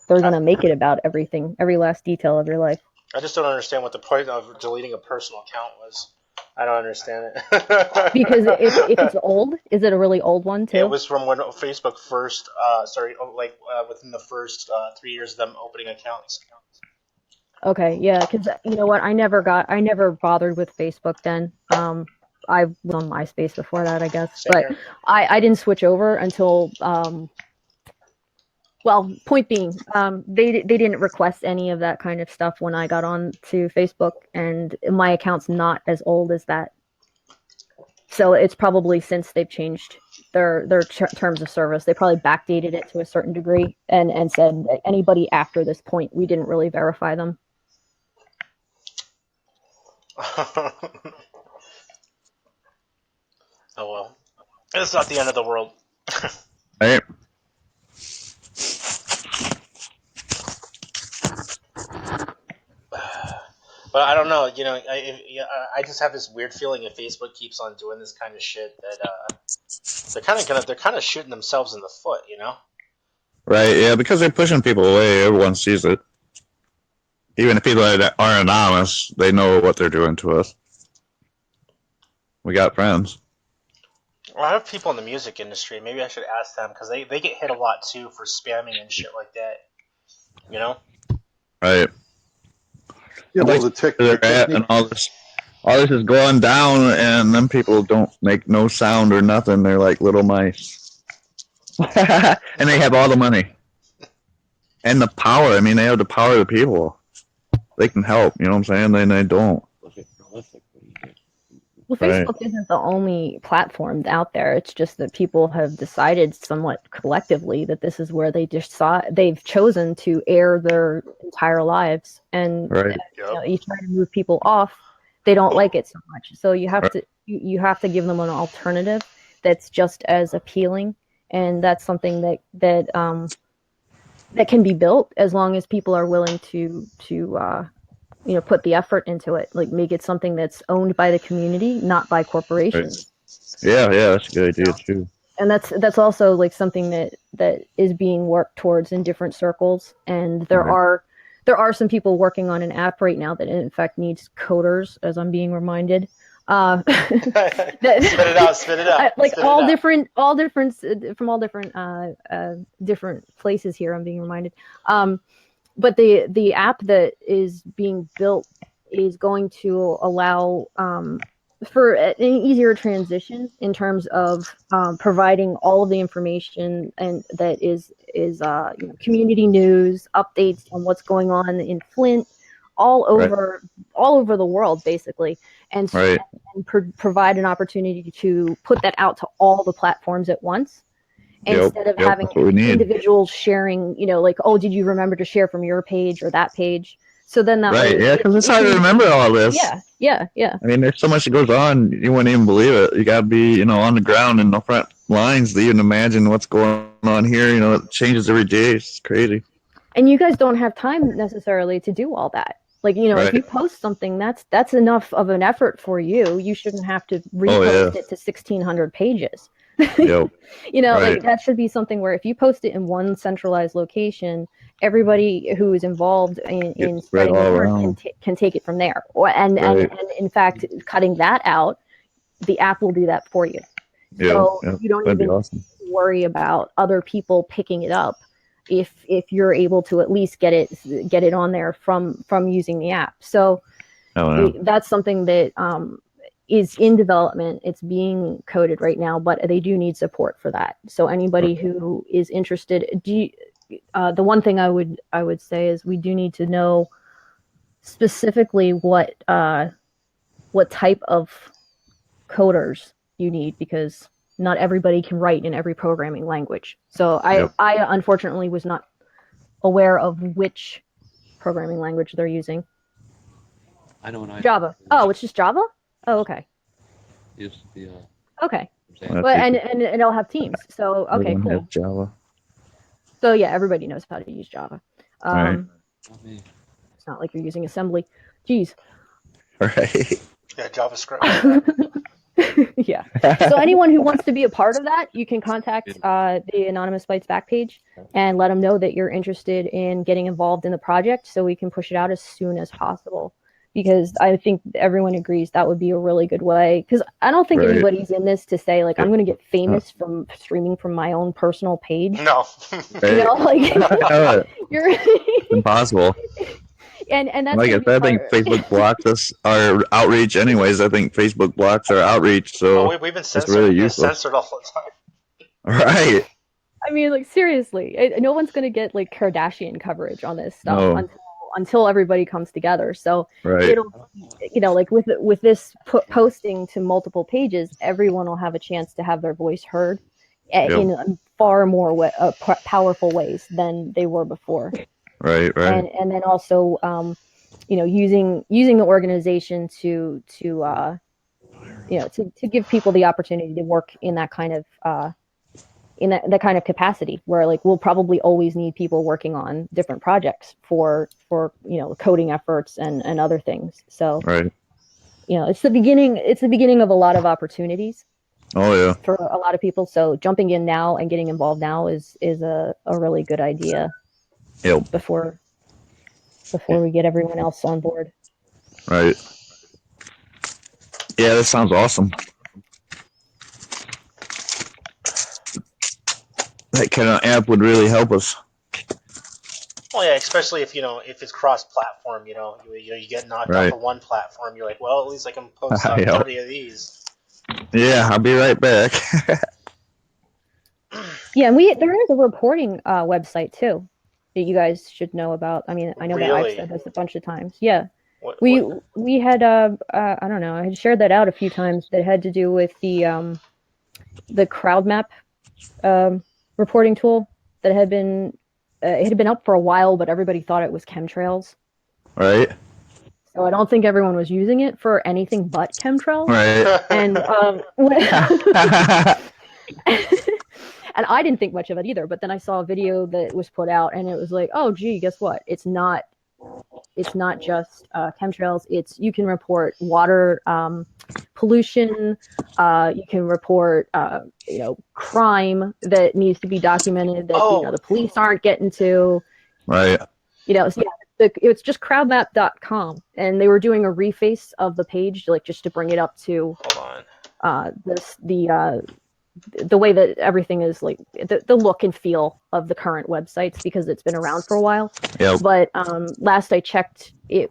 B: they're going to make it about everything, every last detail of your life.
A: I just don't understand what the point of deleting a personal account was. I don't understand it.
B: Because if it's old, is it a really old one too?
A: It was from when Facebook first within the first 3 years of them opening accounts.
B: Okay, yeah, because you know what, I never bothered with Facebook then. I was on MySpace before that, I guess, but I didn't switch over until well, point being, they didn't request any of that kind of stuff when I got on to Facebook, and my account's not as old as that. So it's probably since they've changed their terms of service. They probably backdated it to a certain degree and said that anybody after this point, we didn't really verify them.
A: Oh well, it's not the end of the world.
E: Right.
A: But I don't know, you know, I just have this weird feeling if Facebook keeps on doing this kind of shit that they're kind of shooting themselves in the foot, you know?
E: Right. Yeah, because they're pushing people away. Everyone sees it. Even the people that aren't anonymous, they know what they're doing to us. We got friends.
A: Well, I have people in the music industry. Maybe I should ask them because they get hit a lot too for spamming and shit like that. You know?
E: Right.
C: Yeah, well, the technique.
E: And all this is going down, and then people don't make no sound or nothing. They're like little mice, and they have all the money and the power. I mean, they have the power of the people. They can help. You know what I'm saying? They don't.
B: Well, Facebook isn't the only platform out there. It's just that people have decided somewhat collectively that this is where they've chosen to air their entire lives. And you know, you try to move people off, they don't like it so much. So you have to give them an alternative that's just as appealing, and that's something that can be built as long as people are willing to you know, put the effort into it, like make it something that's owned by the community, not by corporations.
E: Right. Yeah, that's a good idea too.
B: And that's also like something that is being worked towards in different circles. And there are some people working on an app right now that in fact needs coders, as I'm being reminded.
A: Spit it out.
B: Like different from all different places here. I'm being reminded. But the app that is being built is going to allow for an easier transition in terms of providing all of the information and that is you know, community news, updates on what's going on in Flint, all over the world, basically, and provide an opportunity to put that out to all the platforms at once. Instead of having individuals sharing, you know, like, oh, did you remember to share from your page or that page? So then that way,
E: because it's hard to remember all this.
B: Yeah.
E: I mean, there's so much that goes on, you wouldn't even believe it. You gotta be, you know, on the ground in the front lines to even imagine what's going on here. You know, it changes every day. It's crazy.
B: And you guys don't have time necessarily to do all that. Like, you know, if you post something, that's enough of an effort for you. You shouldn't have to repost it to 1,600 pages.
E: Yep.
B: You know, like that should be something where if you post it in one centralized location, everybody who is involved in spreading the word can take it from there. And in fact, cutting that out, the app will do that for you. So you don't even worry about other people picking it up if you're able to at least get it on there from using the app. So that's something that is in development. It's being coded right now, but they do need support for that. So anybody who is interested, the one thing I would say is we do need to know specifically what type of coders you need, because not everybody can write in every programming language. So I unfortunately was not aware of which programming language they're using.
D: I know.
B: Java. Oh, it's just Java? Oh, okay.
D: Used to be
B: okay. Well, and it'll have teams. So okay, cool.
E: Have Java.
B: So yeah, everybody knows how to use Java.
E: Right.
B: It's not like you're using assembly. Jeez.
E: Right.
A: Yeah, JavaScript.
B: Yeah. So anyone who wants to be a part of that, you can contact the Anonymous Bytes back page and let them know that you're interested in getting involved in the project, so we can push it out as soon as possible. Because I think everyone agrees that would be a really good way. Because I don't think anybody's in this to say, like, I'm going to get famous from streaming from my own personal page.
A: No.
B: You know, like, you're
E: impossible.
B: And that's
E: like I said, I think Facebook blocks us our outreach anyways. I think Facebook blocks our outreach, so
A: we've been censored.
E: It's really useless.
A: Censored all the time.
E: Right.
B: I mean, like, seriously, no one's going to get, like, Kardashian coverage on this stuff until everybody comes together. So it'll, you know, like with this posting to multiple pages, everyone will have a chance to have their voice heard in far more powerful ways than they were before.
E: Right.
B: And then also, you know, using the organization to give people the opportunity to work in that kind of in that kind of capacity, where, like, we'll probably always need people working on different projects for you know, coding efforts and other things. So you know, it's the beginning of a lot of opportunities.
E: Oh yeah.
B: For a lot of people. So jumping in now and getting involved now is a really good idea.
E: Yep.
B: Before we get everyone else on board.
E: Right. Yeah, that sounds awesome. That kind of app would really help us.
A: Well, yeah, especially if it's cross-platform. You know, you get knocked off of one platform, you're like, well, at least I can post on 30 of these.
E: Yeah, I'll be right back.
B: Yeah, and there is a reporting website too that you guys should know about. I mean, I know that I've said this a bunch of times. Yeah. We had I don't know, I had shared that out a few times, that had to do with the CrowdMap reporting tool that had been it had been up for a while, but everybody thought it was chemtrails.
E: Right.
B: So I don't think everyone was using it for anything but chemtrails.
E: Right.
B: And and I didn't think much of it either, but then I saw a video that was put out, and it was like, oh, gee, guess what? It's not just chemtrails. You can report water pollution. You can report, you know, crime that needs to be documented that you know, the police aren't getting to.
E: Right.
B: You know, so yeah, it's just crowdmap.com, and they were doing a reface of the page, like, just to bring it up to the way that everything is, like, the look and feel of the current websites, because it's been around for a while.
E: Yep.
B: But last I checked, it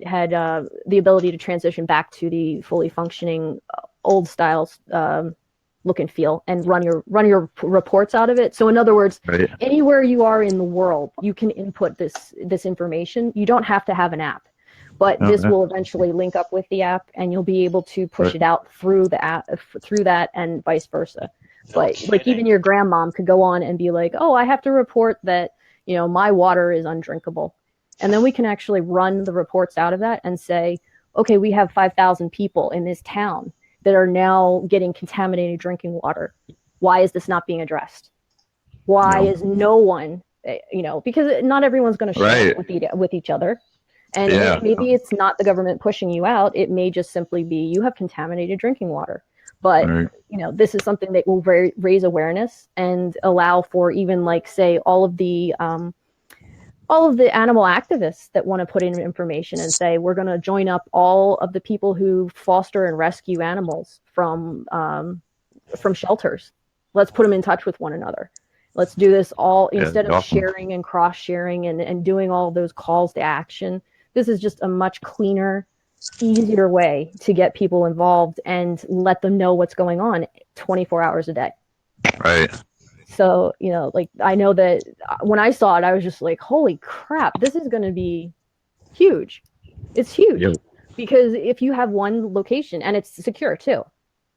B: had the ability to transition back to the fully functioning old styles look and feel, and run your reports out of it. So in other words, anywhere you are in the world, you can input this information. You don't have to have an app. But this will eventually link up with the app, and you'll be able to push it out through the app, through that, and vice versa. But like, even your grandmom could go on and be like, "Oh, I have to report that, you know, my water is undrinkable," and then we can actually run the reports out of that and say, "Okay, we have 5,000 people in this town that are now getting contaminated drinking water. Why is this not being addressed? Why is no one, you know, because not everyone's going to share it with each other." And maybe it's not the government pushing you out. It may just simply be you have contaminated drinking water. But, you know, this is something that will raise awareness and allow for, even, like, say, all of the animal activists that want to put in information and say, we're going to join up all of the people who foster and rescue animals from shelters. Let's put them in touch with one another. Let's do this all instead of sharing and cross-sharing and doing all those calls to action. This is just a much cleaner, easier way to get people involved and let them know what's going on 24 hours a day.
E: Right.
B: So, you know, like, I know that when I saw it, I was just like, holy crap, this is going to be huge. It's huge.
E: Yep.
B: Because if you have one location, and it's secure too,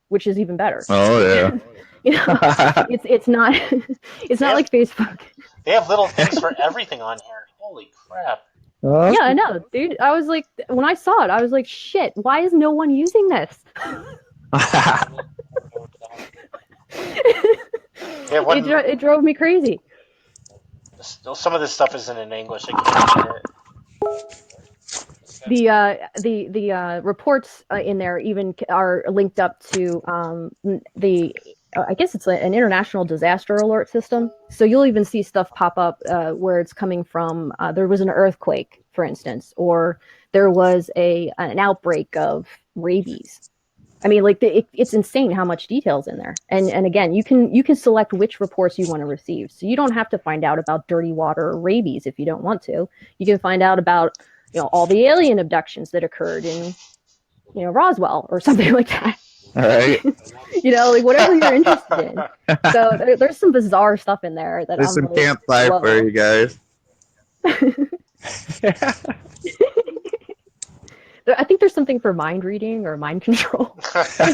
B: which is even better.
E: Oh yeah.
B: You know, it's not it's not like Facebook.
A: They have little things for everything on here. Holy crap.
B: Yeah, I know, dude. I was like, when I saw it, I was like, shit, why is no one using this?
A: Yeah,
B: It drove me crazy.
A: Some of this stuff isn't in English. I can't read it.
B: The reports in there even are linked up to the I guess it's an international disaster alert system. So you'll even see stuff pop up where it's coming from. There was an earthquake, for instance, or there was an outbreak of rabies. I mean, like it's insane how much detail's in there. And again, you can select which reports you want to receive. So you don't have to find out about dirty water or rabies if you don't want to. You can find out about all the alien abductions that occurred in Roswell or something like that.
E: All right.
B: Like whatever you're interested in. So there's some bizarre stuff in there that
E: There's
B: I'm
E: some
B: really
E: campfire
B: loving.
E: for you guys.
B: I think there's something for mind reading or mind control. So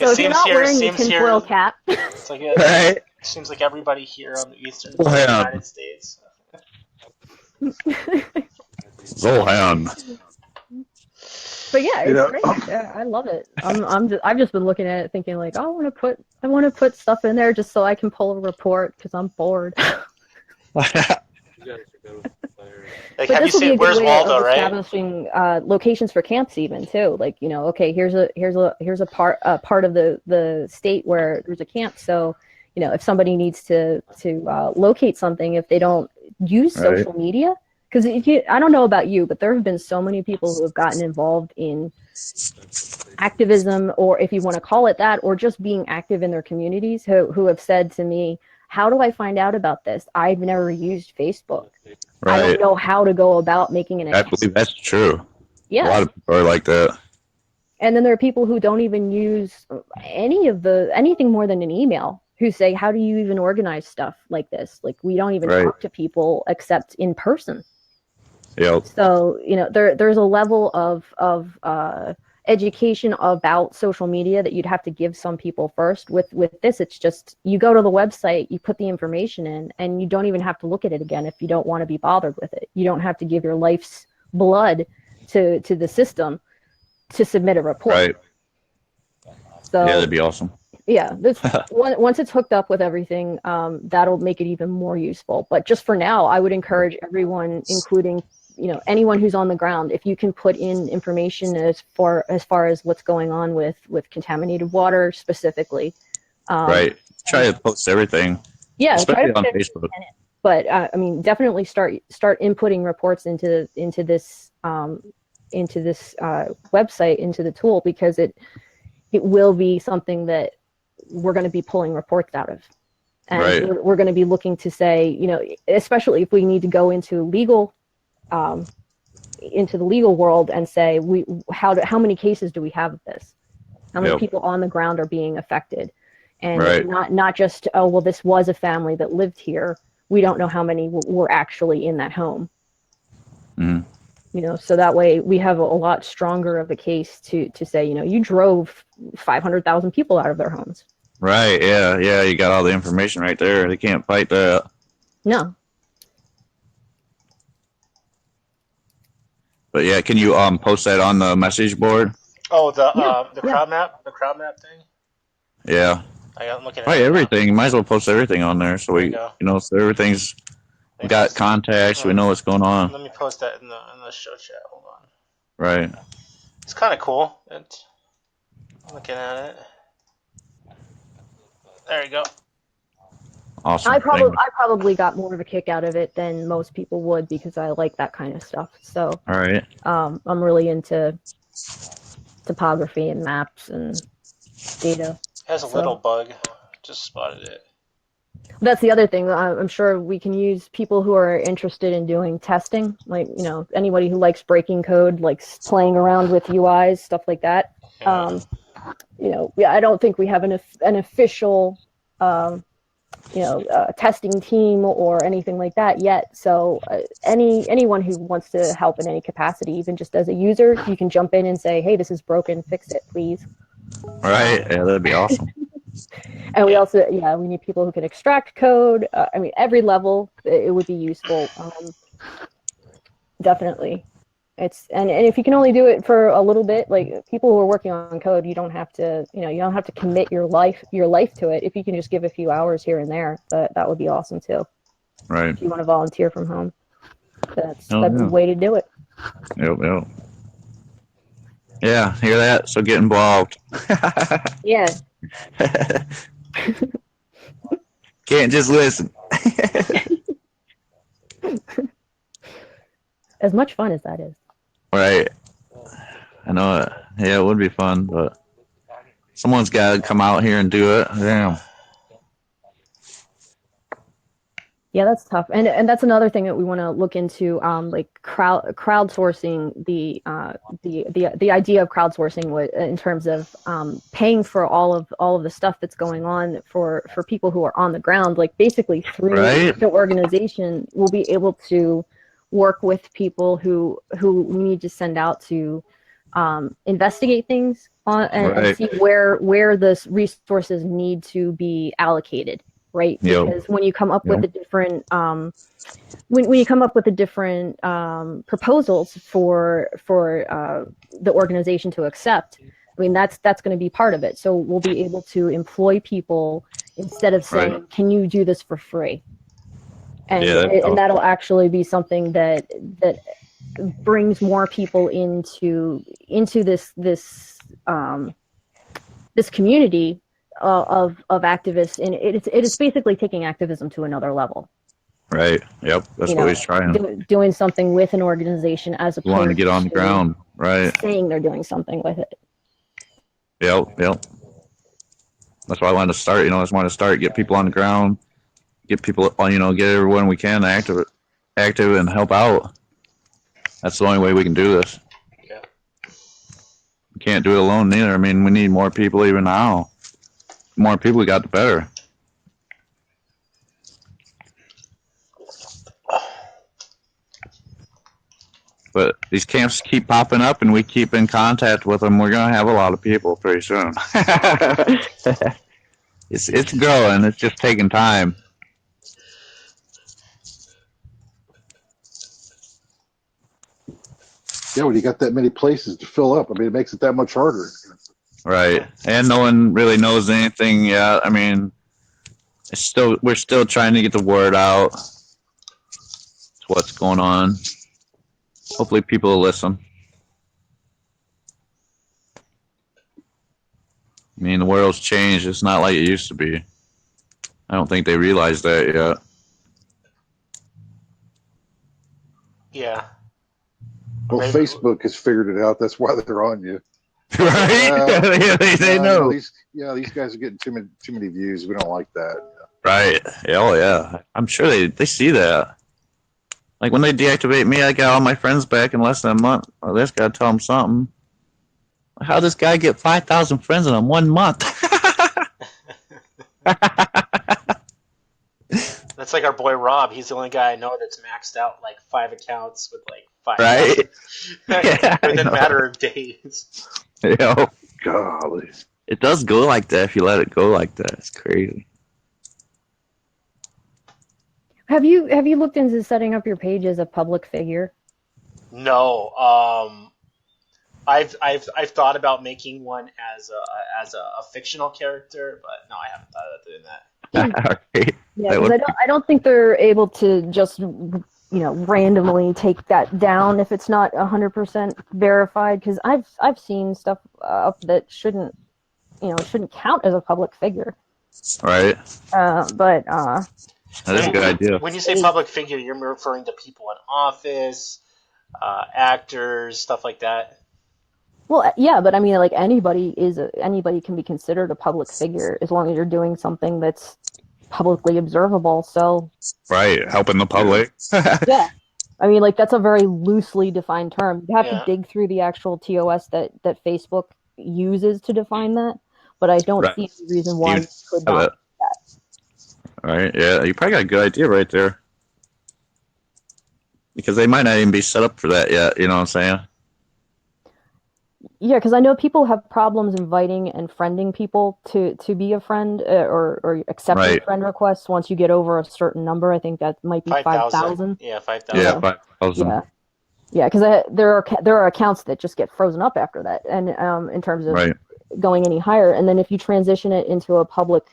B: if you're not wearing the tinfoil cap,
A: It's like
E: Right.
A: seems like everybody here on the eastern
E: Oh,
A: part of the
E: yeah.
A: United States.
E: Zohan.
B: but yeah, it's great. Yeah, I love it. I've just been looking at it thinking like, I want to put stuff in there just so I can pull a report because I'm bored.
A: Like,
B: But
A: have you
B: this will be a
A: seen
B: good
A: Where's
B: way
A: Waldo,
B: of
A: right?
B: establishing locations for camps, even too. Like, okay, here's a part of the state where there's a camp. So, if somebody needs to locate something, if they don't use social media, because I don't know about you, but there have been so many people who have gotten involved in activism, or if you want to call it that, or just being active in their communities, who have said to me, how do I find out about this? I've never used Facebook. I don't know how to go about making an account.
E: I believe that's true.
B: Yeah.
E: A lot of people are like that.
B: And then there are people who don't even use anything more than an email, who say, how do you even organize stuff like this? Like, we don't even talk to people except in person.
E: Yep.
B: So, there's a level of education about social media that you'd have to give some people first. With this, it's just, you go to the website, you put the information in, and you don't even have to look at it again if you don't want to be bothered with it. You don't have to give your life's blood to the system to submit a report.
E: Right.
B: So,
E: yeah, that'd be awesome.
B: Yeah, once it's hooked up with everything, that'll make it even more useful. But just for now, I would encourage everyone, including anyone who's on the ground, if you can put in information as far as what's going on with contaminated water specifically.
E: Right. Try to post everything.
B: Yeah,
E: especially on Facebook.
B: But definitely start inputting reports into this website, into the tool, because it will be something that we're going to be pulling reports out of, and we're going to be looking to say, especially if we need to go into the legal world and say, how many cases do we have of this? How many people on the ground are being affected? And not just, oh, well, this was a family that lived here. We don't know how many were actually in that home.
E: Mm-hmm.
B: So that way we have a lot stronger of a case to say, you drove 500,000 people out of their homes.
E: Right. Yeah. Yeah. You got all the information right there. They can't fight that.
B: No.
E: But yeah, can you post that on the message board?
A: Oh, the crowd map thing.
E: Yeah.
A: I'm looking at
E: Right, everything. You might as well post everything on there, so we, so everything's got contacts. We know what's going on.
A: Let me post that in the show chat. Hold on.
E: Right.
A: It's kind of cool. I'm looking at it. There you go.
E: Awesome.
B: I probably got more of a kick out of it than most people would, because I like that kind of stuff. So,
E: all right.
B: I'm really into topography and maps and data.
A: It has a little bug. Just spotted it.
B: That's the other thing. I'm sure we can use people who are interested in doing testing, like, anybody who likes breaking code, likes playing around with UIs, stuff like that. I don't think we have an official testing team or anything like that yet. So anyone who wants to help in any capacity, even just as a user, you can jump in and say, hey, this is broken, fix it, please.
E: Right. Yeah, that'd be awesome.
B: And we also, we need people who can extract code. I mean, every level, it would be useful. Definitely. And if you can only do it for a little bit, like people who are working on code, you don't have to commit your life to it. If you can just give a few hours here and there, that would be awesome too.
E: Right.
B: If you want to volunteer from home, that's the way to do it.
E: Yep. Yeah, hear that? So get involved.
B: Yeah.
E: Can't just listen.
B: As much fun as that is.
E: Right. I know it. Yeah, it would be fun, but someone's got to come out here and do it. Damn.
B: Yeah, that's tough, and that's another thing that we want to look into, like crowdsourcing. The idea of crowdsourcing in terms of paying for all of the stuff that's going on for people who are on the ground, like basically through the organization, we'll be able to work with people who we need to send out to investigate things and see where the resources need to be allocated. Right, because when you come up with the different when you come up with the different proposals for the organization to accept, I mean that's going to be part of it. So we'll be able to employ people instead of saying, "Can you do this for free?" And that'll actually be something that brings more people into this community of activists, and it is basically taking activism to another level.
E: Right. Yep. That's what he's trying.
B: Doing something with an organization as opposed
E: to get on the ground. Right.
B: Saying they're doing something with it.
E: Yep. That's why I wanted to start. I just wanted to start, get people on the ground, get people, get everyone we can active and help out. That's the only way we can do this.
A: Yeah.
E: We can't do it alone neither. I mean, we need more people even now. The more people we got, the better. But these camps keep popping up, and we keep in contact with them. We're gonna have a lot of people pretty soon. It's growing. It's just taking time.
C: Yeah, when you got that many places to fill up, I mean, it makes it that much harder.
E: Right, and no one really knows anything yet. I mean, we're still trying to get the word out. It's what's going on. Hopefully, people will listen. I mean, the world's changed. It's not like it used to be. I don't think they realize that yet.
A: Yeah.
C: Well, Facebook has figured it out. That's why they're on you.
E: Right? They know.
C: These guys are getting too many views. We don't like that.
E: Right. Oh yeah. I'm sure they see that. Like when they deactivate me, I got all my friends back in less than a month. Or this guy tell them something. How this guy get 5,000 friends in 1 month?
A: That's like our boy Rob. He's the only guy I know that's maxed out like 5 accounts with like 5.
E: Right.
A: Within a matter of days.
E: Yeah.
C: Golly.
E: It does go like that if you let it go like that. It's crazy.
B: Have you looked into setting up your page as a public figure?
A: No. I've thought about making one as a fictional character, but no, I haven't thought about doing that.
E: Right.
B: Yeah, because I don't think they're able to just randomly take that down if it's not 100% verified. Because I've seen stuff up that shouldn't count as a public figure.
E: Right.
B: But
E: that is a good idea.
A: When you say public figure, you're referring to people in office, actors, stuff like that.
B: Well, yeah, but I mean, like anybody can be considered a public figure as long as you're doing something that's publicly observable. So
E: right, helping the public.
B: Yeah, I mean, like that's a very loosely defined term. You have to dig through the actual TOS that Facebook uses to define that. But I don't see any reason why you could not do that.
E: Right? Yeah, you probably got a good idea right there. Because they might not even be set up for that yet. You know what I'm saying?
B: Yeah, because I know people have problems inviting and friending people to be a friend or accepting
E: Right.
B: friend requests once you get over a certain number. I think that might be
A: 5,000.
B: 5,000.
A: Yeah, 5,000.
E: Yeah, 5,000.
B: Yeah, because there are accounts that just get frozen up after that, and in terms of
E: Right.
B: going any higher, and then if you transition it into a public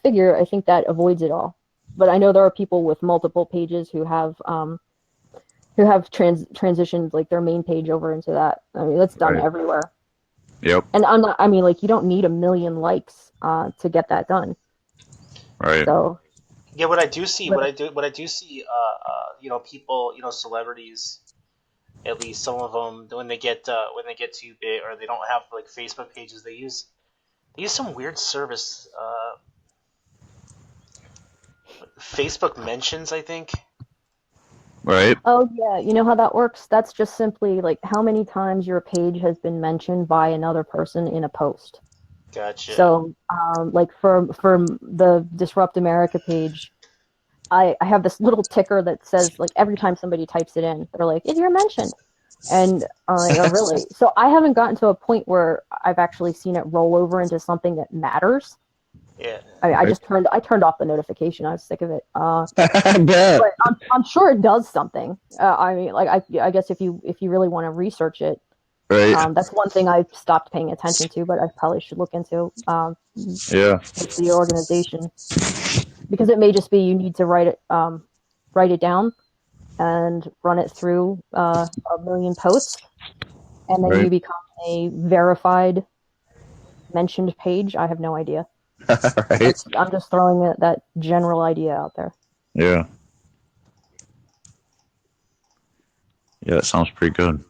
B: figure, I think that avoids it all. But I know there are people with multiple pages who have transitioned like their main page over into that. I mean, that's done
E: Right.
B: everywhere.
E: Yep.
B: And I'm not. I mean, like you don't need 1 million likes to get that done.
E: Right.
B: So
A: Yeah, what I do see, people, celebrities, at least some of them, when they get too big or they don't have like Facebook pages, they use some weird service, Facebook mentions, I think.
E: Right.
B: oh yeah, you know how that works? That's just simply like how many times your page has been mentioned by another person in a post.
A: Gotcha.
B: So, like for the Disrupt America page, I have this little ticker that says like every time somebody types it in, they're like, "If you're mentioned," and I'm like, "Oh, really?" So I haven't gotten to a point where I've actually seen it roll over into something that matters.
A: Yeah.
B: I mean, I turned off the notification. I was sick of it.
E: I bet.
B: But I'm sure it does something. I mean, like I guess if you really want to research it,
E: Right.
B: that's one thing I've stopped paying attention to, but I probably should look into
E: Yeah.
B: with the organization, because it may just be you need to write it down and run it through 1 million posts, and then you
E: Right.
B: become a verified mentioned page. I have no idea.
E: Right.
B: I'm just throwing that general idea out there.
E: Yeah. Yeah, that sounds pretty good.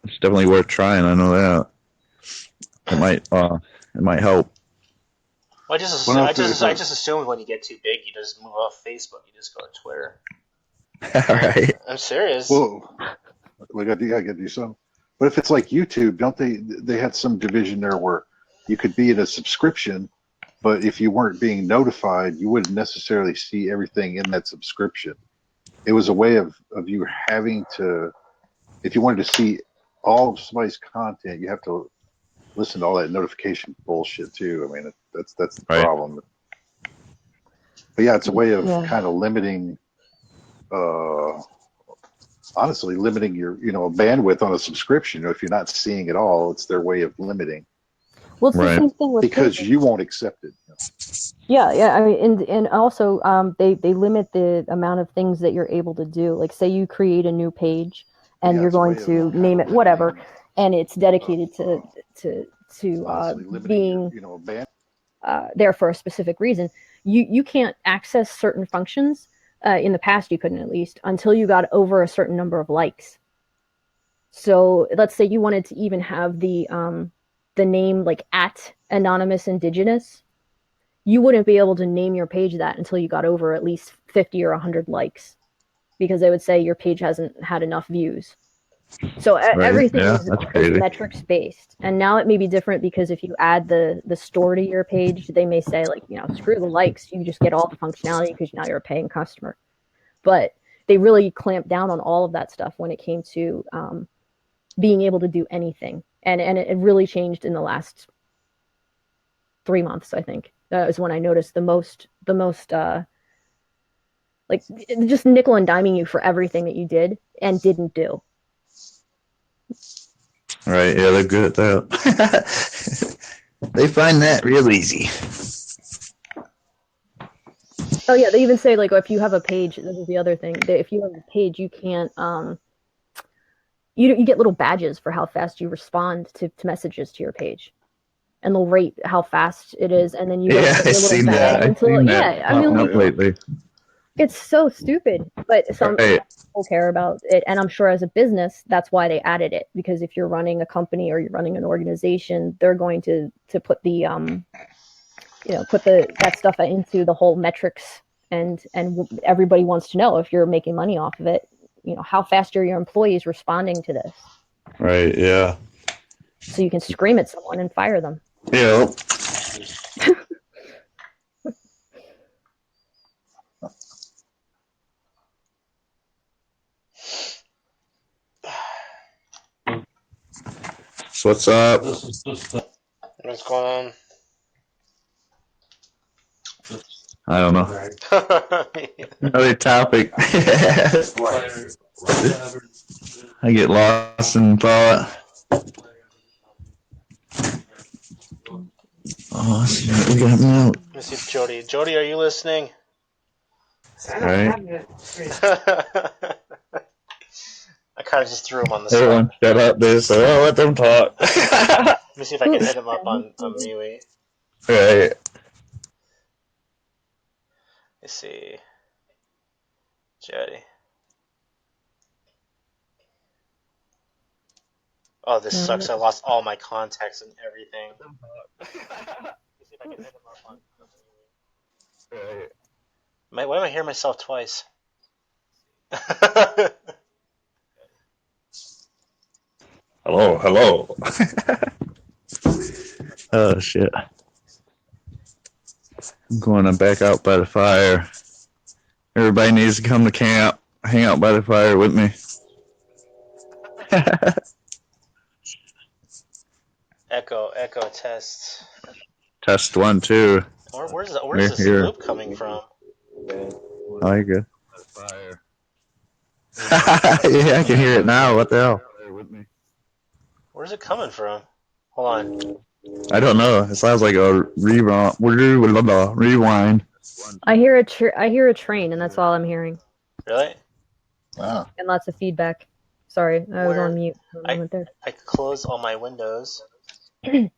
E: It's definitely worth trying. I know that. It might help.
A: Well, I just assumed when you get too big, you just move off Facebook. You just go to Twitter.
E: Right.
A: I'm serious.
C: Whoa, we got to do something. But if it's like YouTube, don't they had some division there where you could be in a subscription, but if you weren't being notified, you wouldn't necessarily see everything in that subscription. It was a way of you having to, if you wanted to see all of somebody's content, you have to listen to all that notification bullshit too. I mean, that's the
E: Right.
C: problem. But yeah, it's a way of
B: Yeah.
C: kind of limiting, honestly, limiting your bandwidth on a subscription. If you're not seeing it all, it's their way of limiting.
B: Well, it's
E: Right.
B: the same thing with
C: Because
B: Facebook.
C: you won't accept it.
B: Yeah. I mean, and also they limit the amount of things that you're able to do. Like, say you create a new page and
C: Yeah,
B: you're
C: it's a
B: going
C: way of
B: to
C: kind
B: name
C: of
B: it whatever,
C: limiting,
B: and it's dedicated to
C: honestly, limiting
B: being
C: your band.
B: there for a specific reason. You can't access certain functions. In the past, you couldn't, at least, until you got over a certain number of likes. So let's say you wanted to even have the name like @Anonymous Indigenous. You wouldn't be able to name your page that until you got over at least 50 or 100 likes, because they would say your page hasn't had enough views. So everything
E: Yeah,
B: is
E: that's crazy.
B: metrics based. And now it may be different, because if you add the store to your page, they may say like, screw the likes, you just get all the functionality because now you're a paying customer. But they really clamped down on all of that stuff when it came to being able to do anything. And it really changed in the last 3 months, I think. That was when I noticed the most like just nickel and diming you for everything that you did and didn't do.
E: Right. Yeah, they're good at that. They find that real easy.
B: Oh yeah, they even say like if you have a page, this is the other thing. If you have a page, you can't you get little badges for how fast you respond to messages to your page, and they'll rate how fast it is, and then you
E: Yeah,
B: get
E: I've
B: your little
E: seen
B: badge
E: that. I've
B: until
E: seen that
B: yeah. I mean,
E: popping up lately.
B: it's so stupid, but some
E: Right.
B: people care about it, and I'm sure as a business, that's why they added it. Because if you're running a company or you're running an organization, they're going to put the put that stuff into the whole metrics, and everybody wants to know if you're making money off of it. How fast are your employees responding to this?
E: Right. Yeah.
B: so you can scream at someone and fire them.
E: Yeah. So what's up?
A: What's going on?
E: I don't know. Another topic. I get lost in thought. Oh, let's see what we got now.
A: Let me see if Jody, are you listening?
E: Right.
A: I kind of just threw him on the spot.
E: Everyone shut up, dude. So let them talk.
A: Let me see if I can hit him up on MeWe.
E: Right.
A: Let's see. Jody. Oh, this sucks. I lost all my contacts and everything. Let me see if I can hit him up on MeWe. Why do I hear myself twice?
E: Hello. Oh, shit. I'm going back out by the fire. Everybody needs to come to camp. Hang out by the fire with me.
A: Echo test.
E: Test 1, 2.
A: Where's this loop coming from?
E: Oh, you're good. Fire. Yeah, I can hear it now. What the hell?
A: Where's it coming from? Hold on.
E: I don't know. It sounds like a rewind.
B: I hear a train, and that's all I'm hearing.
A: Really?
C: Wow.
B: And lots of feedback. Sorry, I was on mute.
A: I closed all my windows.
E: My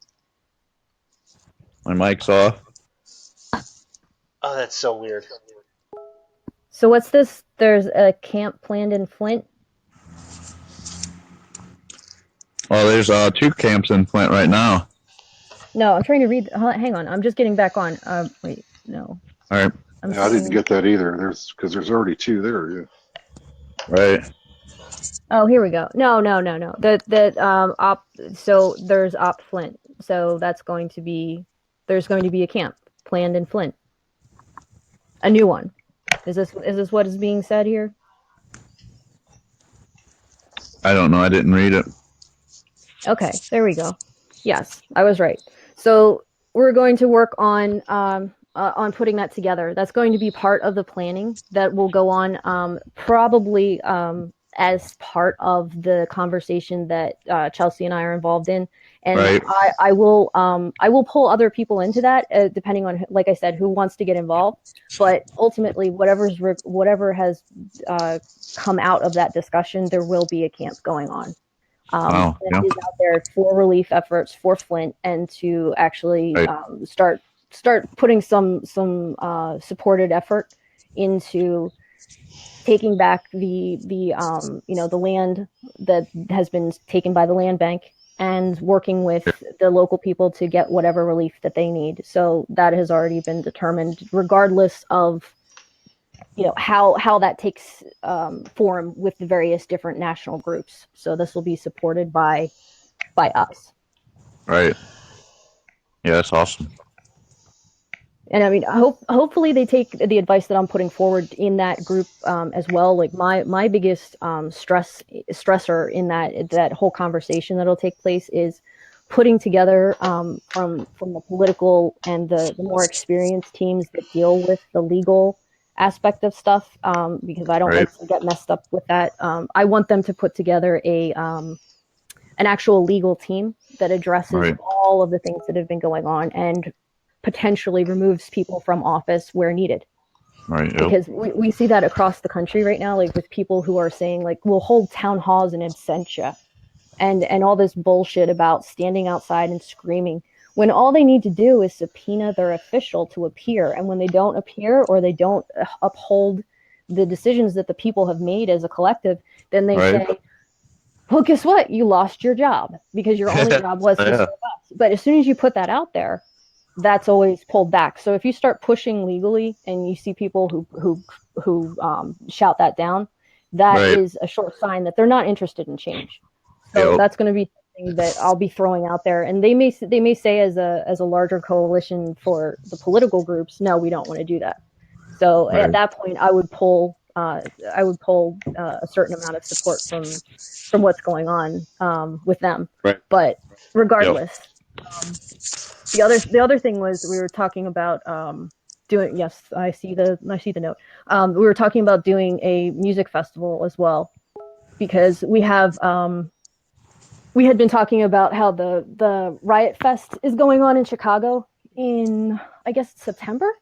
E: mic's off.
A: Oh, that's so weird.
B: So what's this? There's a camp planned in Flint?
E: Well, there's 2 camps in Flint right now.
B: No, I'm trying to read. Hang on, I'm just getting back on. Wait, no.
E: All right.
C: I didn't get that either. There's already 2 there. Yeah.
E: Right.
B: Oh, here we go. No. So there's Op Flint. So there's going to be a camp planned in Flint. A new one. Is this what is being said here?
E: I don't know. I didn't read it.
B: Okay, there we go. Yes, I was right. So we're going to work on putting that together. That's going to be part of the planning that will go on probably as part of the conversation that Chelsea and I are involved in. And
E: right.
B: I will pull other people into that depending on, like I said, who wants to get involved. But ultimately, whatever has come out of that discussion, there will be a camp going on.
E: Wow, yeah.
B: Is out there for relief efforts for Flint and to actually start putting some supported effort into taking back the land that has been taken by the land bank and working with the local people to get whatever relief that they need. So that has already been determined, regardless of how that takes form with the various different national groups. So this will be supported by us.
E: Right. Yeah, that's awesome.
B: And I mean, hopefully they take the advice that I'm putting forward in that group as well. Like my biggest stressor in that whole conversation that'll take place is putting together from the political and the more experienced teams that deal with the legal aspect of stuff, because I don't like to get messed up with that. I want them to put together an actual legal team that addresses all of the things that have been going on and potentially removes people from office where needed.
E: Right.
B: Because we see that across the country right now, like with people who are saying like, we'll hold town halls in absentia and all this bullshit about standing outside and screaming, when all they need to do is subpoena their official to appear. And when they don't appear or they don't uphold the decisions that the people have made as a collective, then they say, well, guess what? You lost your job because your only job was to serve us. But as soon as you put that out there, that's always pulled back. So if you start pushing legally and you see people who shout that down, that is a short sign that they're not interested in change. So that's going to be something that I'll be throwing out there, and they may say as a larger coalition for the political groups, no, we don't want to do that. So at that point, I would pull a certain amount of support from what's going on with them.
E: Right.
B: But regardless, the other thing was we were talking about doing. Yes, I see the note. We were talking about doing a music festival as well, because we had been talking about how the Riot Fest is going on in Chicago in, I guess, September.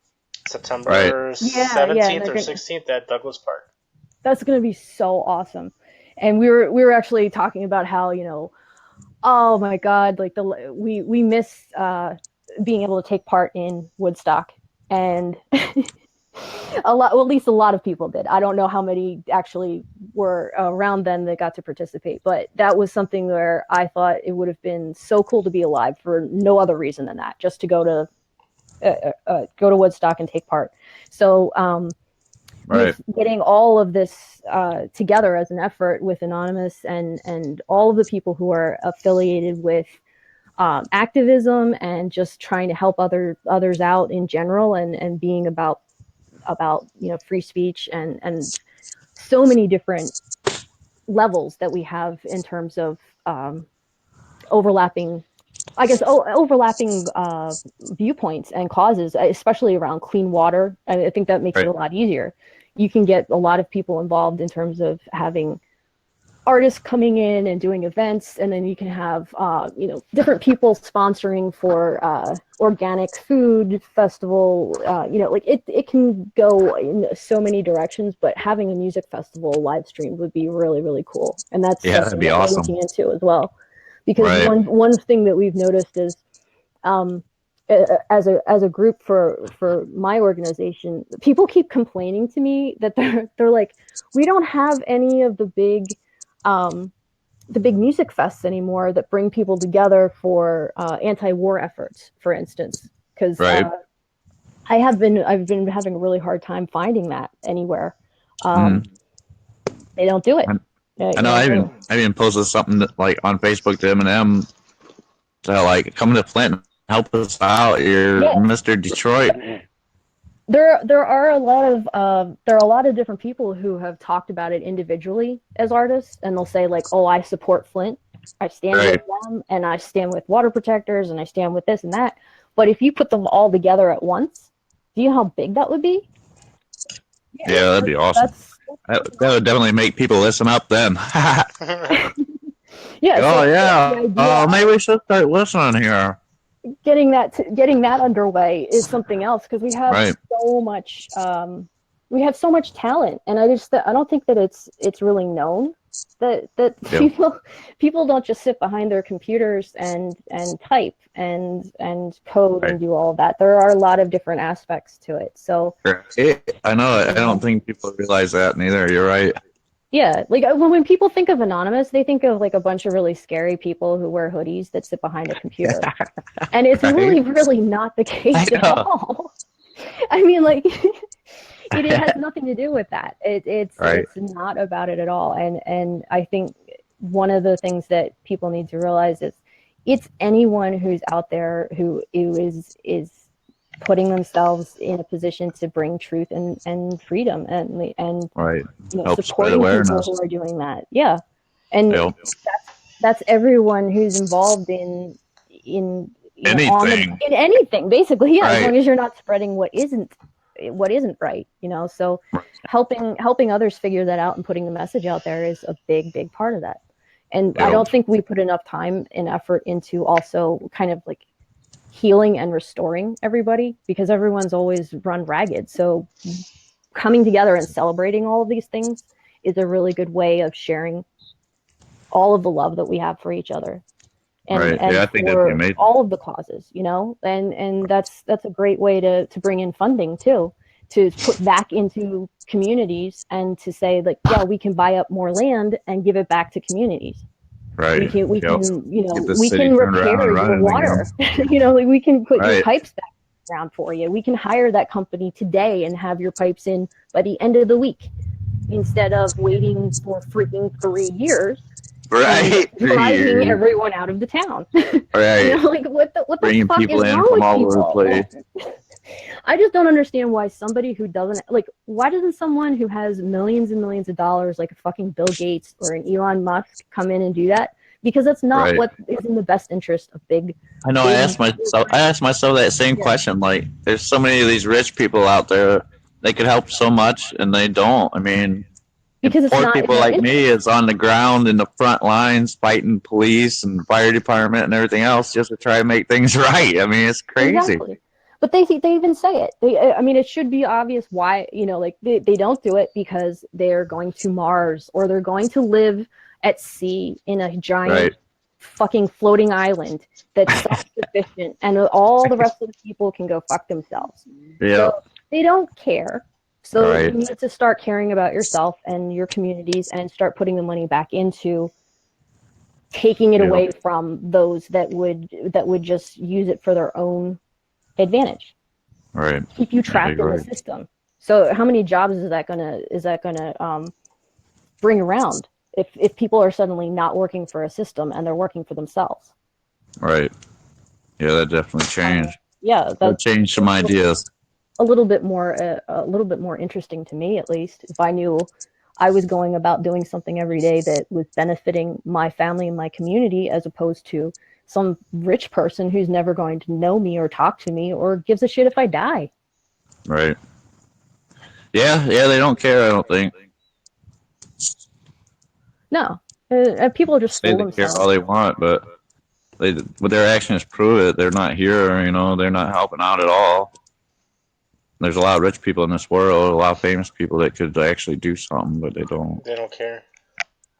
A: September
E: Right.
A: 17th or 16th at Douglas Park.
B: That's going to be so awesome. And we were actually talking about how, oh my God, like we miss being able to take part in Woodstock, and at least a lot of people did. I don't know how many actually were around then that got to participate, but that was something where I thought it would have been so cool to be alive for no other reason than that, just to go to Woodstock and take part. So with getting all of this together as an effort with Anonymous and all of the people who are affiliated with activism and just trying to help others out in general, and being about free speech and so many different levels that we have in terms of overlapping viewpoints and causes, especially around clean water. I think that makes it a lot easier. You can get a lot of people involved in terms of having artists coming in and doing events, and then you can have different people sponsoring for organic food festival. It can go in so many directions, but having a music festival live stream would be really, really cool. And that's
E: that'd be awesome.
B: We're looking into as well. Because one thing that we've noticed is, as a group for my organization, people keep complaining to me that they're like, we don't have any of the big music fests anymore that bring people together for anti-war efforts, for instance. Because I've been having a really hard time finding that anywhere. They don't do it.
E: I know. I even posted something like on Facebook to Eminem to like come to Flint, help us out. You're Mr. Detroit.
B: There are a lot of different people who have talked about it individually as artists, and they'll say like, "Oh, I support Flint. I stand with them, and I stand with water protectors, and I stand with this and that." But if you put them all together at once, do you know how big that would be?
E: Yeah, that'd be awesome. That would definitely make people listen up then. Maybe we should start listening here.
B: Getting that underway is something else, because we have so much talent, and I don't think that it's really known that people don't just sit behind their computers and type and code and do all of that. There are a lot of different aspects to it. So
E: I know. I don't think people realize that neither. You're right.
B: Yeah, like when people think of Anonymous, they think of like a bunch of really scary people who wear hoodies that sit behind a computer, and it's really, really not the case at all. I mean, like, it has nothing to do with that. It's not about it at all. And I think one of the things that people need to realize is it's anyone who's out there who is putting themselves in a position to bring truth and freedom and supporting people who are doing that. Yeah. And that's everyone who's involved in
E: anything.
B: In anything, basically. Yeah. As long as you're not spreading what isn't right, so helping others figure that out and putting the message out there is a big part of that. And I don't think we put enough time and effort into also kind of like healing and restoring everybody, because everyone's always run ragged. So coming together and celebrating all of these things is a really good way of sharing all of the love that we have for each other. And
E: I think that'd be amazing.
B: All of the causes, and that's a great way to bring in funding too, to put back into communities and to say like, yeah, we can buy up more land and give it back to communities.
E: Right.
B: We can repair your water. We can put your pipes back around for you. We can hire that company today and have your pipes in by the end of the week, instead of waiting for freaking 3 years.
E: Right.
B: driving everyone out of the town.
E: Right.
B: You know, like what the
E: Bringing
B: fuck
E: people
B: is
E: in
B: wrong
E: from
B: with
E: all
B: people?
E: over the place.
B: I just don't understand why somebody who doesn't like, why doesn't someone who has millions and millions of dollars, like a fucking Bill Gates or an Elon Musk, come in and do that? Because that's not
E: Right.
B: what is in the best interest of big.
E: I know. I asked myself that same question. Like, there's so many of these rich people out there. They could help so much, and they don't. I mean,
B: because it's
E: poor
B: not
E: people like me is on the ground in the front lines fighting police and fire department and everything else just to try and make things right. I mean, it's crazy.
B: Exactly. But they even say it. I mean, it should be obvious why, you know, like they don't do it because they're going to Mars or they're going to live at sea in a giant fucking floating island that's self-sufficient and all the rest of the people can go fuck themselves.
E: Yeah.
B: So they don't care. So you need to start caring about yourself and your communities and start putting the money back into taking it away from those that would just use it for their own advantage.
E: Right.
B: Keep you trapped in the system. So how many jobs is that gonna bring around if people are suddenly not working for a system and they're working for themselves?
E: Right. Yeah, that definitely changed.
B: Yeah,
E: that changed some ideas.
B: A little bit more interesting to me, at least. If I knew I was going about doing something every day that was benefiting my family and my community, as opposed to some rich person who's never going to know me or talk to me or gives a shit if I die.
E: Right. Yeah, they don't care, I don't think.
B: No. People just fool themselves.
E: They care all they want, but with their actions prove it. They're not here, you know, they're not helping out at all. There's a lot of rich people in this world, a lot of famous people that could actually do something, but they don't.
A: They don't care.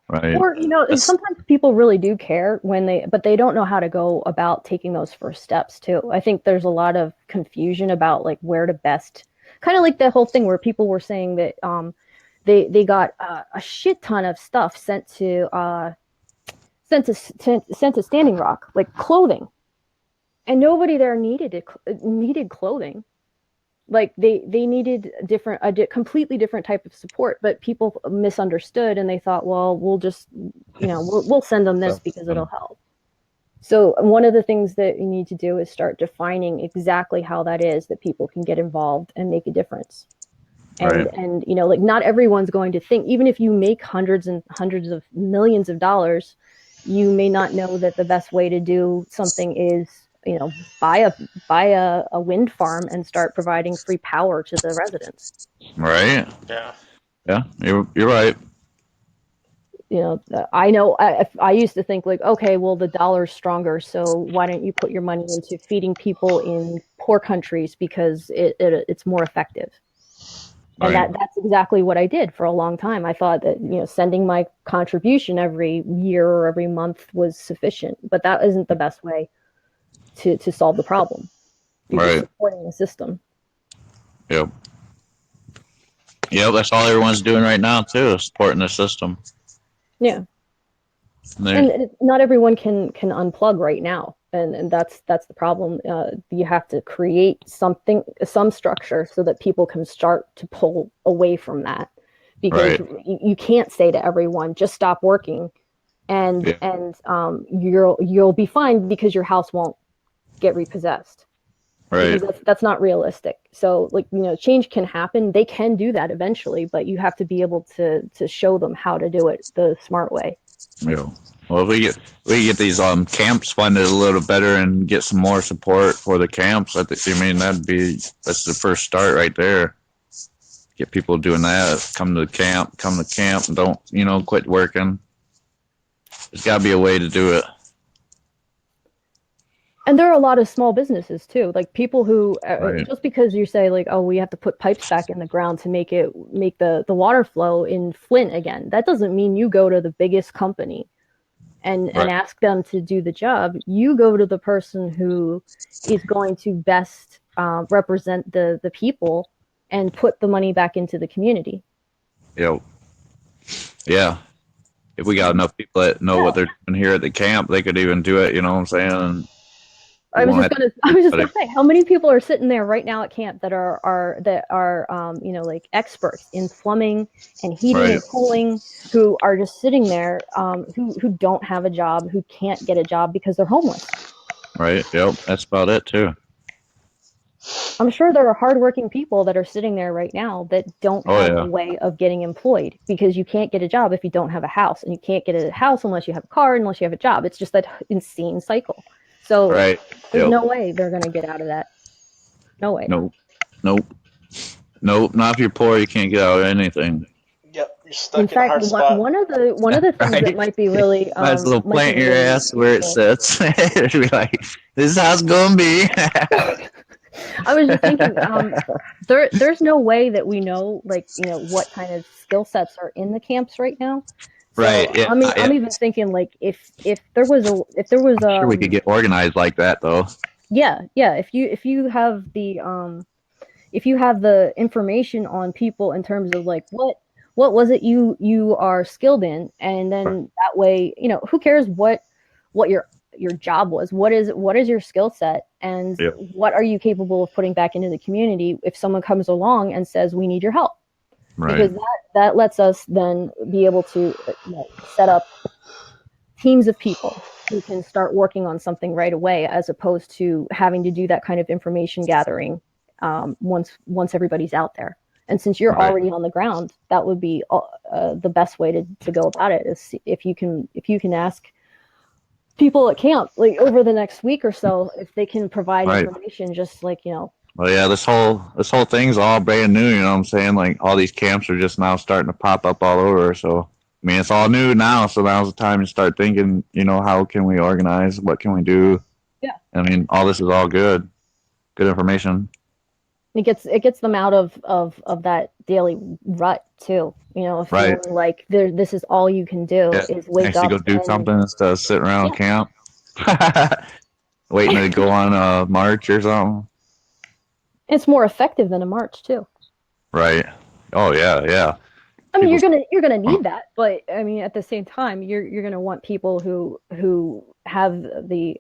E: Right.
B: Or, you know, sometimes people really do care but they don't know how to go about taking those first steps too. I think there's a lot of confusion about like where to best, kind of like the whole thing where people were saying that they got a shit ton of stuff sent to Standing Rock, like clothing, and nobody there needed clothing. Like they needed a completely different type of support, but people misunderstood and they thought, well, we'll just, you know, we'll send them this because it'll help. So one of the things that you need to do is start defining exactly how that is that people can get involved and make a difference. And you know, like not everyone's going to think, even if you make hundreds and hundreds of millions of dollars, you may not know that the best way to do something is, you know, buy a wind farm and start providing free power to the residents.
E: Right. Yeah, you're right.
B: You know, I used to think like, okay, well, the dollar's stronger, so why don't you put your money into feeding people in poor countries because it's more effective. And that's exactly what I did for a long time. I thought that, you know, sending my contribution every year or every month was sufficient, but that isn't the best way to solve the problem. You're supporting the system.
E: Yep, that's all everyone's doing right now too, is supporting the system.
B: Yeah. And not everyone can unplug right now. And that's the problem. You have to create some structure so that people can start to pull away from that, because you can't say to everyone, just stop working and you'll be fine because your house won't get repossessed. Right. Because that's not realistic. So, like, you know, change can happen. They can do that eventually, but you have to be able to show them how to do it the smart way.
E: Yeah. Well, if we get these camps funded a little better and get some more support for the camps, that's the first start right there. Get people doing that. Come to camp, and don't, you know, quit working. There's got to be a way to do it.
B: And there are a lot of small businesses too, like people who just because you say like, oh, we have to put pipes back in the ground to make the water flow in Flint again. That doesn't mean you go to the biggest company and ask them to do the job. You go to the person who is going to best represent the people and put the money back into the community.
E: Yeah. If we got enough people that know what they're doing here at the camp, they could even do it. You know what I'm saying?
B: I was just
E: But
B: gonna say, how many people are sitting there right now at camp that are you know, like experts in plumbing and heating
E: Right.
B: and cooling, who are just sitting there, who don't have a job, who can't get a job because they're homeless.
E: Right. Yep. That's about it too.
B: I'm sure there are hardworking people that are sitting there right now that don't
E: Oh,
B: have
E: yeah.
B: a way of getting employed, because you can't get a job if you don't have a house, and you can't get a house unless you have a car, unless you have a job. It's just that insane cycle. So
E: Right.
B: there's
E: Yep.
B: no way they're going to get out of that. No way.
E: Nope. Not if you're poor. You can't get out of anything.
A: Yep, you're stuck
B: In
A: in a
B: fact,
A: hard spot.
B: one of the things that
E: Right.
B: might be really
E: Might as well
B: might
E: plant
B: be
E: your
B: really
E: ass where it
B: useful.
E: sits. Be like, this is how it's gonna be.
B: I was just thinking, there's no way that we know, like, you know, what kind of skill sets are in the camps right now. So
E: Right. Yeah.
B: I'm even thinking, like, if there was
E: Sure, we could get organized like that though.
B: yeah, if you have the information on people in terms of, like, what was it you are skilled in, and then that way, you know, who cares what your job was, what is your skill set, and
E: Yep.
B: what are you capable of putting back into the community if someone comes along and says, we need your help.
E: Right.
B: Because that lets us then be able to, you know, set up teams of people who can start working on something right away, as opposed to having to do that kind of information gathering once everybody's out there. And since you're
E: Right.
B: already on the ground, that would be the best way to go about it, is if you can ask people at camp, like, over the next week or so, if they can provide
E: Right.
B: information, just like, you know.
E: Well, yeah, this whole thing's all brand new. You know what I'm saying? Like, all these camps are just now starting to pop up all over. So, I mean, it's all new now. So now's the time to start thinking. You know, how can we organize? What can we do?
B: Yeah.
E: I mean, all this is all good information.
B: It gets them out of that daily rut too. You know,
E: Right.
B: feeling like this is all you can do,
E: Yeah.
B: is wake
E: Actually
B: up
E: go do
B: and
E: something instead of sitting around
B: Yeah.
E: camp, waiting to go on a march or something.
B: It's more effective than a march too.
E: Right. Oh yeah.
B: I mean,
E: People-
B: you're gonna need that, but I mean, at the same time, you're gonna want people who have the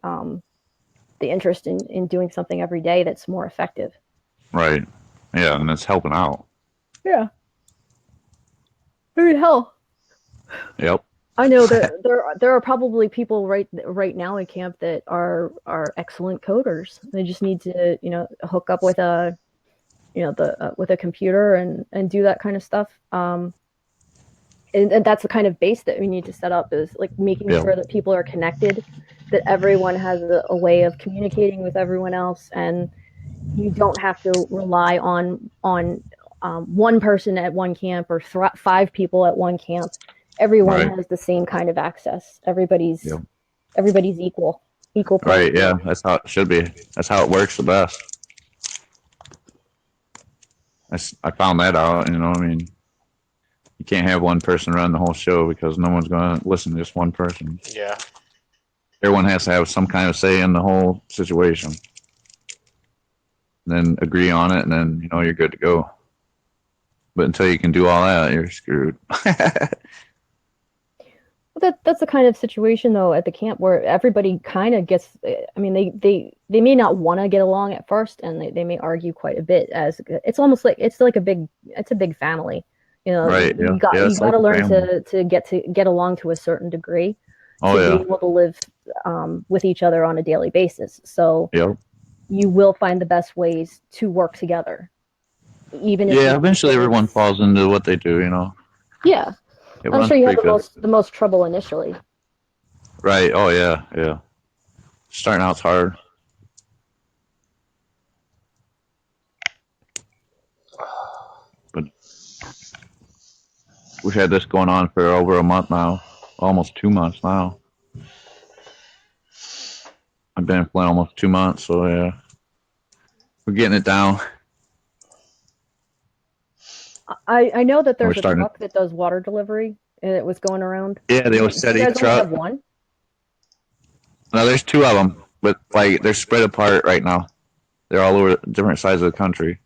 B: interest in doing something every day that's more effective.
E: Right. Yeah, and it's helping out.
B: Yeah. I mean, hell,
E: Yep.
B: I know that there are probably people right now in camp that are excellent coders. They just need to, you know, hook up with a, you know, with a computer and do that kind of stuff. And that's the kind of base that we need to set up, is like making
E: Yeah.
B: sure that people are connected, that everyone has a way of communicating with everyone else, and you don't have to rely on one person at one camp, or 5 people at one camp. Everyone
E: Right.
B: has the same kind of access. Everybody's
E: Yep.
B: equal.
E: Right. Yeah. That's how it should be. That's how it works the best. I found that out. You know, I mean, you can't have one person run the whole show, because no one's going to listen to just one person.
A: Yeah.
E: Everyone has to have some kind of say in the whole situation. Then agree on it, and then, you know, you're good to go. But until you can do all that, you're screwed.
B: That's the kind of situation, though, at the camp, where everybody kind of gets. I mean, they may not want to get along at first, and they may argue quite a bit. As it's almost like it's a big family. You know,
E: Right, yeah.
B: you got
E: Yeah, it's
B: to
E: like a
B: learn
E: family.
B: to get along to a certain degree,
E: Oh
B: to
E: yeah.
B: be able to live with each other on a daily basis. So
E: Yep.
B: you will find the best ways to work together, even if
E: Yeah.
B: you
E: Eventually,
B: think
E: everyone
B: it's-
E: falls into what they do. You know.
B: Yeah,
E: It
B: I'm
E: runs
B: sure you have
E: pretty good.
B: the most trouble initially.
E: Right. Oh yeah. Yeah. Starting out's hard. But we've had this going on for over a month now, almost 2 months now. I've been in Flint almost 2 months, so yeah, we're getting it down.
B: I know that
E: We're
B: there's a
E: starting-
B: truck that does water delivery, and it was going around.
E: Yeah, they always
B: Do
E: said
B: you
E: each
B: guys only
E: truck.
B: have one?
E: No, there's 2 of them, but like they're spread apart right now. They're all over different sides of the country.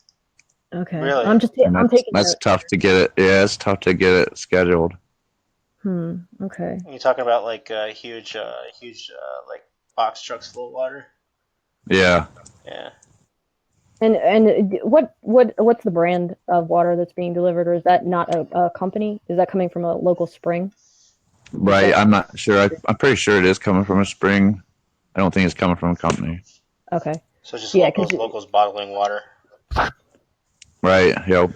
B: Okay.
A: Really?
B: I'm
E: And
B: taking
E: that's
B: notes.
E: tough to get it. Yeah, it's tough to get it scheduled.
B: Okay.
A: You're talking about like huge like box trucks full of water.
E: Yeah.
A: Yeah.
B: And what's the brand of water that's being delivered, or is that not a company? Is that coming from a local spring?
E: Right. I'm not sure. I'm pretty sure it is coming from a spring. I don't think it's coming from a company.
B: Okay.
A: So just
B: Yeah,
A: locals bottling water.
E: Right. Yep.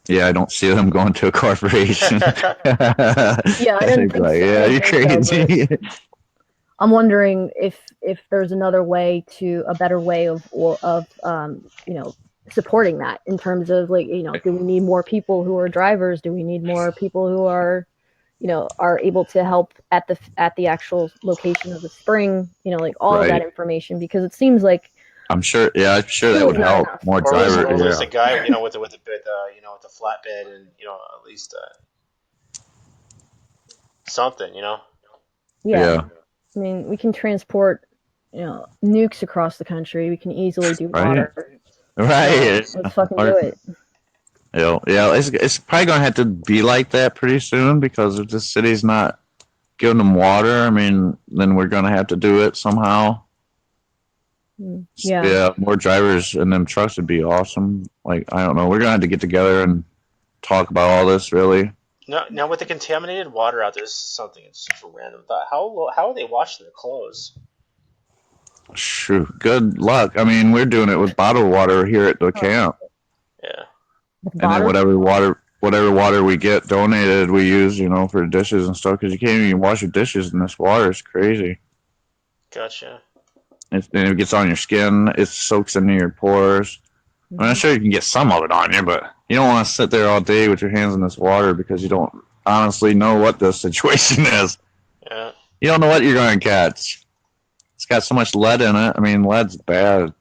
E: Yeah, I don't see them going to a corporation.
B: Yeah, I didn't think so.
E: Yeah, you're crazy.
B: I'm wondering if there's another way a better way of supporting that in terms of like, do we need more people who are drivers? Do we need more people who are able to help at the actual location of the spring? Like all of that information, because it seems like
E: I'm sure. Yeah, I'm sure that would help more drivers.
A: Or at least a guy, with a bit, with a flatbed, and at least something,
B: Yeah. I mean, we can transport, nukes across the country. We can easily do water.
E: Right.
B: Let's fucking do it.
E: Yeah. It's probably gonna have to be like that pretty soon, because if the city's not giving them water, I mean, then we're gonna have to do it somehow.
B: Yeah.
E: Yeah. More drivers in them trucks would be awesome. Like, I don't know. We're gonna have to get together and talk about all this, really.
A: Now with the contaminated water out there, this is something that's super random. How are they washing their clothes?
E: Shoot, good luck. I mean, we're doing it with bottled water here at the camp.
A: Yeah.
E: And then whatever water we get donated, we use, for dishes and stuff. Because you can't even wash your dishes in this water. It's crazy.
A: Gotcha.
E: And it gets on your skin. It soaks into your pores. I mean, I'm sure you can get some of it on you, but you don't want to sit there all day with your hands in this water, because you don't honestly know what the situation is.
A: Yeah.
E: You don't know what you're going to catch. It's got so much lead in it. I mean, lead's bad.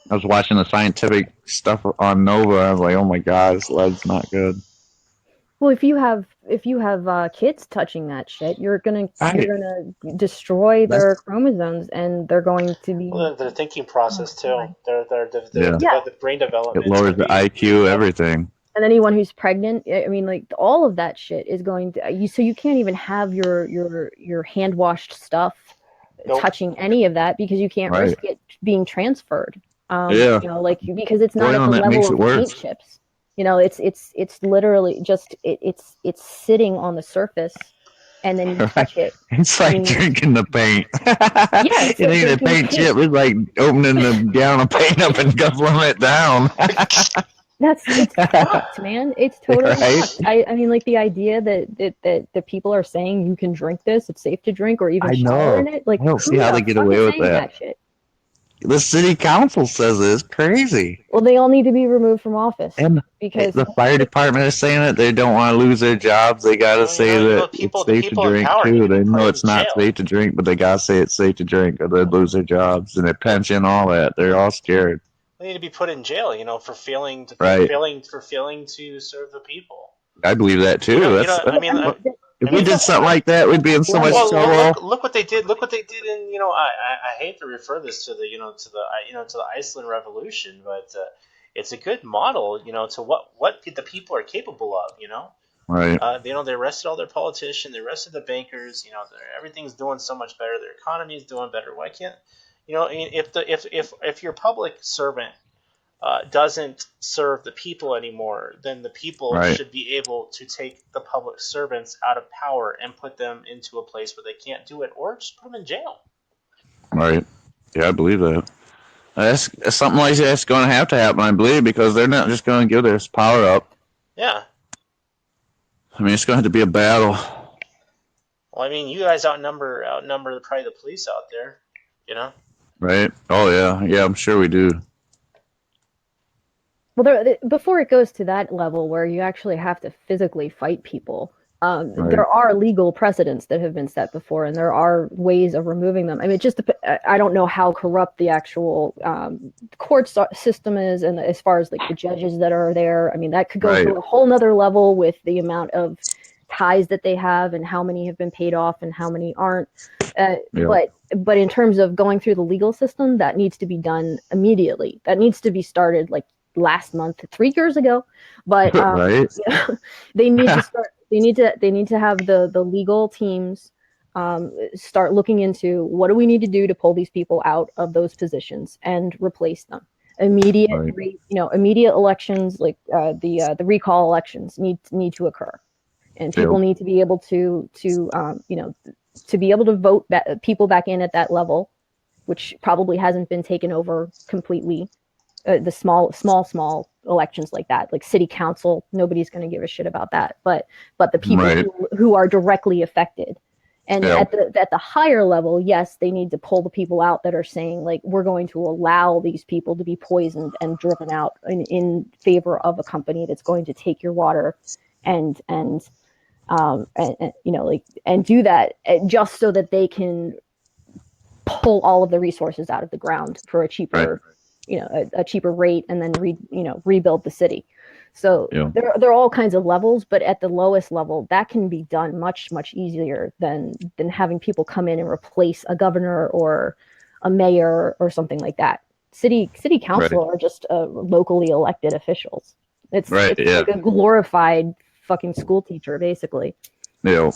E: I was watching the scientific stuff on Nova. I was like, oh my god, this lead's not good.
B: Well, if you have kids touching that shit, you're gonna destroy their chromosomes, and they're going to be.
A: Well, their thinking process too. The brain development.
E: It lowers the IQ, everything.
B: And anyone who's pregnant, I mean, like all of that shit is going to so you can't even have your hand washed stuff touching any of that, because you can't risk it being transferred. Because it's not at the level of paint chips. It's literally just it's sitting on the surface, and then you touch it.
E: It's like drinking the paint.
B: Yeah, it's
E: like the paint chip. It's like opening the gallon of paint up and guzzling it down.
B: It's fucked, man. It's totally fucked. I mean, like the idea that the people are saying you can drink this, it's safe to drink, or even shower in it. Like,
E: I don't see how they get away with that
B: shit.
E: The city council says it's crazy.
B: Well, they all need to be removed from office.
E: And because the fire department is saying it, they don't want to lose their jobs. They got to say that it's safe to drink too. They know it's not safe to drink, but they got to say it's safe to drink, or they lose their jobs and their pension, all that. They're all scared.
A: They need to be put in jail, for failing to serve the people.
E: I believe that too. If we did something like that, we'd be in so much trouble.
A: Look what they did. Look what they did in. I hate to refer this to the to the Iceland Revolution, but it's a good model. To what the people are capable of.
E: Right.
A: They arrested all their politicians. They arrested the bankers. Everything's doing so much better. Their economy is doing better. Why can't if your public servant doesn't serve the people anymore, then the people should be able to take the public servants out of power and put them into a place where they can't do it, or just put them in jail.
E: Right. Yeah, I believe that. That's something like that's going to happen, I believe, because they're not just going to give this power up.
A: Yeah.
E: I mean, it's going to have to be a battle.
A: Well, I mean, you guys outnumber probably the police out there,
E: Right. Oh yeah. Yeah, I'm sure we do.
B: Well, before it goes to that level where you actually have to physically fight people, there are legal precedents that have been set before, and there are ways of removing them. I mean, I don't know how corrupt the actual court system is, and as far as like the judges that are there, I mean, that could go to a whole nother level with the amount of ties that they have and how many have been paid off and how many aren't. But in terms of going through the legal system, that needs to be done immediately. That needs to be started like last month, 3 years ago. But they need to start. They need to have the legal teams start looking into what do we need to do to pull these people out of those positions and replace them. Immediate,
E: Right.
B: immediate elections, like the recall elections, need to occur, and people
E: Yep.
B: need to be able to to be able to vote people back in at that level, which probably hasn't been taken over completely. The small elections like that, like city council, nobody's going to give a shit about that. But the people
E: Right.
B: who are directly affected, and
E: Yep.
B: at the higher level, yes, they need to pull the people out that are saying like we're going to allow these people to be poisoned and driven out in favor of a company that's going to take your water and and do that just so that they can pull all of the resources out of the ground for a cheaper a cheaper rate, and then rebuild the city. So
E: Yeah.
B: there are all kinds of levels, but at the lowest level, that can be done much easier than having people come in and replace a governor or a mayor or something like that. City council are just locally elected officials. It's
E: Right, yeah.
B: like a glorified fucking school teacher, basically.
E: Yeah.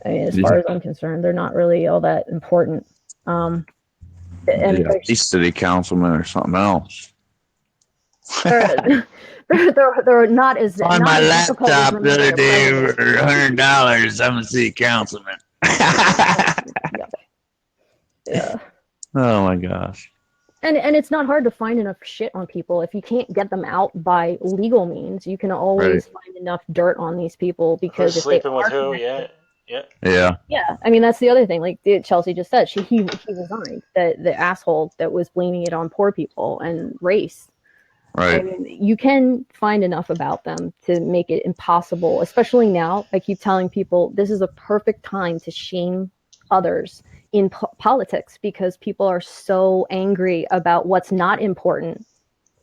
B: I mean, as far as I'm concerned, they're not really all that important. And
E: Yeah. He's city councilman or something else.
B: they're not as
E: On
B: not
E: my
B: as difficult as
E: laptop the
B: running
E: other
B: for
E: day
B: president.
E: for $100, I'm a city councilman.
B: Yeah.
E: Oh my gosh.
B: And it's not hard to find enough shit on people. If you can't get them out by legal means, you can always find enough dirt on these people, because
A: Who's
B: if they
A: sleeping with
B: are
A: who?
B: connected-
A: Yeah.
B: Yeah, I mean that's the other thing. Like Chelsea just said, he resigned. The asshole that was blaming it on poor people and race.
E: Right.
B: I mean, you can find enough about them to make it impossible. Especially now, I keep telling people this is a perfect time to shame others in politics, because people are so angry about what's not important,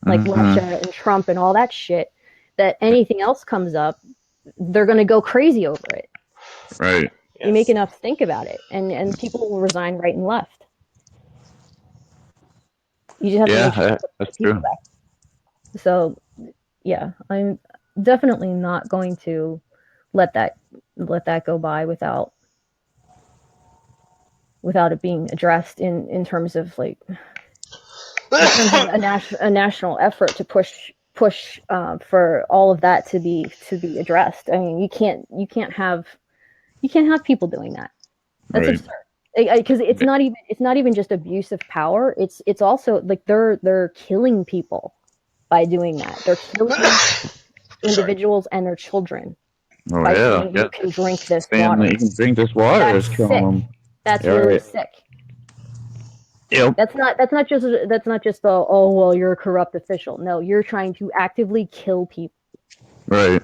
B: like Russia and Trump and all that shit, that anything else comes up, they're going to go crazy over it.
E: Right.
B: You make enough think about it, and people will resign right and left. You just have to make sure
E: that's
B: people
E: true.
B: back. So, yeah, I'm definitely not going to let that go by without it being addressed in terms of like a national effort to push for all of that to be addressed. I mean, you can't have people doing that. That's absurd. Because it's not even just abuse of power. It's also like they're killing people by doing that. They're killing individuals and their children by saying you can drink this water.
E: You can drink this water.
B: That's
E: Is killing them.
B: That's really sick.
E: Yep.
B: That's not just the oh well, you're a corrupt official. No, you're trying to actively kill people.
E: Right.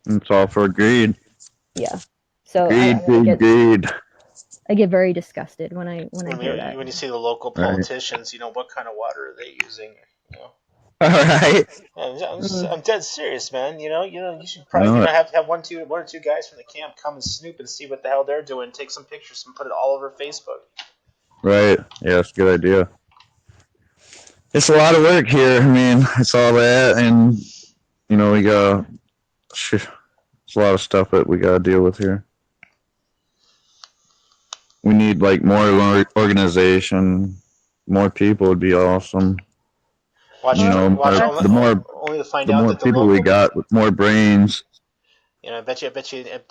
E: It's all for greed.
B: Yeah. So
E: greed.
B: I get very disgusted when I hear that.
A: When you see the local politicians, what kind of water are they using?
E: All right.
A: I'm dead serious, man. You should probably have one or two guys from the camp come and snoop and see what the hell they're doing, take some pictures and put it all over Facebook.
E: Right. Yeah, that's a good idea. It's a lot of work here. I mean, it's all that, and we got it's a lot of stuff that we got to deal with here. We need like more organization, more people would be awesome. The more people we got with more brains.
A: I bet you, bet you like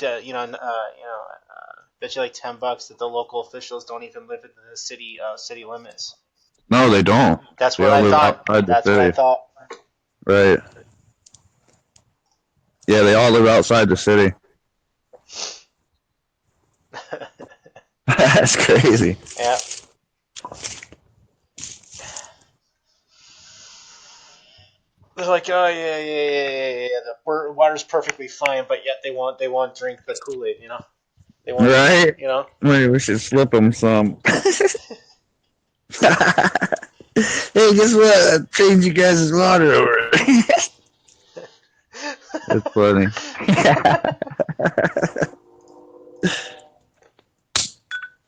A: $10 that the local officials don't even live in the city limits.
E: No, they don't.
A: That's what I thought.
E: That's
A: what I thought.
E: Right. Yeah, they all live outside the city. That's crazy.
A: Yeah. They're like, oh yeah. The water's perfectly fine, but yet they want to drink the Kool-Aid. They want,
E: right. Maybe we should slip them some. Hey, guess what? I changed you guys' water over. That's funny.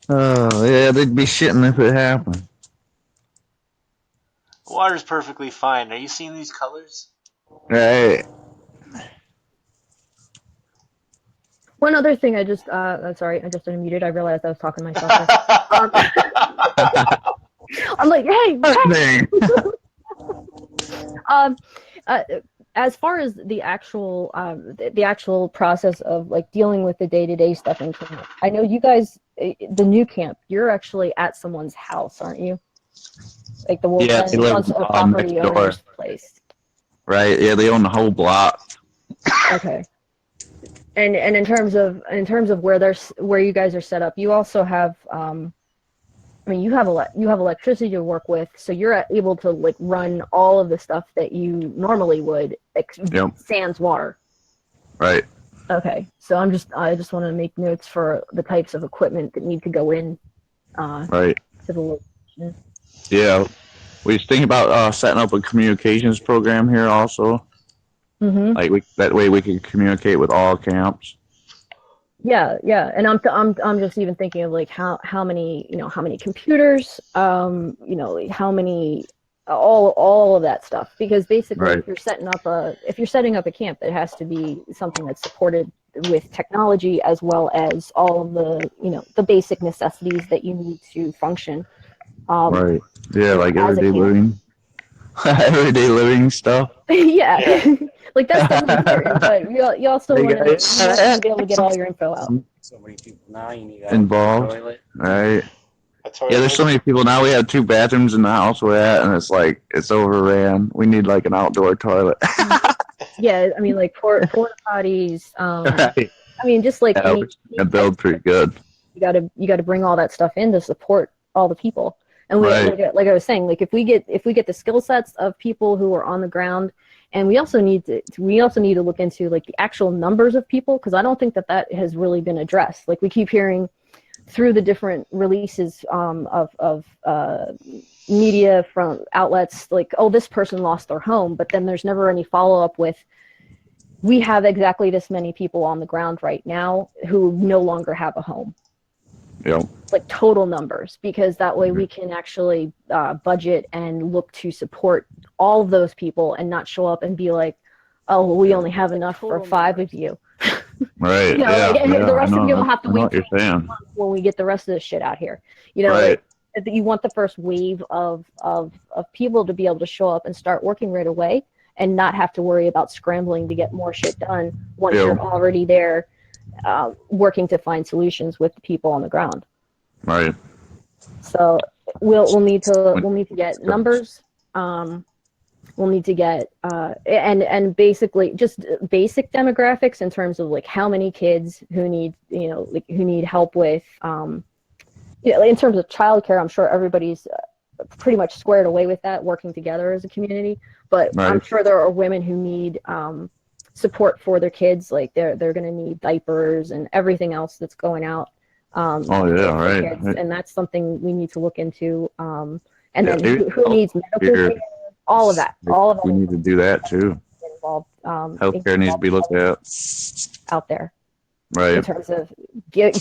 E: Oh, yeah, they'd be shitting if it happened.
A: Water's perfectly fine. Are you seeing these colors?
E: Right.
B: One other thing, sorry, I just unmuted. I realized I was talking to myself. I'm like, hey. As far as the actual process of like dealing with the day-to-day stuff in camp, I know you guys, the new camp, you're actually at someone's house, aren't you? Like the
E: Yeah, they live
B: a property
E: next door.
B: owner's place.
E: Right. Yeah, they own the whole block.
B: Okay. And in terms of where you guys are set up, you also have you have electricity to work with, so you're able to like run all of the stuff that you normally would, sans water.
E: Right.
B: Okay. So I just want to make notes for the types of equipment that need to go in
E: right
B: to the location.
E: Yeah. We was thinking about setting up a communications program here also.
B: Mm-hmm.
E: Like that way we can communicate with all camps.
B: Yeah, and I'm just even thinking of like how many computers, how many all of that stuff, because basically
E: right.
B: if you're setting up a camp, it has to be something that's supported with technology as well as all of the basic necessities that you need to function.
E: Right. Yeah, like everyday living. Everyday living stuff.
B: Yeah. Like that's definitely important, but you also want to be able to get all your info out.
J: So many people now, you need
E: involved.
J: Toilet.
E: Right. Yeah, there's so many people now. We have 2 bathrooms in the house we're at, and it's like it's overran. We need like an outdoor toilet.
B: Yeah, I mean like porta potties.
E: Right.
B: I mean just like
E: we build pretty good.
B: You gotta bring all that stuff in to support all the people. And we, like I was saying, like if we get the skill sets of people who are on the ground, and we also need to look into like the actual numbers of people, because I don't think that has really been addressed. Like we keep hearing through the different releases of media from outlets, like, oh, this person lost their home, but then there's never any follow up with, we have exactly this many people on the ground right now who no longer have a home.
E: Yeah.
B: Like total numbers, because that way we can actually budget and look to support all of those people and not show up and be like, oh, well, we only have enough for 5 of you.
E: Right.
B: The rest of you will have to wait
E: when
B: we get the rest of this shit out here.
E: Right.
B: Like, you want the first wave of people to be able to show up and start working right away and not have to worry about scrambling to get more shit done once you're already there. Working to find solutions with the people on the ground.
E: Right.
B: So we'll need to get numbers. We'll need to get and basically just basic demographics in terms of like how many kids who need help with in terms of childcare. I'm sure everybody's pretty much squared away with that, working together as a community. But right. I'm sure there are women who need support for their kids, like they're going to need diapers and everything else that's going out.
E: Right.
B: And that's something we need to look into. And then who needs medical care, all of that.
E: We need to do that too.
B: Involved.
E: Healthcare needs to be looked at
B: out there.
E: Right.
B: In terms of give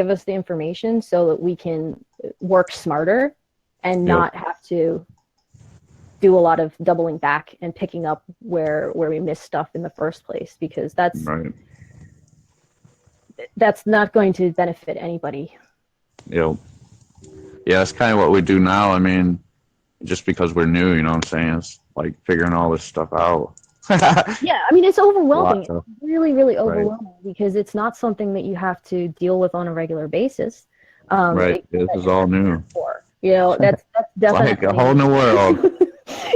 B: us the information so that we can work smarter and not have to do a lot of doubling back and picking up where we missed stuff in the first place, because that's not going to benefit anybody.
E: Yeah, that's kind of what we do now. I mean, just because we're new, you know what I'm saying? It's like figuring all this stuff out.
B: Yeah, I mean, it's overwhelming. It's really, really overwhelming because it's not something that you have to deal with on a regular basis.
E: Right, this is all new.
B: That's definitely
E: like a whole new world.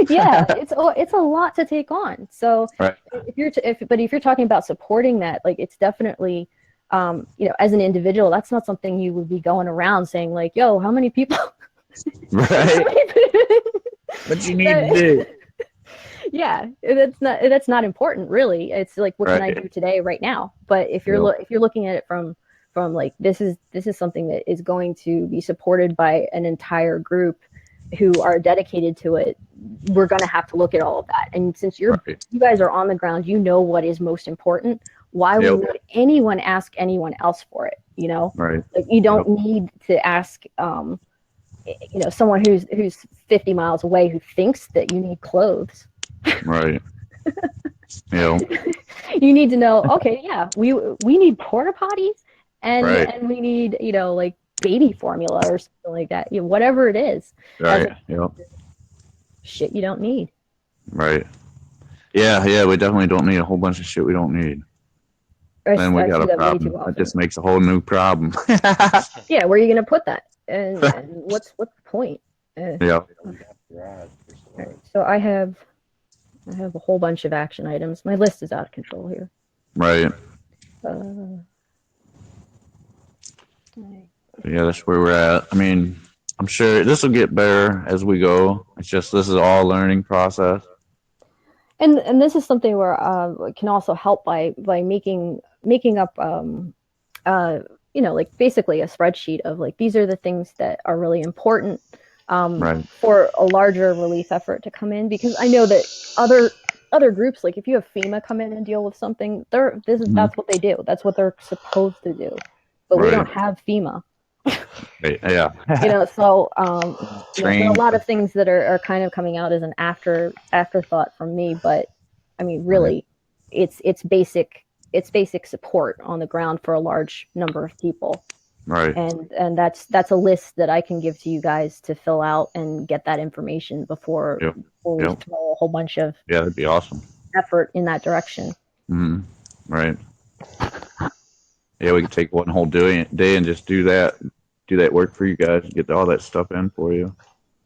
B: Yeah, it's a lot to take on. So
E: right.
B: if you're talking about supporting that, like it's definitely, as an individual, that's not something you would be going around saying like, yo, how many people?
E: Right. What you need to do.
B: Yeah, that's not important really. It's like, what can I do today, right now? But if you're looking at it from like, this is something that is going to be supported by an entire group who are dedicated to it, we're going to have to look at all of that. And since you guys are on the ground, you know what is most important. Why would anyone ask anyone else for it?
E: Right.
B: Like you don't need to ask, someone who's 50 miles away who thinks that you need clothes.
E: Right. You know,
B: You need to know, okay, yeah, we need porta potties
E: Right.
B: and we need, like baby formula or something like that. Whatever it is. As
E: right. Yep.
B: shit you don't need.
E: Right. Yeah. We definitely don't need a whole bunch of shit we don't need. Then we
B: I
E: got
B: see
E: a
B: that way
E: problem.
B: too
E: That
B: often.
E: just makes a whole new problem.
B: Yeah, where are you gonna put that? And what's the point?
E: Yeah.
B: Alright, so I have a whole bunch of action items. My list is out of control here.
E: Right. Yeah, that's where we're at. I mean, I'm sure this will get better as we go. It's just this is all learning process.
B: And this is something where it can also help by making up like basically a spreadsheet of like these are the things that are really important
E: Right.
B: for a larger relief effort to come in, because I know that other groups, like if you have FEMA come in and deal with something, that's what they do. That's what they're supposed to do. But we
E: Right.
B: don't have FEMA.
E: Right. Yeah.
B: So there are a
E: Trained.
B: lot of things that are kind of coming out as an afterthought from me, but I mean really it's basic support on the ground for a large number of people.
E: Right.
B: And that's a list that I can give to you guys to fill out and get that information before we throw a whole bunch of
E: Yeah, that'd be awesome.
B: effort in that direction.
E: Right. Yeah, we could take one whole day and just do that work for you guys and get all that stuff in for you.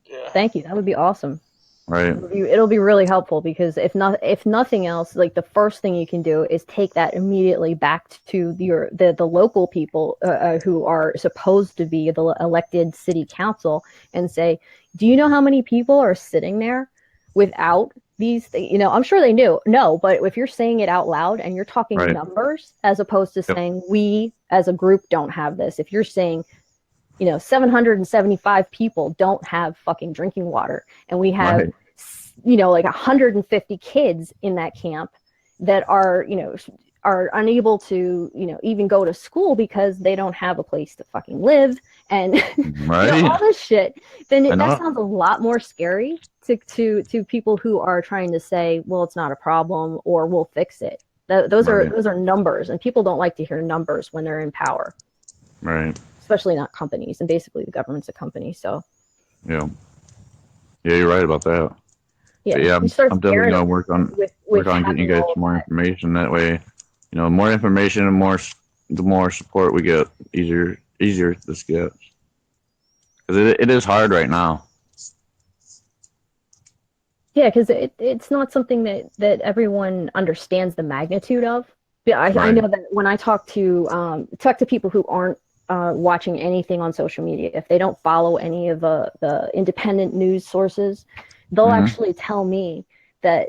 A: Yeah.
B: Thank you. That would be awesome.
E: Right.
B: It'll be really helpful, because if nothing else, like the first thing you can do is take that immediately back to the local people who are supposed to be the elected city council and say, do you know how many people are sitting there without these things? I'm sure they no, but if you're saying it out loud and you're talking
E: Right.
B: numbers as opposed to saying we as a group don't have this, if you're saying 775 people don't have fucking drinking water, and we have,
E: Right.
B: like 150 kids in that camp that are unable to, even go to school because they don't have a place to fucking live, and
E: Right.
B: all this shit, then
E: I know.
B: that sounds a lot more scary to people who are trying to say, well, it's not a problem or we'll fix it. Those
E: Right.
B: are numbers, and people don't like to hear numbers when they're in power.
E: Right.
B: Especially not companies, and basically the government's a company. So
E: Yeah. Yeah, you're right about that.
B: yeah,
E: But yeah,
B: you start
E: I'm definitely
B: scaring
E: gonna
B: them
E: work on
B: with
E: getting you
B: having
E: guys
B: all of
E: some more
B: that.
E: information. That way, more information and the more support we get, easier this gets. Because it is hard right now.
B: Yeah, because it's not something that everyone understands the magnitude of. Yeah, I
E: Right.
B: know that when I talk to people who aren't watching anything on social media, if they don't follow any of the independent news sources, they'll
E: Mhm.
B: actually tell me that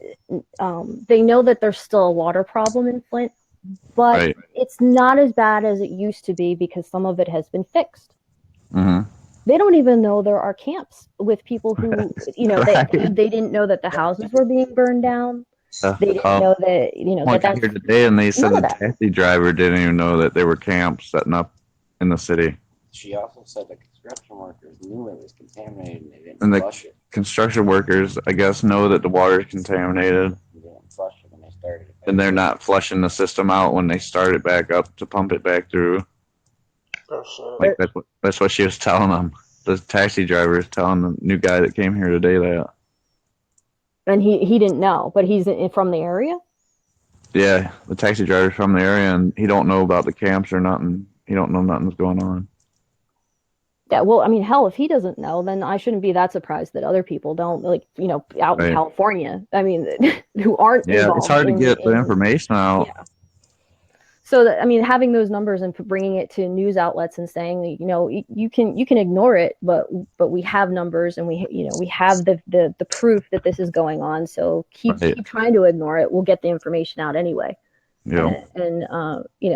B: they know that there's still a water problem in Flint, but
E: Right.
B: it's not as bad as it used to be because some of it has been fixed.
E: Mm-hmm.
B: They don't even know there are camps with people who,
E: Right.
B: they didn't know that the houses were being burned down. They didn't know that,
E: Went
B: that's
E: here today, and they said
B: none
E: the
B: of that.
E: taxi driver didn't even know that there were camps setting up in the city.
J: She also said the construction workers knew it was contaminated and they didn't
E: And the
J: flush it.
E: construction workers, I guess, know that the water is contaminated,
J: They didn't flush it when they started it.
E: and they're not flushing the system out when they start it back up to pump it back through.
A: Oh, shit.
E: Like that's what she was telling them. The taxi driver is telling the new guy that came here today that.
B: And he didn't know, but he's from the area.
E: Yeah, the taxi driver's from the area, and he don't know about the camps or nothing. He don't know nothing's going on.
B: Yeah, well, I mean, hell, if he doesn't know, then I shouldn't be that surprised that other people don't, like, out in
E: Right.
B: California. I mean, who aren't
E: Yeah,
B: involved
E: it's hard to get the information out.
B: Yeah. So that, I mean, having those numbers and bringing it to news outlets and saying, you can ignore it, but we have numbers and we have the proof that this is going on. So keep trying to ignore it. We'll get the information out anyway.
E: Yeah.
B: And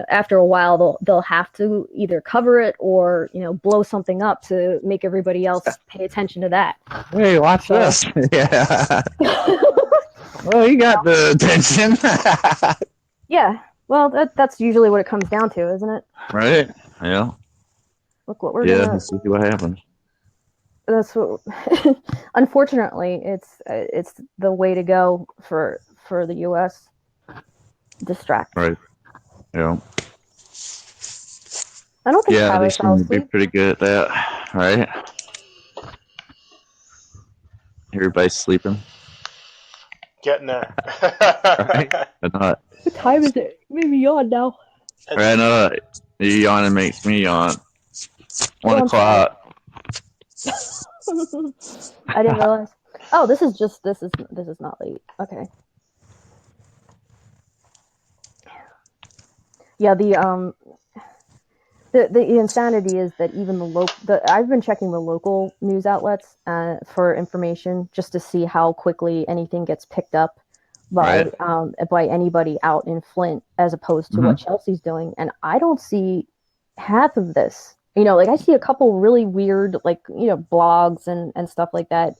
B: after a while, they'll have to either cover it or blow something up to make everybody else pay attention to that.
E: Hey, watch this. Yeah. Well, you got the attention.
B: Yeah. Well, that's usually what it comes down to, isn't it?
E: Right. Yeah.
B: Look what we're
E: Yeah.
B: doing.
E: Let's see what happens.
B: That's what. Unfortunately, it's the way to go for the U.S. distract.
E: Right. Yeah.
B: I don't think
E: Yeah,
B: Tyler
E: they
B: fell
E: seem to be
B: asleep.
E: pretty good at that, right? Everybody's sleeping,
A: Getting there.
E: right? But not.
B: What time is it? Maybe yawn now.
E: Right, no, you yawning makes me yawn. 1
B: Oh, I'm sorry.
E: o'clock.
B: I didn't realize. Oh, this is not late. Okay. Yeah, the insanity is that even I've been checking the local news outlets for information just to see how quickly anything gets picked up by by anybody out in Flint as opposed to what Chelsea's doing, and I don't see half of this. Like I see a couple really weird, blogs and stuff like that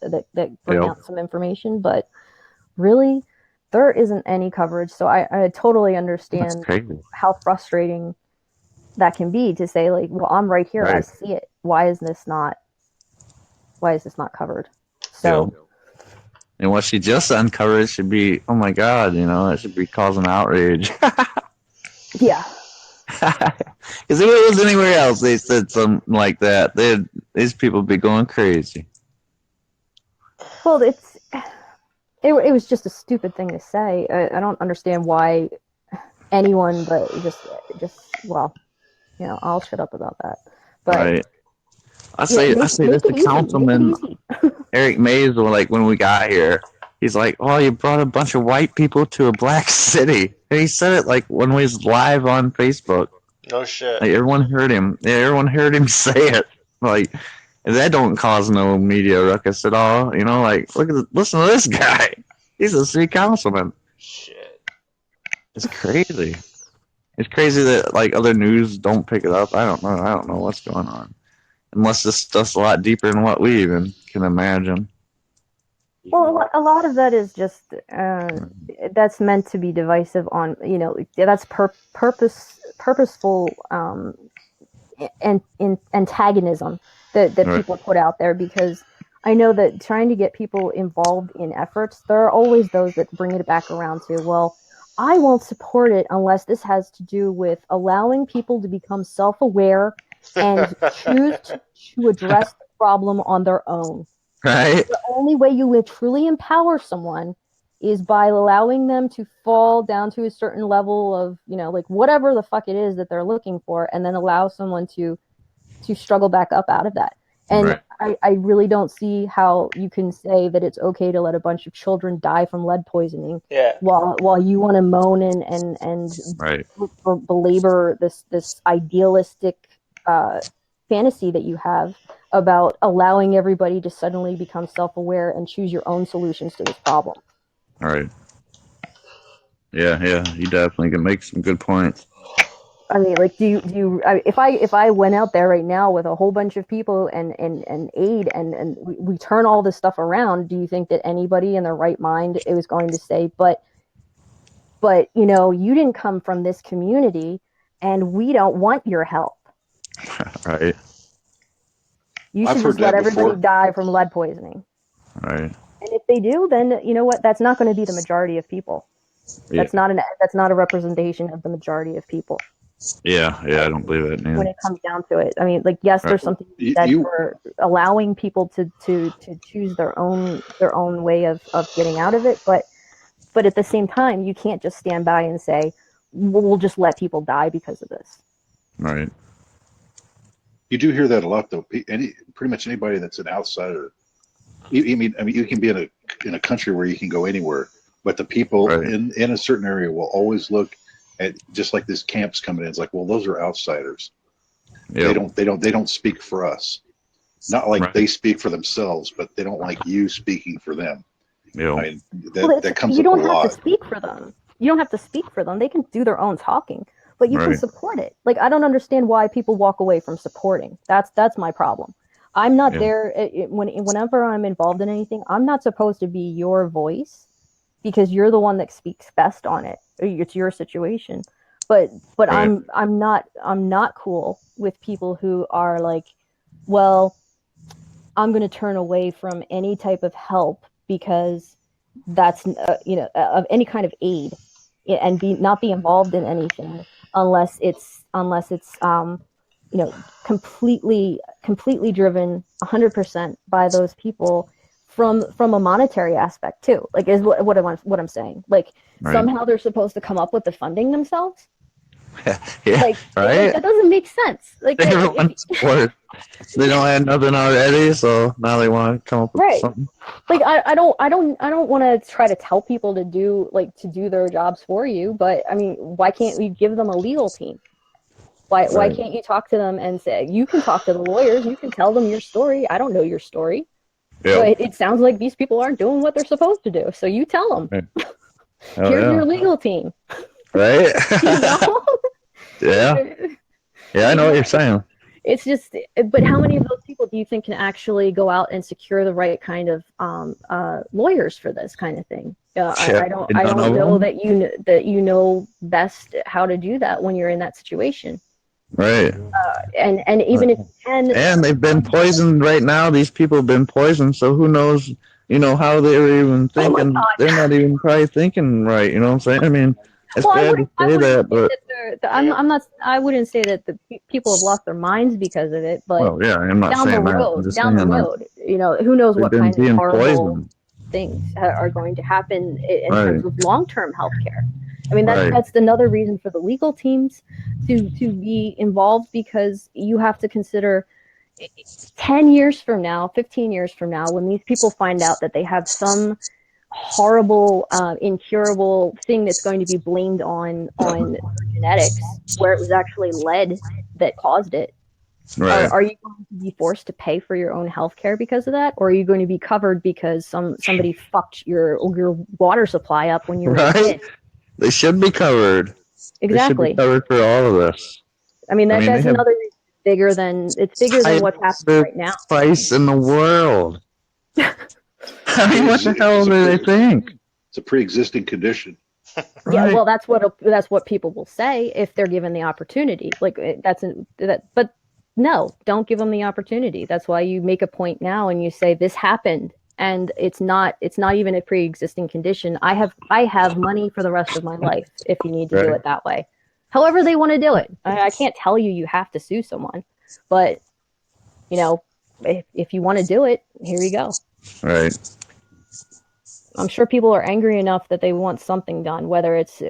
B: bring out some information, but really, there isn't any coverage. So I totally understand how frustrating that can be to say, like, well, I'm right here, I see it. Why is this not covered? So.
E: And what she just uncovered should be, oh my God, it should be causing outrage.
B: Yeah.
E: Because if it was anywhere else, they said something like that, these people would be going crazy.
B: Well, it was just a stupid thing to say. I don't understand why anyone, but well, I'll shut up about that. But
E: right. I say this to Councilman Eric Mays, when we got here, he's like, "Oh, you brought a bunch of white people to a black city," and he said it like when we was live on Facebook.
A: No shit.
E: Like everyone heard him. Yeah, everyone heard him say it. Like that don't cause no media ruckus at all. Listen to this guy. He's a city councilman.
A: Shit.
E: It's crazy. It's crazy that other news don't pick it up. I don't know what's going on. Unless this stuff's a lot deeper than what we even can imagine.
B: Well, a lot of that is just that's meant to be divisive on, that's purposeful antagonism that people put out there, because I know that trying to get people involved in efforts, there are always those that bring it back around to, well, I won't support it unless this has to do with allowing people to become self-aware and choose to address the problem on their own.
E: Right.
B: The only way you would truly empower someone is by allowing them to fall down to a certain level of, whatever the fuck it is that they're looking for, and then allow someone to struggle back up out of that. And I really don't see how you can say that it's okay to let a bunch of children die from lead poisoning while you want to moan and belabor this idealistic fantasy that you have about allowing everybody to suddenly become self-aware and choose your own solutions to this problem.
E: All right. Yeah, you definitely can make some good points.
B: I mean, if I went out there right now with a whole bunch of people and aid and we turn all this stuff around, do you think that anybody in their right mind is going to say, but you didn't come from this community and we don't want your help?
E: Right.
B: You should just let everybody die from lead poisoning.
E: Right.
B: And if they do, then you know what? That's not going to be the majority of people. Yeah. That's not a representation of the majority of people.
E: Yeah, I don't believe it. Man.
B: When it comes down to it, I mean, yes, there's something that for allowing people to choose their own way of getting out of it, but at the same time, you can't just stand by and say we'll just let people die because of this.
E: Right.
C: You do hear that a lot, though. Pretty much anybody that's an outsider. You can be in a country where you can go anywhere, but the people in a certain area will always look at, just like this camp's coming in. It's like, well, those are outsiders. Yep. They don't speak for us. Not like they speak for themselves, but they don't like you speaking for them.
E: Yeah.
C: I mean, that comes up a lot.
B: You don't have to speak for them. You don't have to speak for them. They can do their own talking. But you can support it. Like, I don't understand why people walk away from supporting. That's my problem. I'm not there whenever I'm involved in anything. I'm not supposed to be your voice because you're the one that speaks best on it. It's your situation. But I'm not cool with people who are like, well, I'm going to turn away from any type of help because that's of any kind of aid and not be involved in anything unless it's completely driven 100% by those people from a monetary aspect too. Like is what I'm saying. Like somehow they're supposed to come up with the funding themselves.
E: Yeah,
B: like
E: right.
B: That doesn't make sense. Like
E: they don't have nothing already, so now they want to come up with something.
B: Like I don't want to try to tell people to do their jobs for you, but I mean, why can't we give them a legal team? Why can't you talk to them and say, you can talk to the lawyers, you can tell them your story. I don't know your story. But it sounds like these people aren't doing what they're supposed to do. So you tell them. Here's your legal team.
E: Right?
B: You know?
E: Yeah. Yeah, I know what you're saying.
B: It's just, but how many of those people do you think can actually go out and secure the right kind of lawyers for this kind of thing? I don't know that you know best how to do that when you're in that situation.
E: Right.
B: And even if you can,
E: and they've been poisoned right now. These people have been poisoned, so who knows? How they were even thinking. They're not even probably thinking right. You know what I'm saying? I mean, it's bad to say that, but
B: I'm not. I wouldn't say that the people have lost their minds because of it, but
E: I'm not
B: down
E: saying
B: the road, who knows what kind of horrible things are going to happen in terms of long-term health care. I mean, that's another reason for the legal teams to be involved, because you have to consider 10 years from now, 15 years from now, when these people find out that they have some horrible, incurable thing that's going to be blamed on genetics, where it was actually lead that caused it. Are you going to be forced to pay for your own health care because of that? Or are you going to be covered because somebody fucked your water supply up when you were a kid?
E: They should be covered.
B: Exactly.
E: They should be covered for all of this.
B: I mean, that's another reason bigger than what's happening right now.
E: Price in the world. I mean, what the hell do they think?
C: It's a pre-existing condition.
B: Yeah, well, that's what people will say if they're given the opportunity. Like but no, don't give them the opportunity. That's why you make a point now and you say this happened, and it's not even a pre-existing condition. I have money for the rest of my life if you need to do it that way. However they want to do it. I can't tell you have to sue someone, but if you want to do it, here you go.
E: Right.
B: I'm sure people are angry enough that they want something done, whether it's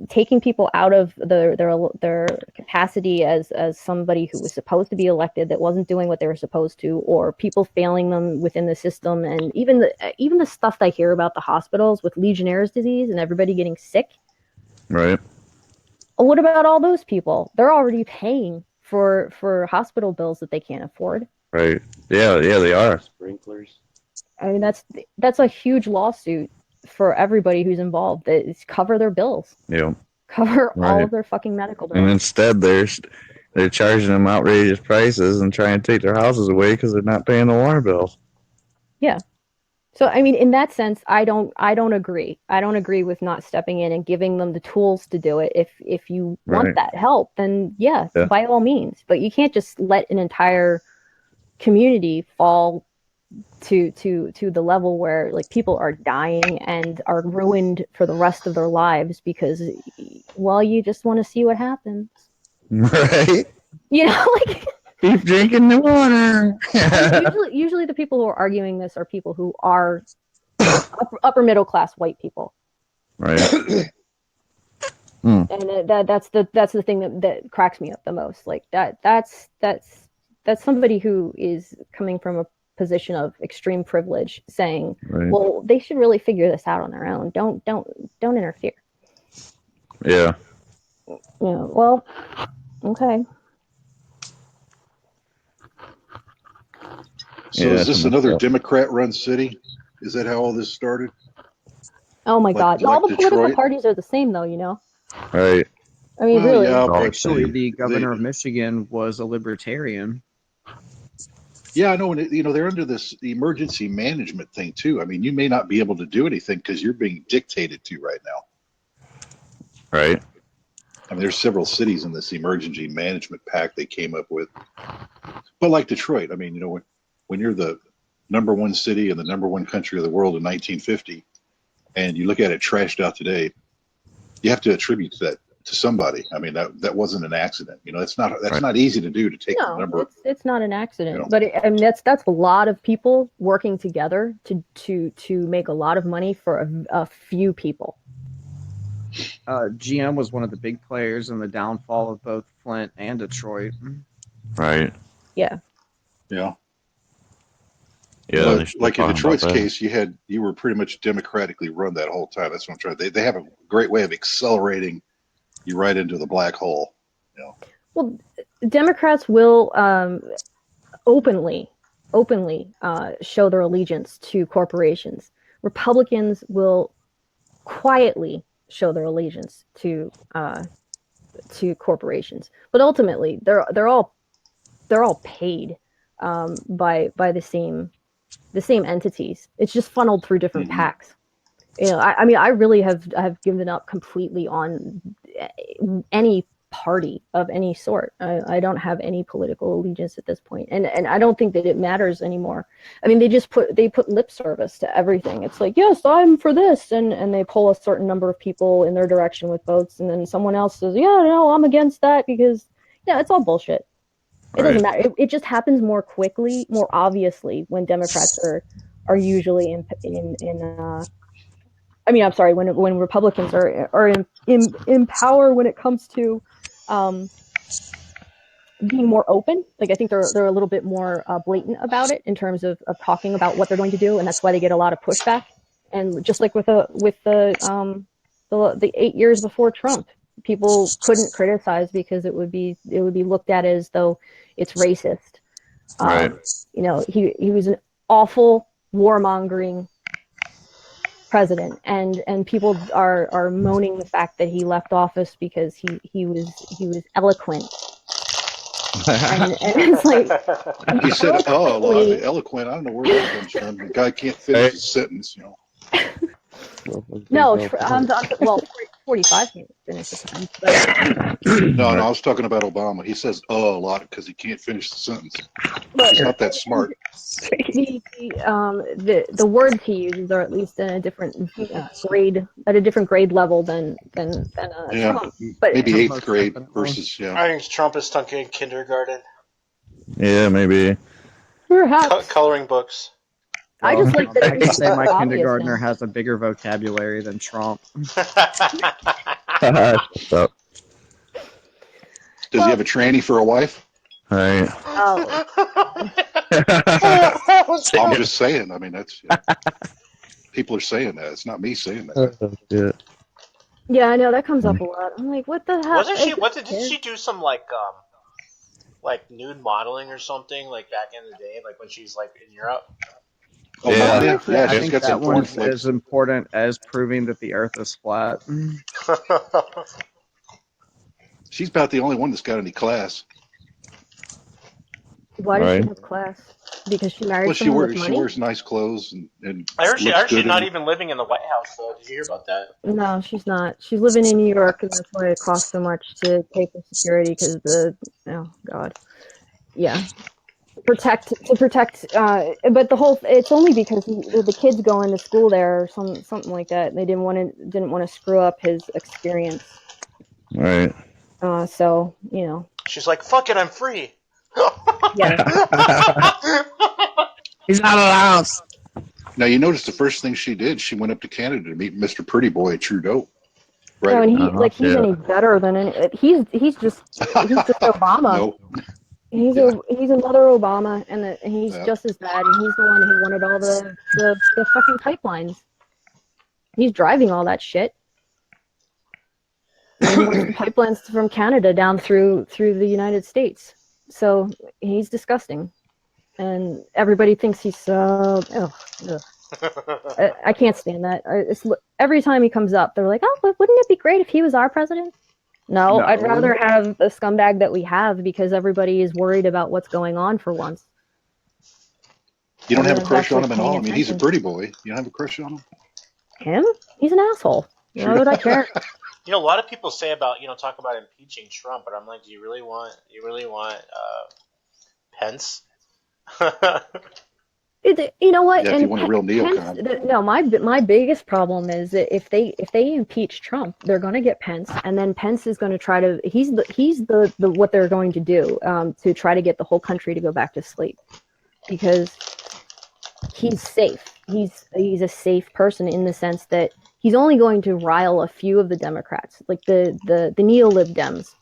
B: taking people out of their capacity as somebody who was supposed to be elected that wasn't doing what they were supposed to, or people failing them within the system, and even the stuff I hear about the hospitals with Legionnaire's disease and everybody getting sick.
E: Right.
B: What about all those people? They're already paying for hospital bills that they can't afford.
E: Right. Yeah, they are.
J: Sprinklers.
B: I mean, that's a huge lawsuit for everybody who's involved. It's cover their bills.
E: Yeah.
B: Cover all of their fucking medical bills.
E: And instead, they're charging them outrageous prices and trying to take their houses away because they're not paying the water bills.
B: Yeah. So I mean, in that sense, I don't agree. I don't agree with not stepping in and giving them the tools to do it. If you want that help, then yeah, by all means. But you can't just let an entire community fall to the level where like people are dying and are ruined for the rest of their lives because, well, you just want to see what happens.
E: Right.
B: Like
E: keep drinking the water.
B: usually the people who are arguing this are people who are upper middle class white people.
E: Right.
B: And that's the thing that cracks me up the most. Like that's somebody who is coming from a position of extreme privilege saying, well, they should really figure this out on their own. Don't interfere.
E: Yeah.
B: Well, okay.
C: So is this another Democrat-run city? Is that how all this started?
B: Oh my God! All the
C: Detroit?
B: political parties are the same, though.
E: Right.
B: I mean, really.
C: Yeah,
F: actually, the governor of Michigan was a libertarian.
C: Yeah, I know. They're under this emergency management thing too. I mean, you may not be able to do anything because you're being dictated to right now.
E: Right.
C: I mean, there's several cities in this emergency management pact they came up with. But like Detroit, I mean, when you're the #1 city in the #1 country of the world in 1950, and you look at it trashed out today, you have to attribute that to somebody. I mean, that wasn't an accident. That's
E: Right.
C: not easy to do, to take the
B: No,
C: number.
B: it's not an accident,
C: You know.
B: but I mean that's a lot of people working together to make a lot of money for a few people.
F: GM was one of the big players in the downfall of both Flint and Detroit.
E: Right.
B: Yeah.
C: Yeah.
E: Yeah.
C: But
E: they're still
C: like in
E: talking about
C: Detroit's
E: that.
C: case, you were pretty much democratically run that whole time. That's what I'm trying. They have a great way of accelerating you right into the black hole.
B: Well, Democrats will openly show their allegiance to corporations. Republicans will quietly show their allegiance to corporations, but ultimately they're all paid by the same entities. It's just funneled through different PACs. I mean, I really have given up completely on any party of any sort. I don't have any political allegiance at this point, and I don't think that it matters anymore. I mean, they put lip service to everything. It's like, yes, I'm for this, and they pull a certain number of people in their direction with votes, and then someone else says, yeah, no, I'm against that because it's all bullshit. It doesn't matter. It just happens more quickly, more obviously when Democrats are usually I mean, I'm sorry, when Republicans are in power when it comes to being more open. Like I think they're a little bit more blatant about it in terms of talking about what they're going to do, and that's why they get a lot of pushback. And just like with the 8 years before Trump, people couldn't criticize because it would be looked at as though it's racist.
E: Right.
B: He was an awful warmongering president, and people are moaning the fact that he left office because he was eloquent. And it's like
C: He said, "Oh, a lot of eloquent." I don't know where that comes from. The guy can't finish his sentence.
B: No, well, 45 can't finish the sentence. But
C: No, I was talking about Obama. He says "oh" a lot because he can't finish the sentence. He's not that smart.
B: The words he uses are at least in a different grade, at a different grade level than Trump. But
C: Maybe 8th grade versus
A: I think Trump is stuck in kindergarten.
E: Yeah, maybe.
B: Perhaps.
A: Coloring books.
B: I just like that.
F: I can say my
B: obvious
F: kindergartner
B: now.
F: has a bigger vocabulary than Trump.
E: Shut up.
C: Does he have a tranny for a wife?
E: Right.
B: Oh.
C: I'm just saying. I mean, that's people are saying that. It's not me saying that.
B: Yeah, I know that comes up a lot. I'm like, what the hell?
A: Wasn't she? Did she do some like nude modeling or something like back in the day, like when she's like in Europe?
C: Oh,
F: Yeah,
C: yeah.
F: I
C: She's
F: think
C: got
F: that
C: some porn
F: one's
C: flicks.
F: as important as proving that the Earth is flat.
C: She's about the only one that's got any class.
B: Why does she have class? Because she married
C: Well,
B: someone with money?
C: she wears nice clothes and
A: I heard she's not
C: in
A: even living in the White House though. Did you hear about that?
B: No, she's not. She's living in New York, and that's why it costs so much to pay for security. Because protect. But it's only because the kids going to school there or something like that. They didn't want to screw up his experience.
E: Right.
B: So
A: She's like, "Fuck it, I'm free."
B: Yeah.
F: He's not allowed.
C: Now you notice the first thing she did, she went up to Canada to meet Mr. Pretty Boy Trudeau. Right.
B: No, and he's any better than any. He's just Obama.
C: No.
B: He's another Obama, and he's just as bad. And he's the one who wanted all the fucking pipelines. He's driving all that shit. And he wants the pipelines from Canada down through the United States. So he's disgusting, and everybody thinks he's so. I can't stand that. Every time he comes up, they're like, "Oh, but wouldn't it be great if he was our president?" No, I'd rather have the scumbag that we have because everybody is worried about what's going on for once.
C: You don't have a crush on him at all? I mean, he's a pretty boy. You don't have a crush on him?
B: Him? He's an asshole. Why would I care?
A: A lot of people say about talk about impeaching Trump, but I'm like, do you really want Pence?
B: You know what?
C: Yeah, if you want a real
B: Pence,
C: neocon.
B: no, my biggest problem is that if they impeach Trump, they're going to get Pence, and then Pence is going to try to he's the what they're going to do to try to get the whole country to go back to sleep, because he's safe. He's a safe person in the sense that he's only going to rile a few of the Democrats, like the neo-lib Dems,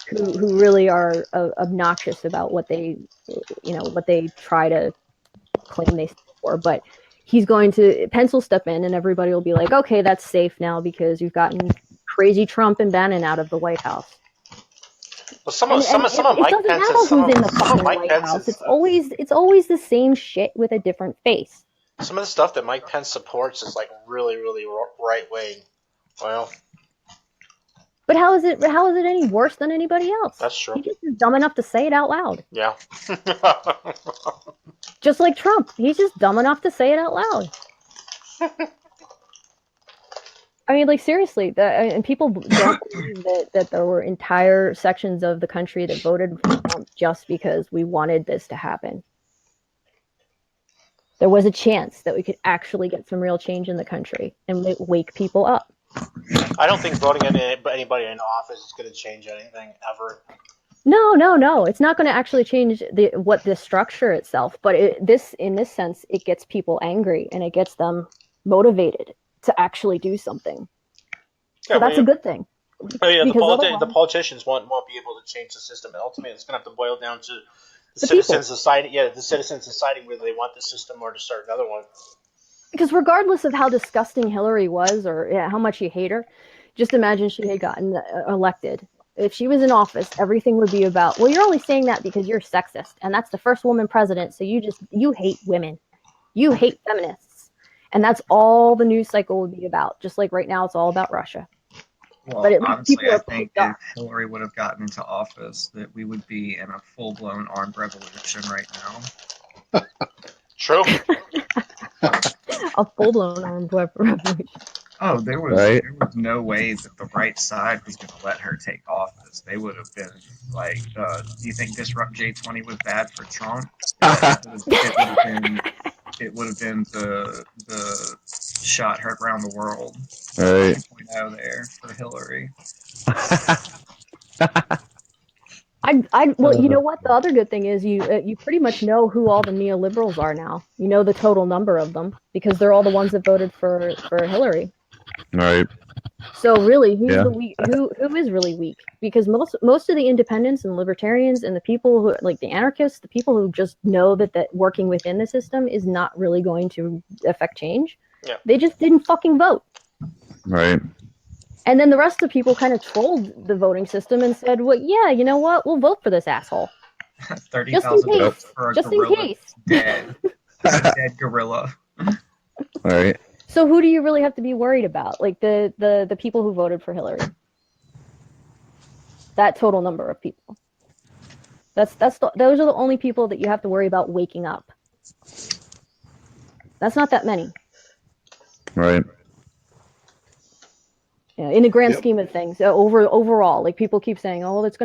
B: who really are obnoxious about what they try to claim they stand for. But Pence will step in and everybody will be like, okay, that's safe now because you've gotten crazy Trump and Bannon out of the White House.
A: Well, some of Mike Pence's, some of Mike Pence's,
B: it's always the same shit with a different face.
A: Some of the stuff that Mike Pence supports is like really, really right wing. Well,
B: but how is it any worse than anybody else?
A: That's true.
B: He's just dumb enough to say it out loud.
A: Yeah.
B: Just like Trump, he's just dumb enough to say it out loud. I mean, like, seriously, and people don't believe that there were entire sections of the country that voted for Trump just because we wanted this to happen. There was a chance that we could actually get some real change in the country and wake people up.
A: I don't think voting anybody in office is going to change anything ever.
B: No. It's not going to actually change the structure itself, but in this sense, it gets people angry and it gets them motivated to actually do something. So that's a good thing.
A: Oh yeah, the politicians won't be able to change the system. Ultimately, it's going to have to boil down to the citizens deciding. Yeah, the citizens deciding whether they want the system or to start another one.
B: Because regardless of how disgusting Hillary was or how much you hate her, just imagine she had gotten elected. If she was in office, everything would be about, well, you're only saying that because you're sexist, and that's the first woman president, so you hate women. You hate feminists. And that's all the news cycle would be about. Just like right now, it's all about Russia.
F: Well,
B: but
F: honestly, I think if Hillary would have gotten into office, that we would be in a full-blown armed revolution right now.
A: True.
B: A full-blown armed revolution.
F: Oh, there was no way that the right side was going to let her take office. They would have been like, do you think Disrupt J20 was bad for Trump? It would have been the shot heard around the world.
E: Right.
F: 2.0 there for Hillary.
B: Well, you know what? The other good thing is you pretty much know who all the neoliberals are now. You know the total number of them because they're all the ones that voted for Hillary.
E: Right.
B: So really, who is really weak? Because most of the independents and libertarians and the people who like the anarchists, the people who just know that working within the system is not really going to affect change.
A: Yeah.
B: They just didn't fucking vote.
E: Right.
B: And then the rest of the people kind of trolled the voting system and said, well, yeah, you know what? We'll vote for this asshole.
F: 30,000 votes for a
B: just
F: gorilla.
B: in case.
F: Dead. Dead gorilla.
E: All right.
B: So who do you really have to be worried about? Like the people who voted for Hillary. That total number of people. Those are the only people that you have to worry about waking up. That's not that many.
E: Right.
B: Yeah, in the grand scheme of things, overall, like people keep saying, oh, well, it's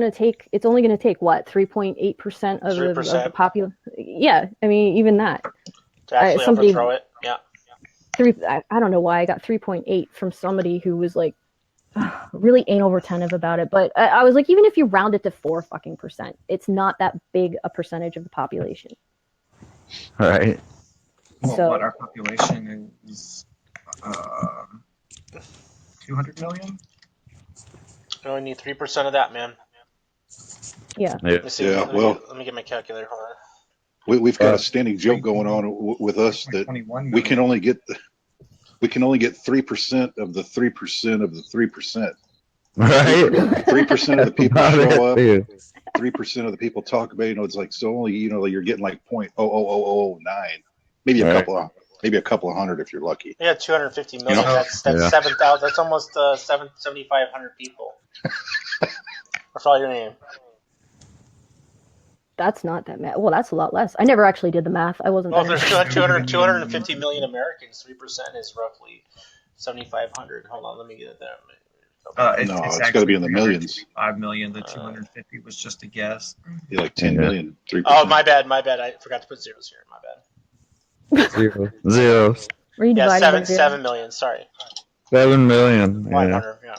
B: only going to take what 3.8% of the population. Yeah, I mean, even that.
A: To actually overthrow it. Yeah.
B: I don't know why I got 3.8 from somebody who was like really anal retentive about it, but I was like, even if you round it to 4%, it's not that big a percentage of the population.
E: All right.
F: Well, what our population is 200 million?
A: You only need 3% of that, man.
B: Yeah.
A: Let me get my calculator. Hold on.
C: We've got a standing joke going on with us that we can only get 3% of the 3% of the 3%.
E: Right.
C: 3% of the people show up. 3% of the people talk about. It's like so only you're getting like 0.00009, maybe a couple of hundred if you're lucky.
A: Yeah, 250 million. That's 7,000. That's almost 7,500 people. That's all your name.
B: That's not that mad. Well, that's a lot less. I never actually did the math. I wasn't.
A: Well, there's 250 million Americans. 3% is roughly 7,500. Hold on, let me get that.
C: It's got to be in the millions.
F: 5 million. The 250 was just a guess.
C: Yeah, like 10 million. 3%.
A: Oh, my bad. I forgot to put zeros here. My bad.
E: Zero.
B: Read
A: Yeah,
B: divided by
A: 7 million. Sorry,
E: 7 million. Yeah.
A: 500. Yeah.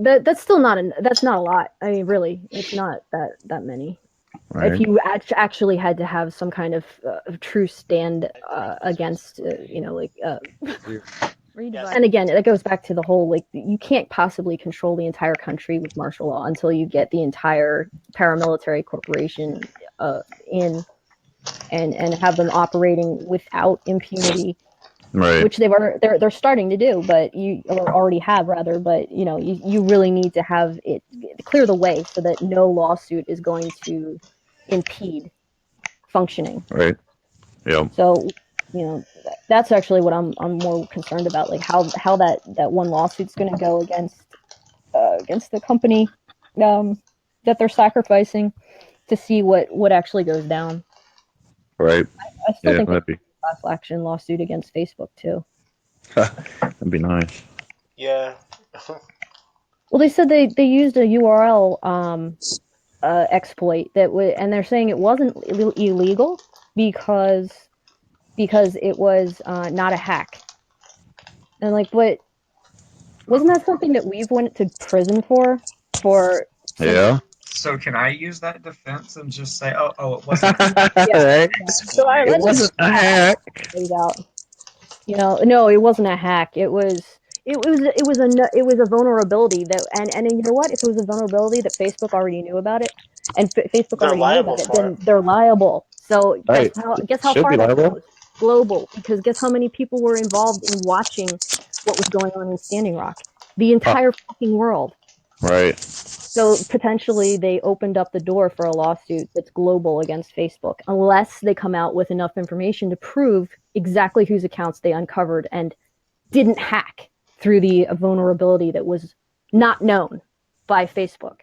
B: That's still not that's not a lot. I mean, really, it's not that many.
E: Right.
B: If you actually had to have some kind of true stand against, and again, it goes back to the whole, like, you can't possibly control the entire country with martial law until you get the entire paramilitary corporation in and have them operating without impunity.
E: Right.
B: Which they're starting to do, but or already have rather, but you really need to have it clear the way so that no lawsuit is going to impede functioning.
E: Right. Yep.
B: So, that's actually what I'm more concerned about, like how that one lawsuit's going to go against the company that they're sacrificing to see what actually goes down.
E: Right.
B: I still think
E: that'd be
B: class action lawsuit against Facebook too.
E: that'd be nice.
A: Yeah.
B: Well, they said they used a URL exploit and they're saying it wasn't illegal because it was not a hack. And like, what wasn't that something that we've went to prison for?
E: Yeah.
F: So can I use that defense and just say, oh, it wasn't?
B: Yeah. So
E: it wasn't a hack.
B: No, it wasn't a hack. It was a vulnerability that, and you know what? If it was a vulnerability that Facebook already knew about it, and Facebook
A: They're
B: already knew
A: liable
B: about it,
A: for
B: then
A: it.
B: they're liable. So
E: Right.
B: guess how
E: Should
B: far
E: be
B: that
E: liable.
B: goes? Global, because guess how many people were involved in watching what was going on in Standing Rock? The entire fucking world.
E: Right.
B: So potentially they opened up the door for a lawsuit that's global against Facebook, unless they come out with enough information to prove exactly whose accounts they uncovered and didn't hack through the vulnerability that was not known by Facebook.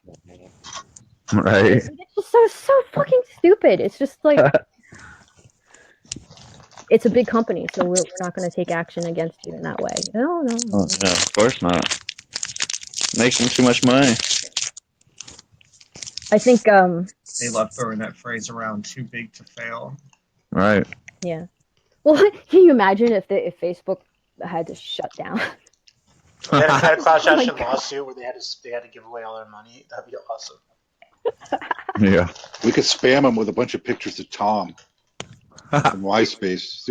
E: Right.
B: It's just so fucking stupid. It's just like it's a big company, so we're not going to take action against you in that way. No.
E: Oh, yeah, of course not. Makes them too much money.
B: I think
F: They love throwing that phrase around, too big to fail.
E: Right.
B: Yeah. Well, can you imagine if Facebook had to shut down?
A: They had a class action lawsuit where they had to give away all their money. That'd be awesome.
E: Yeah.
C: We could spam them with a bunch of pictures of Tom from MySpace.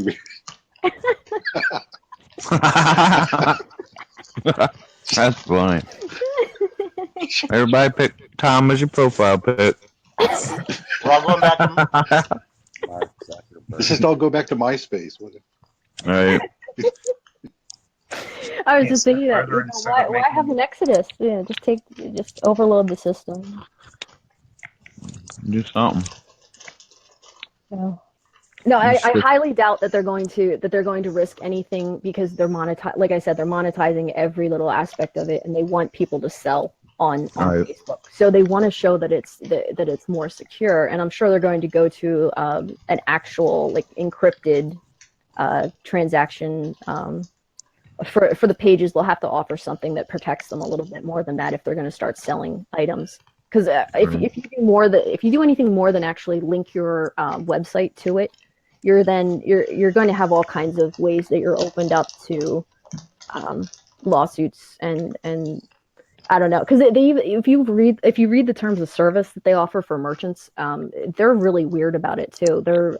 E: That's funny. Everybody pick Tom as your profile pic.
A: We're all going back to
C: This is all go back to MySpace, wouldn't it?
E: Right.
B: I was just thinking that why have an Exodus? Yeah, just overload the system.
E: Do something.
B: No, I highly doubt that they're going to risk anything because they're like I said, they're monetizing every little aspect of it, and they want people to sell on Facebook. So they want to show that it's more secure, and I'm sure they're going to go to an actual like encrypted transaction. For the pages, they'll have to offer something that protects them a little bit more than that if they're going to start selling items. Because if you do anything more than actually link your website to it, you're going to have all kinds of ways that you're opened up to lawsuits and I don't know, because if you read the terms of service that they offer for merchants, they're really weird about it too. There's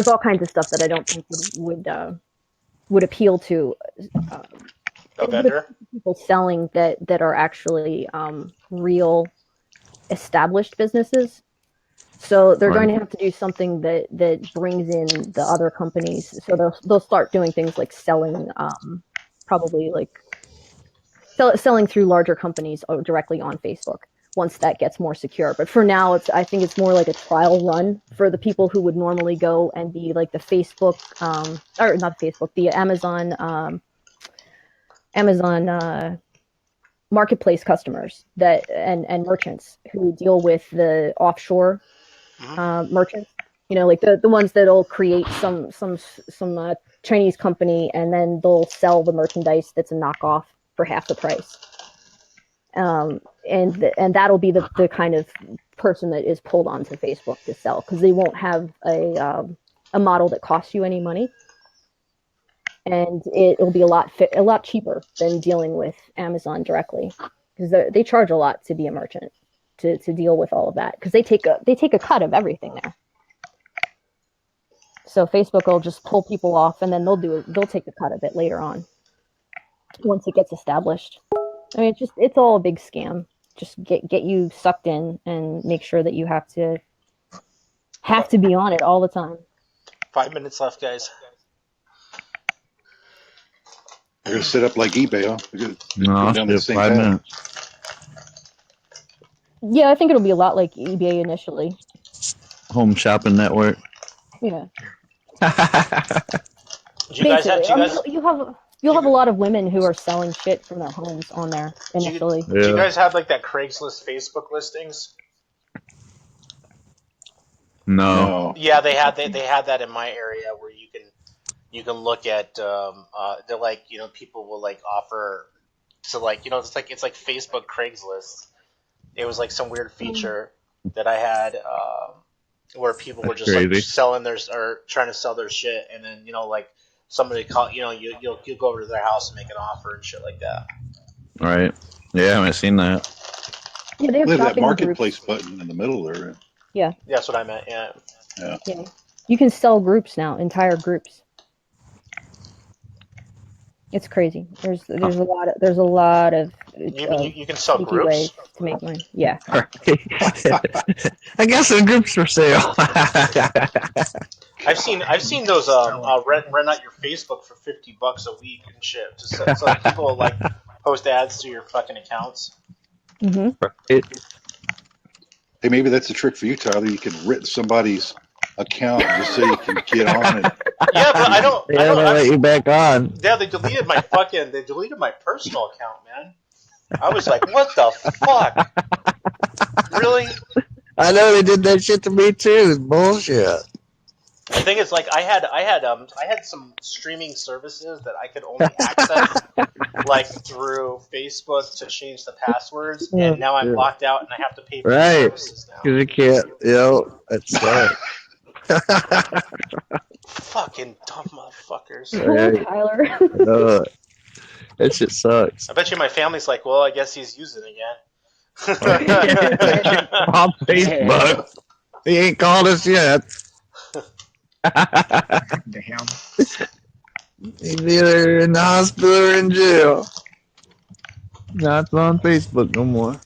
B: all kinds of stuff that I don't think would appeal to
A: a vendor.
B: People selling that are actually real established businesses. So they're going to have to do something that brings in the other companies. So they'll start doing things like selling, probably like selling through larger companies directly on Facebook once that gets more secure. But for now, I think it's more like a trial run for the people who would normally go and be like the Facebook, or not Facebook, the Amazon marketplace customers and merchants who deal with the offshore merchants. Like the ones that'll create some Chinese company and then they'll sell the merchandise that's a knockoff for half the price. And that'll be the kind of person that is pulled onto Facebook to sell, because they won't have a model that costs you any money, and it'll be a lot cheaper than dealing with Amazon directly, because they charge a lot to be a merchant to deal with all of that, because they take a cut of everything there. So Facebook will just pull people off, and then they'll take a cut of it later on once it gets established. I mean, it's all a big scam. Just get you sucked in and make sure that you have to be on it all the time.
A: 5 minutes left, guys.
C: They're gonna set up like eBay, huh?
E: No,
C: down the
E: it's
C: same
E: 5
C: path.
E: minutes.
B: Yeah, I think it'll be a lot like eBay initially.
E: Home shopping network.
B: Yeah. You'll have a lot of women who are selling shit from their homes on there initially.
A: Do you guys have like that Craigslist Facebook listings?
E: No.
A: Yeah, they had that in my area where you can look at they're like, you know, people will like offer to, like, you know, it's like Facebook Craigslist. It was like some weird feature that I had where people were just like selling or trying to sell their shit, and then, you know, like somebody call, you know, you'll go over to their house and make an offer and shit like that.
E: Right. Yeah, I haven't seen that.
B: Yeah, they have
C: that marketplace button in the middle there.
B: Yeah.
A: That's what I meant. Yeah.
B: Yeah. You can sell groups now, entire groups. It's crazy. There's a lot of
A: you can sell
B: sneaky
A: groups
B: ways to make money. Yeah.
E: I guess the groups for sale.
A: I've seen those rent out your Facebook for $50 a week and shit. Just so people will like post ads to your fucking accounts.
B: Mm-hmm.
C: Hey, maybe that's a trick for you, Tyler. You can rent somebody's account just so you can get on it.
A: Yeah, but I don't
E: let you back on.
A: Yeah, they deleted my personal account, man. I was like, what the fuck? Really?
E: I know they did that shit to me too. It's bullshit.
A: The thing is, like, I had some streaming services that I could only access like through Facebook to change the passwords, and now I'm locked out and I have to pay for the services now.
E: Because you can't, you know, it's
A: fucking dumb motherfuckers.
B: Poor Tyler.
E: That shit sucks.
A: I bet you my family's like, well, I guess he's using it again.
E: On Facebook. He ain't called us yet.
F: Damn.
E: He's either in the hospital or in jail. Not on Facebook no more.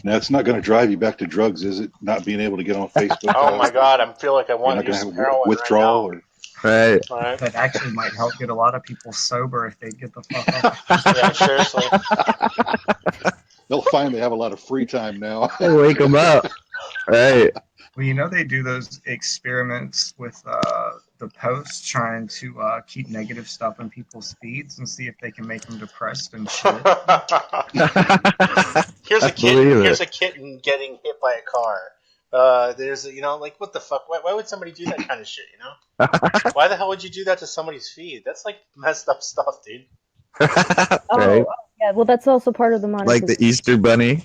C: Now, it's not going to drive you back to drugs, is it? Not being able to get on Facebook.
A: Oh my god, I feel like I want to do some heroin
C: withdrawal
A: right now.
E: Right.
F: That actually might help get a lot of people sober if they get the fuck up.
A: Yeah, seriously.
C: They'll finally have a lot of free time now.
E: They wake them up. Right.
F: Well, you know, they do those experiments with the posts trying to keep negative stuff in people's feeds and see if they can make them depressed and shit.
A: Here's a kitten getting hit by a car. There's, you know, like, what the fuck? Why would somebody do that kind of shit, you know? Why the hell would you do that to somebody's feed? That's like messed up stuff, dude.
E: Right.
B: Yeah, well, that's also part of the monetization.
E: Like the Easter Bunny.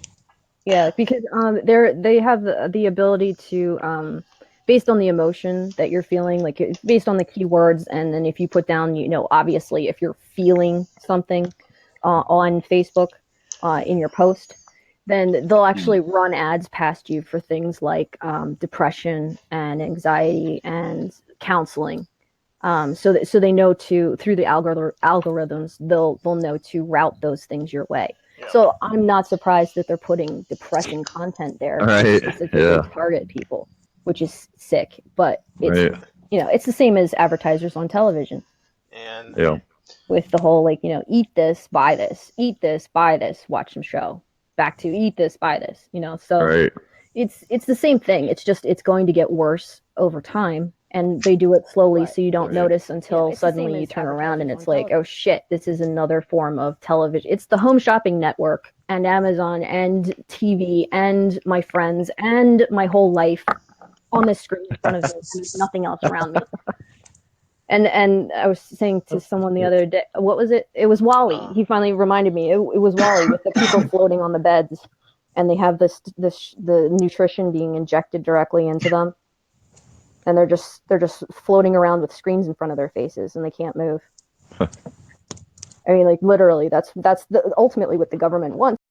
B: Yeah, because they have the ability to, based on the emotion that you're feeling, like based on the keywords, and then if you put down, you know, obviously if you're feeling something on Facebook in your post, then they'll actually run ads past you for things like depression and anxiety and counseling. So they know through the algorithms, they'll know to route those things your way. Yeah. So I'm not surprised that they're putting depressing content there to specifically target people, which is sick. But it's you know, it's the same as advertisers on television.
A: And
B: with the whole, like, you know, eat this, buy this, eat this, buy this, watch some show. Back to eat this, buy this, you know. So it's the same thing. It's just it's going to get worse over time. And they do it slowly, so you don't notice until suddenly you turn around and it's like, oh shit, this is another form of television. It's the home shopping network and Amazon and TV and my friends and my whole life on the screen in front of me, and there's nothing else around me. And I was saying to someone the other day, what was it? It was Wally. He finally reminded me. It was Wally with the people floating on the beds, and they have the nutrition being injected directly into them, and they're just floating around with screens in front of their faces, and they can't move. I mean, like literally, that's ultimately what the government wants.